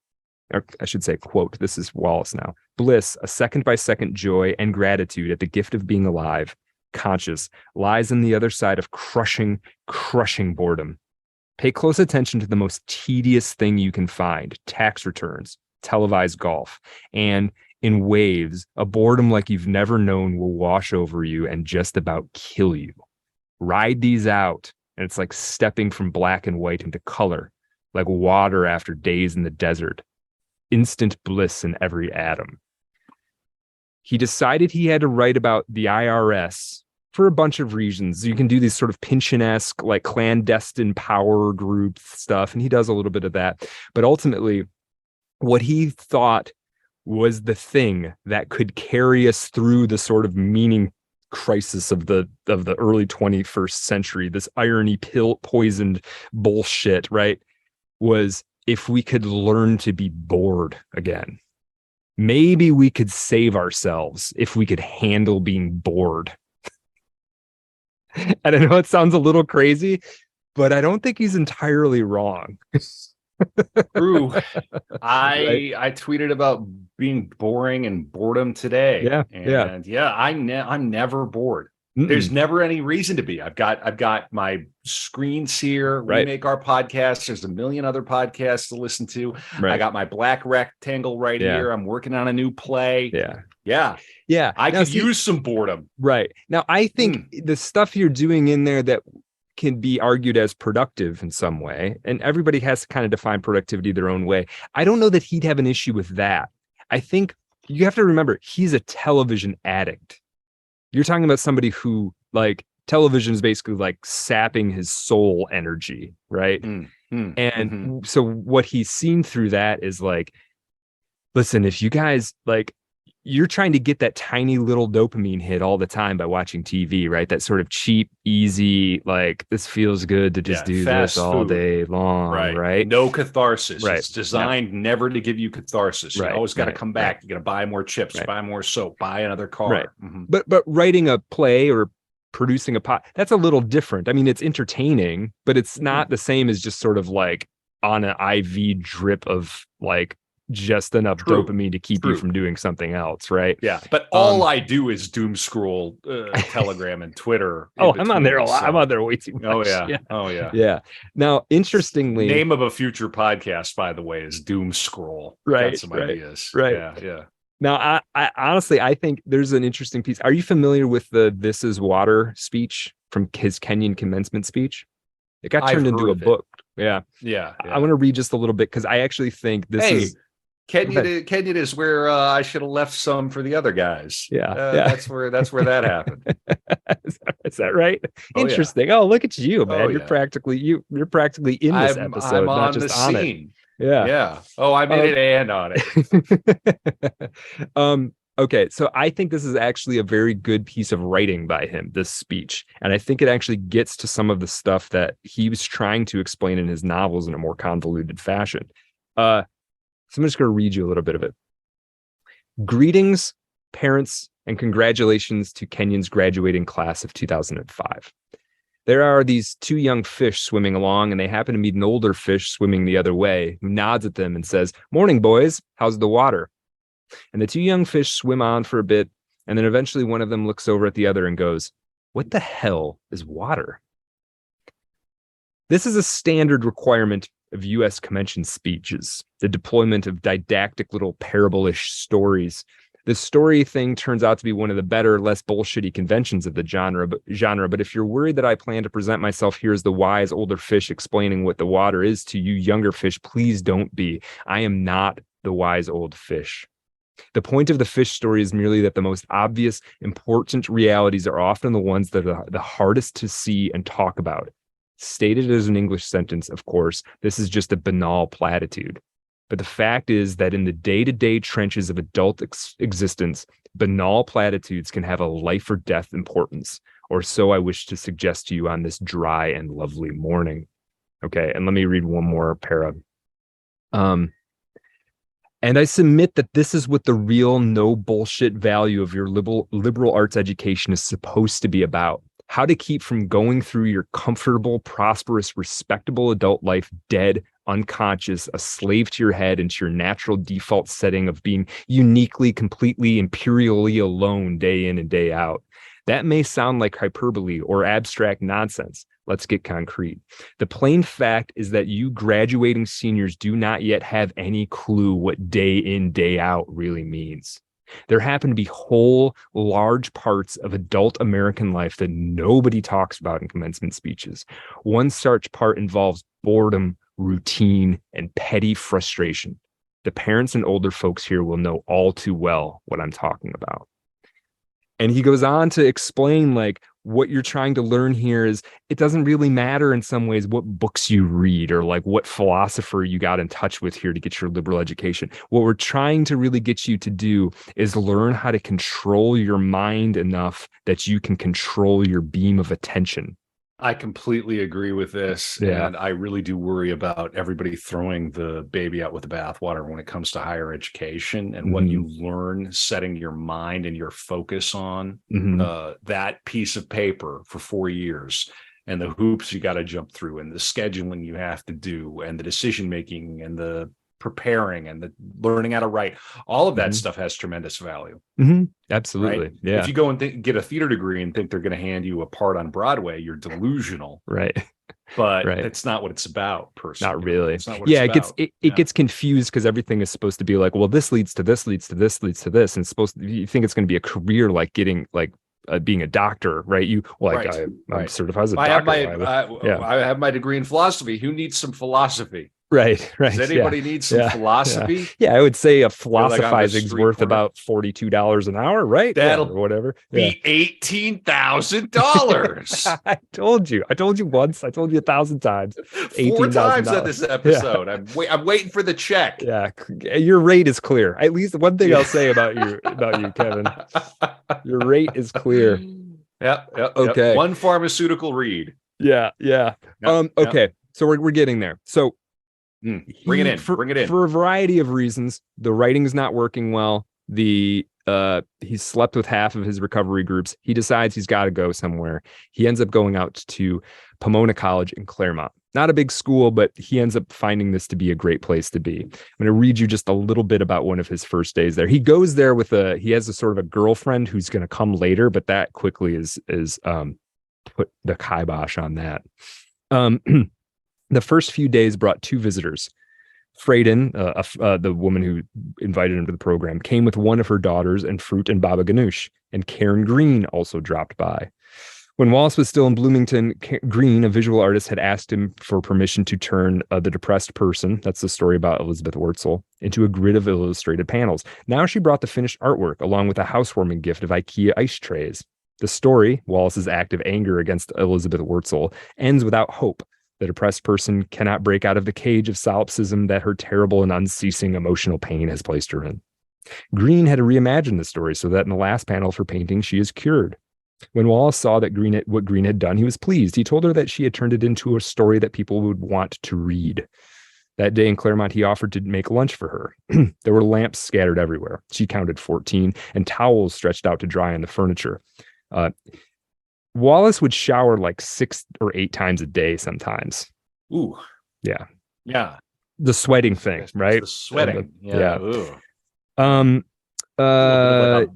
or I should say, quote, this is Wallace now. Bliss, a second-by-second joy and gratitude at the gift of being alive, conscious, lies on the other side of crushing boredom. Pay close attention to the most tedious thing you can find, tax returns, televised golf, and in waves, a boredom like you've never known will wash over you and just about kill you. Ride these out, and it's like stepping from black and white into color, like water after days in the desert. Instant bliss in every atom. He decided he had to write about the IRS for a bunch of reasons. You can do these sort of Pynchon-esque, like clandestine power group stuff, and he does a little bit of that. But ultimately, what he thought was the thing that could carry us through the sort of meaning crisis of the early 21st century, this irony poisoned bullshit, right? Was if we could learn to be bored again. Maybe we could save ourselves if we could handle being bored. And I know it sounds a little crazy, but I don't think he's entirely wrong. True. I tweeted about being boring and boredom today. I'm never bored. There's never any reason to be. I've got my screens here. We make our podcast. There's a million other podcasts to listen to. I got my black rectangle here. I'm working on a new play. I could use some boredom. Right. Now, I think the stuff you're doing in there that can be argued as productive in some way, and everybody has to kind of define productivity their own way. I don't know that he'd have an issue with that. I think you have to remember, he's a television addict. You're talking about somebody who, like, television is basically like sapping his soul energy, right? So what he's seen through that is like, listen, if you guys, like, you're trying to get that tiny little dopamine hit all the time by watching TV, right? That sort of cheap, easy, like, this feels good to just do this all day long, right? No catharsis. It's designed never to give you catharsis. You always got to come back. You got to buy more chips, buy more soap, buy another car. But writing a play or producing a that's a little different. I mean, it's entertaining, but it's not the same as just sort of like on an IV drip of like just enough dopamine to keep you from doing something else, right? But all I do is doom scroll Telegram and Twitter. I'm on there a lot. I'm on there way too much. Yeah. Now, interestingly, name of a future podcast, by the way, is Doom Scroll. Got some ideas. Yeah. Now, I honestly, I think there's an interesting piece. Are you familiar with the "This Is Water" speech from his Kenyan commencement speech? It got turned into a book. Yeah. I want to read just a little bit because I actually think this is. Kenyan is where I should have left some for the other guys. That's where that happened. Is that right? Interesting. Oh, look at you, man. You're practically in this episode, not just on it. Yeah. Oh, I made it and on it. Okay, so I think this is actually a very good piece of writing by him, this speech. And I think it actually gets to some of the stuff that he was trying to explain in his novels in a more convoluted fashion. So I'm just going to read you a little bit of it. Greetings, parents, and congratulations to Kenyon's graduating class of 2005. There are these two young fish swimming along, and they happen to meet an older fish swimming the other way, who nods at them and says, "Morning, boys. How's the water?" And the two young fish swim on for a bit, and then eventually one of them looks over at the other and goes, "What the hell is water?" This is a standard requirement of U.S. convention speeches, the deployment of didactic little parable-ish stories. The story thing turns out to be one of the better, less bullshitty conventions of the genre. But if you're worried that I plan to present myself here as the wise older fish explaining what the water is to you younger fish, please don't be. I am not the wise old fish. The point of the fish story is merely that the most obvious, important realities are often the ones that are the hardest to see and talk about. Stated as an English sentence, of course, this is just a banal platitude. But the fact is that in the day-to-day trenches of adult existence, banal platitudes can have a life or death importance, or so I wish to suggest to you on this dry and lovely morning. Okay, and let me read one more para. And I submit that this is what the real no bullshit value of your liberal arts education is supposed to be about. How to keep from going through your comfortable, prosperous, respectable adult life dead, unconscious, a slave to your head and to your natural default setting of being uniquely, completely, imperially alone day in and day out. That may sound like hyperbole or abstract nonsense. Let's get concrete. The plain fact is that you graduating seniors do not yet have any clue what day in, day out really means. There happen to be whole large parts of adult American life that nobody talks about in commencement speeches. One such part involves boredom, routine, and petty frustration. The parents and older folks here will know all too well what I'm talking about. And he goes on to explain, like, what you're trying to learn here is it doesn't really matter in some ways what books you read or like what philosopher you got in touch with here to get your liberal education. What we're trying to really get you to do is learn how to control your mind enough that you can control your beam of attention. I completely agree with this. Yeah. And I really do worry about everybody throwing the baby out with the bathwater when it comes to higher education and what you learn, setting your mind and your focus on that piece of paper for 4 years, and the hoops you got to jump through, and the scheduling you have to do, and the decision making, and the preparing, and the learning how to write. All of that stuff has tremendous value. Absolutely. Right? Yeah. If you go and get a theater degree and think they're going to hand you a part on Broadway, you're delusional. Right. But it's not what it's about, personally. Not really. It's not what it's about. It gets confused because everything is supposed to be like, well, this leads to this, leads to this, leads to this, and it's supposed to, you think it's going to be a career like getting like being a doctor, right? I'm certified as a doctor. I have my degree in philosophy. Who needs some philosophy? Right. Does anybody need some philosophy? Yeah, I would say a philosophizing's worth about $42 an hour, right? That'll or whatever. Be $18,000. I told you once. I told you 1,000 times. 4 times on this episode. I'm waiting for the check. Yeah, your rate is clear. At least one thing I'll say about you, Kevin. Your rate is clear. Yep. Okay. One pharmaceutical read. Yeah. Okay. So we're getting there. So bring it in. For a variety of reasons. The writing's not working well. He's slept with half of his recovery groups. He decides he's got to go somewhere. He ends up going out to Pomona College in Claremont. Not a big school, but he ends up finding this to be a great place to be. I'm going to read you just a little bit about one of his first days there. He goes there he has a sort of a girlfriend who's going to come later, but that quickly is put the kibosh on that. The first few days brought 2 visitors. Freyden, the woman who invited him to the program, came with one of her daughters and fruit and baba ganoush, and Karen Green also dropped by. When Wallace was still in Bloomington, Green, a visual artist, had asked him for permission to turn The Depressed Person, that's the story about Elizabeth Wurtzel, into a grid of illustrated panels. Now she brought the finished artwork along with a housewarming gift of IKEA ice trays. The story, Wallace's act of anger against Elizabeth Wurtzel, ends without hope. The depressed person cannot break out of the cage of solipsism that her terrible and unceasing emotional pain has placed her in. Green had to reimagine the story so that in the last panel of her painting, she is cured. When Wallace saw that what Green had done, he was pleased. He told her that she had turned it into a story that people would want to read. That day in Claremont, he offered to make lunch for her. There were lamps scattered everywhere. She counted 14, and towels stretched out to dry on the furniture. Wallace would shower like 6 or 8 times a day sometimes. Ooh. Yeah. Yeah. The sweating thing, right? The sweating. Yeah. Ooh.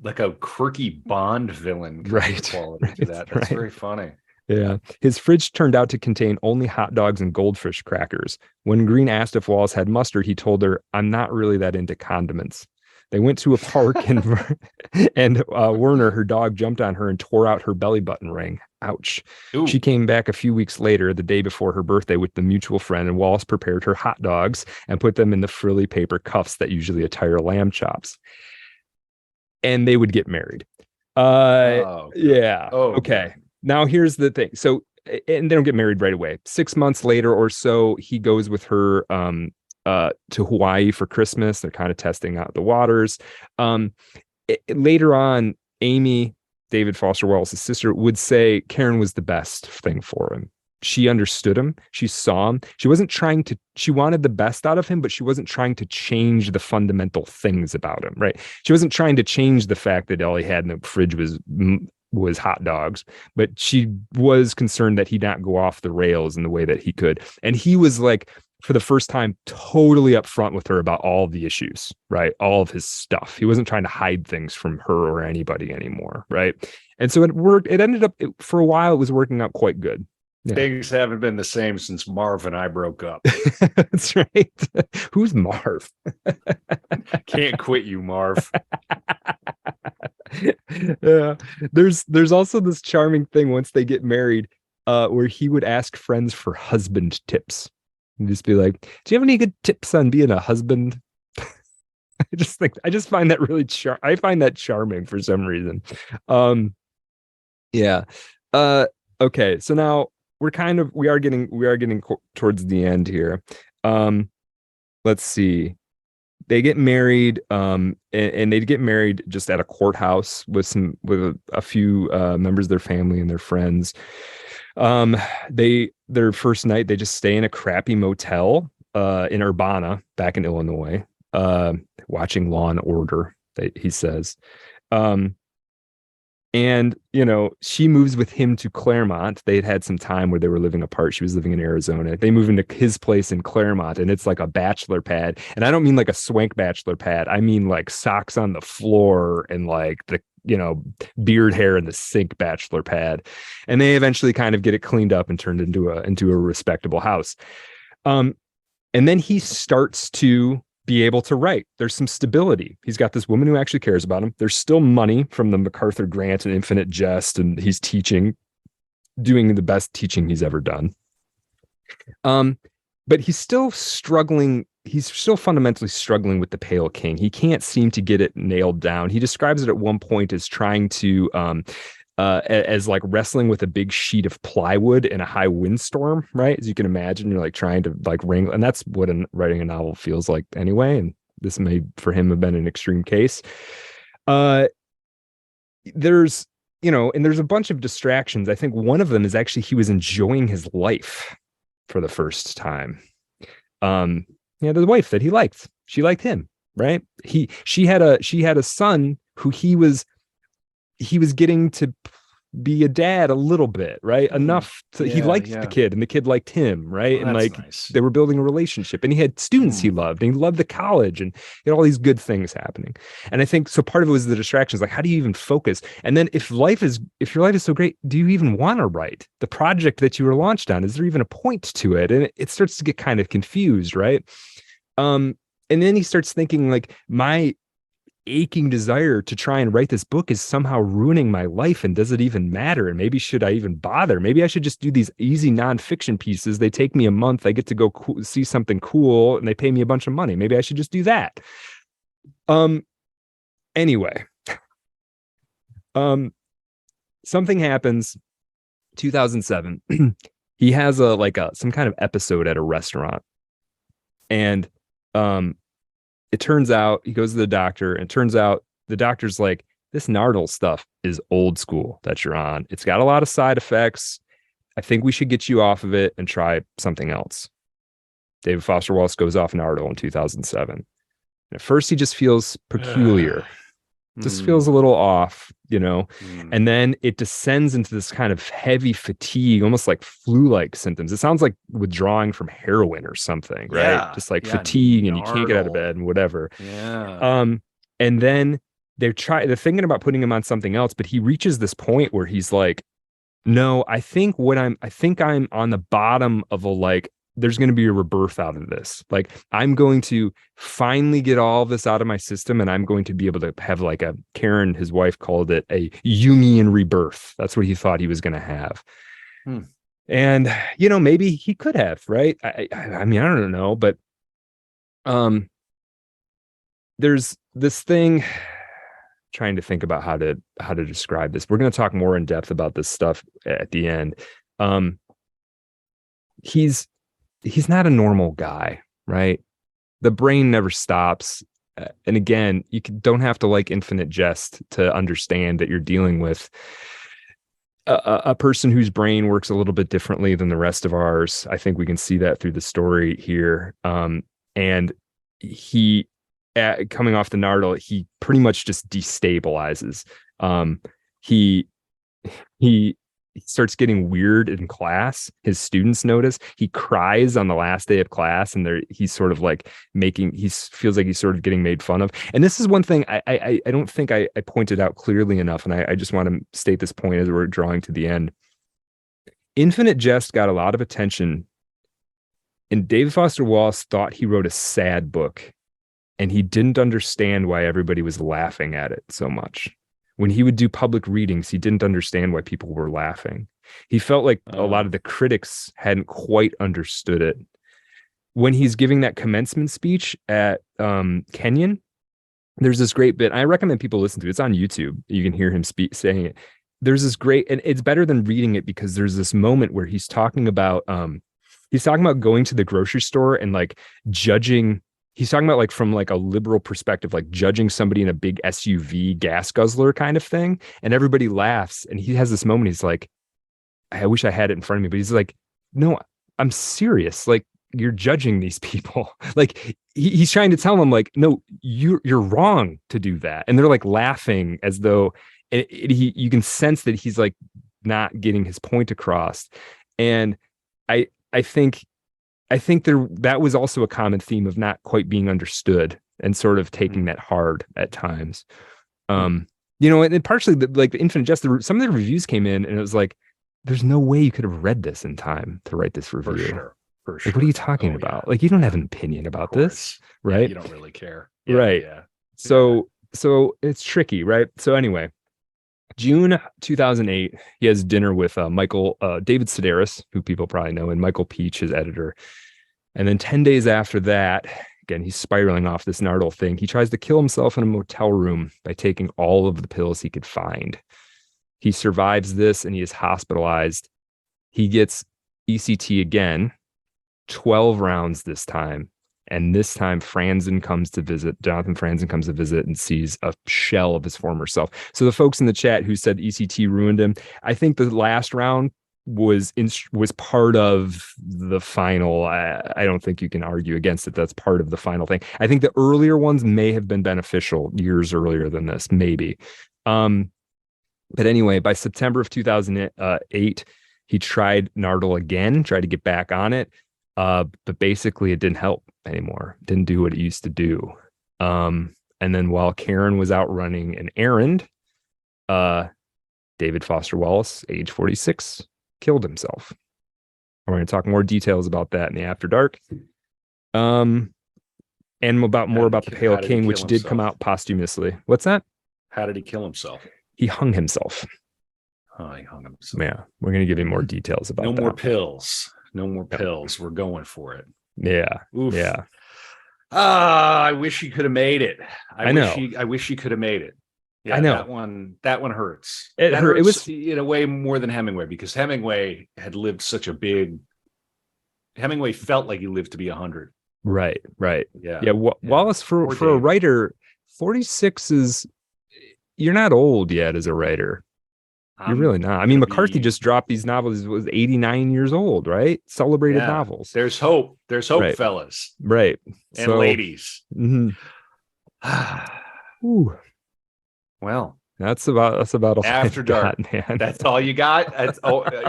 Like a quirky Bond villain quality to that. That's very funny. Yeah. His fridge turned out to contain only hot dogs and goldfish crackers. When Green asked if Wallace had mustard, he told her, "I'm not really that into condiments." They went to a park and Werner, her dog, jumped on her and tore out her belly button ring. Ouch. Ooh. She came back a few weeks later, the day before her birthday, with the mutual friend, and Wallace prepared her hot dogs and put them in the frilly paper cuffs that usually attire lamb chops. And they would get married. Yeah. Okay. God. Now here's the thing. So, and they don't get married right away. 6 months later or so, he goes with her to Hawaii for Christmas. They're kind of testing out the waters. Later on, Amy, David Foster Wallace's sister, would say Karen was the best thing for him. She understood him. She saw him. She wanted the best out of him, but she wasn't trying to change the fundamental things about him, right? She wasn't trying to change the fact that all he had in the fridge was hot dogs, but she was concerned that he not go off the rails in the way that he could. And he was like, for the first time, totally upfront with her about all of the issues, right? All of his stuff. He wasn't trying to hide things from her or anybody anymore, right? And so it worked. It ended up, for a while, it was working out quite good. Yeah. Things haven't been the same since Marv and I broke up. That's right. Who's Marv? Can't quit you, Marv. Yeah. There's also this charming thing once they get married, where he would ask friends for husband tips. And just be like, "Do you have any good tips on being a husband?" I just find that really I find that charming for some reason. Yeah. Okay. So now we are getting towards the end here. Let's see. They get married, and they get married just at a courthouse with a few members of their family and their friends. Their first night, they just stay in a crappy motel in Urbana, back in Illinois, watching Law and Order, he says. And, she moves with him to Claremont. They had some time where they were living apart. She was living in Arizona. They move into his place in Claremont, and it's like a bachelor pad. And I don't mean like a swank bachelor pad. I mean like socks on the floor and like the, beard hair in the sink bachelor pad. And they eventually kind of get it cleaned up and turned into a respectable house. And then he starts to be able to write. There's some stability. He's got this woman who actually cares about him. There's still money from the MacArthur grant and Infinite Jest, and he's doing the best teaching he's ever done. But he's still struggling. He's still fundamentally struggling with the Pale King. He can't seem to get it nailed down. He describes it at one point as trying to as like wrestling with a big sheet of plywood in a high windstorm, right? As you can imagine, you're like trying to like wrangle, and that's what writing a novel feels like anyway. And this may for him have been an extreme case. There's a bunch of distractions. I think one of them is actually he was enjoying his life for the first time. The wife that he liked, she liked him, right? She had a son who he was getting to be a dad a little bit, right? Enough to, he liked the kid, and the kid liked him, right? And like nice. They were building a relationship, and he had students he loved, and he loved the college, and he had all these good things happening. And I think so part of it was the distractions, like how do you even focus? And then if your life is so great, do you even want to write the project that you were launched on? Is there even a point to it? And it starts to get kind of confused, right? And then he starts thinking like, my aching desire to try and write this book is somehow ruining my life, and does it even matter? And maybe should I even bother? Maybe I should just do these easy nonfiction pieces. They take me a month. I get to go see something cool, and they pay me a bunch of money. Maybe I should just do that. Anyway, something happens. 2007. He has some kind of episode at a restaurant, and it turns out he goes to the doctor, and it turns out the doctor's like, this Nardole stuff is old school that you're on. It's got a lot of side effects. I think we should get you off of it and try something else. David Foster Wallace goes off Nardole in 2007. And at first, he just feels peculiar, just feels a little off, and then it descends into this kind of heavy fatigue, almost like flu-like symptoms. It sounds like withdrawing from heroin or something, right? Yeah, just like fatigue, and you can't get out of bed and whatever. Yeah. And then they're thinking about putting him on something else, but he reaches this point where he's like, no, I think I'm on the bottom of there's going to be a rebirth out of this. Like, I'm going to finally get all of this out of my system, and I'm going to be able to have Karen, his wife, called it a Jungian rebirth. That's what he thought he was going to have. And, maybe he could have, right? I mean, I don't know, but there's this thing, trying to think about how to describe this. We're going to talk more in depth about this stuff at the end. He's not a normal guy, right? The brain never stops. And again, don't have to like Infinite Jest to understand that you're dealing with a person whose brain works a little bit differently than the rest of ours. I think we can see that through the story here. And he, coming off the Nardole, he pretty much just destabilizes. He starts getting weird in class. His students notice. He cries on the last day of class, and he's sort of he feels like he's sort of getting made fun of. And this is one thing I don't think I pointed out clearly enough, and I just want to state this point as we're drawing to the end. Infinite Jest got a lot of attention, and David Foster Wallace thought he wrote a sad book, and he didn't understand why everybody was laughing at it so much. When he would do public readings, he didn't understand why people were laughing. He felt like a lot of the critics hadn't quite understood it. When he's giving that commencement speech at Kenyon, there's this great bit. I recommend people listen to it. It's on YouTube. You can hear him saying it. There's this great, and it's better than reading it, because there's this moment where he's talking about going to the grocery store and judging. He's talking about from a liberal perspective, judging somebody in a big SUV gas guzzler kind of thing. And everybody laughs. And he has this moment. He's like, I wish I had it in front of me, but he's like, no, I'm serious. You're judging these people. He's trying to tell them no, you're wrong to do that. And they're laughing as though you can sense that he's not getting his point across. And I think that was also a common theme of not quite being understood and sort of taking that hard at times. And partially the Infinite Jest, some of the reviews came in, and it was there's no way you could have read this in time to write this review. For sure. What are you talking about? Yeah. You don't have an opinion about this, right? Yeah, you don't really care. Yeah, right. Yeah. So it's tricky, right? So anyway, June 2008, he has dinner with David Sedaris, who people probably know, and Michael Peach, his editor. And then 10 days after that, again, he's spiraling off this Nardole thing. He tries to kill himself in a motel room by taking all of the pills he could find. He survives this, and he is hospitalized. He gets ECT again, 12 rounds this time. And this time, Jonathan Franzen comes to visit and sees a shell of his former self. So the folks in the chat who said ECT ruined him, I think the last round was part of the final. I don't think you can argue against it. That's part of the final thing. I think the earlier ones may have been beneficial years earlier than this, maybe. But anyway, by September of 2008, he tried Nardole again, tried to get back on it. But basically it didn't help anymore. Didn't do what it used to do. And then while Karen was out running an errand, David Foster Wallace, age 46, killed himself. We're going to talk more details about that in the After Dark. And more about the Pale King, which did come out posthumously. What's that? How did he kill himself? He hung himself. Oh, he hung himself. Yeah, we're going to give you more details about that. No more pills. No more pills. We're going for it. Yeah. Oof. Yeah. I wish he could have made it. I wish he could have made it. Yeah, I know. That one hurts. It hurt. Hurts it was in a way more than Hemingway, because Hemingway had lived Hemingway felt like he lived to be 100. Right. Yeah. Yeah. Wallace, for a writer, 46 is, you're not old yet as a writer. You're really not. I mean, McCarthy just dropped these novels. Was 89 years old, right? Celebrated novels. There's hope. There's hope, right. fellas. Right. And ladies. Mm-hmm. Well, that's about all After Dark, man. That's all you got.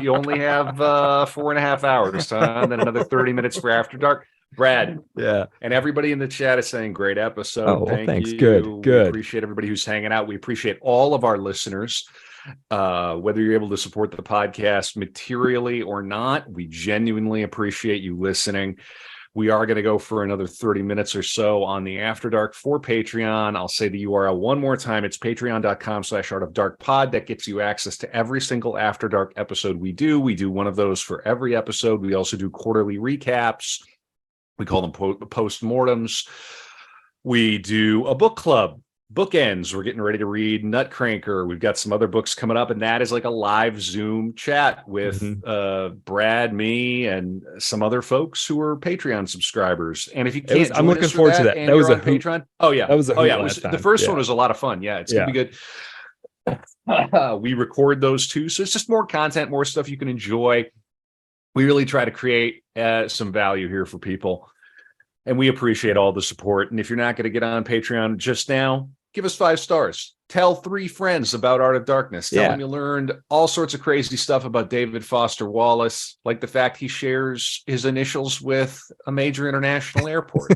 You only have 4.5 hours, huh? And then another 30 minutes for After Dark. Brad, yeah, and everybody in the chat is saying great episode. Thanks. You. Good. We appreciate everybody who's hanging out. We appreciate all of our listeners. Whether you're able to support the podcast materially or not, we genuinely appreciate you listening. We are going to go for another 30 minutes or so on the After Dark for Patreon. I'll say the URL one more time. It's patreon.com/artofdarkpod. That gets you access to every single After Dark episode we do. We do one of those for every episode. We also do quarterly recaps. We call them postmortems. We do a book club. Bookends. We're getting ready to read Nutcranker. We've got some other books coming up, and that is like a live Zoom chat with Brad, me, and some other folks who are Patreon subscribers. And if you can't, I'm looking forward to that. That was a Patreon. Oh yeah, that was the first one was a lot of fun. Yeah, it's gonna be good. We record those too, so it's just more content, more stuff you can enjoy. We really try to create some value here for people, and we appreciate all the support. And if you're not going to get on Patreon just now, give us 5 stars. Tell 3 friends about Art of Darkness. Tell them you learned all sorts of crazy stuff about David Foster Wallace, like the fact he shares his initials with a major international airport.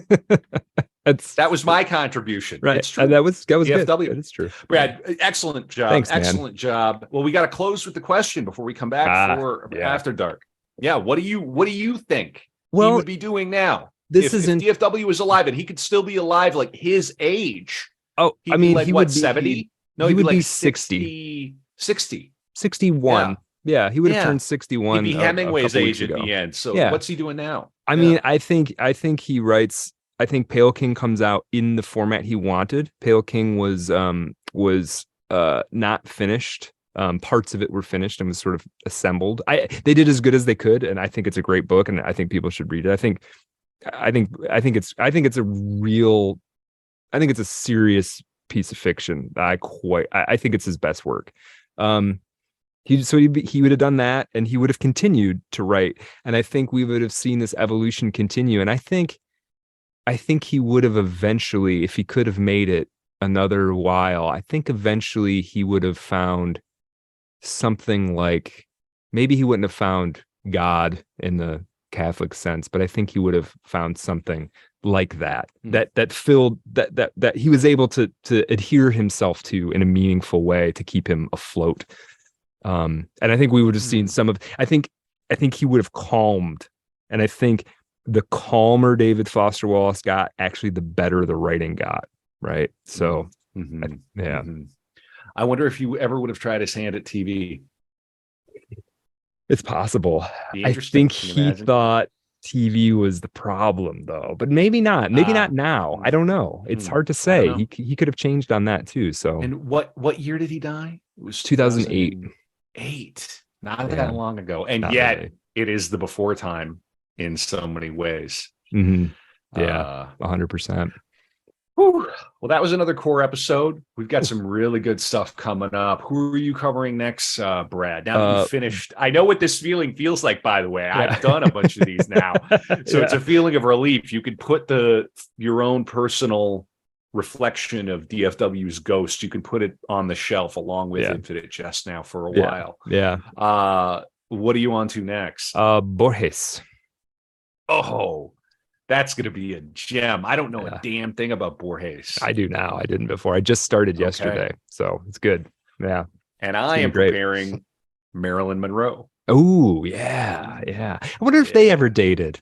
That was my contribution. Right. It's true. That was DFW. Good. It's true. Brad, excellent job. Thanks, excellent job. Well, we got to close with the question before we come back for After Dark. Yeah. What do you think he would be doing now? If DFW was alive, and he could still be alive like his age. Oh, I mean, like, he what, would be 70? No, he would be like 60. 61. Yeah, he would have turned 61. He'd be Hemingway's age at the end. So what's he doing now? I mean, I think he writes. I think Pale King comes out in the format he wanted. Pale King was not finished. Parts of it were finished and was sort of assembled. They did as good as they could, and I think it's a great book, and I think people should read it. I think it's a serious piece of fiction. I think it's his best work. He would have done that, and he would have continued to write, and I think we would have seen this evolution continue. And I think he would have eventually, if he could have made it another while, I think eventually he would have found something like, maybe he wouldn't have found God in the Catholic sense, but I think he would have found something like that filled that he was able to adhere himself to in a meaningful way to keep him afloat. And I think we would have seen some of. I think he would have calmed, and I think the calmer David Foster Wallace got, actually, the better the writing got. Right. So, I wonder if you ever would have tried his hand at TV. It's possible. I think he thought TV was the problem, though, but maybe not. Maybe not now. I don't know. It's hard to say. He could have changed on that too. So, and what year did he die? It was 2008. Not that long ago, and yet really. It is the before time in so many ways. Mm-hmm. Yeah, 100%. Well, that was another core episode. We've got some really good stuff coming up. Who are you covering next, Brad? Now that you've finished, I know what this feeling feels like, by the way. I've done a bunch of these now. So it's a feeling of relief. You could put your own personal reflection of DFW's Ghost. You can put it on the shelf along with Infinite Jest now for a while. Yeah. What are you on to next? Borges. Oh, that's going to be a gem. I don't know a damn thing about Borges. I do now. I didn't before. I just started yesterday, so it's good. Yeah. And I am preparing Marilyn Monroe. Oh, yeah. I wonder if they ever dated.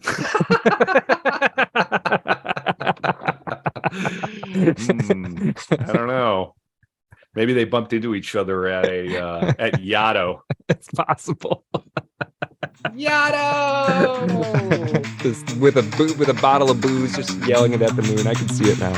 I don't know. Maybe they bumped into each other at Yaddo. It's possible. Yaddo! Just with a bottle of booze, just yelling it at the moon. I can see it now.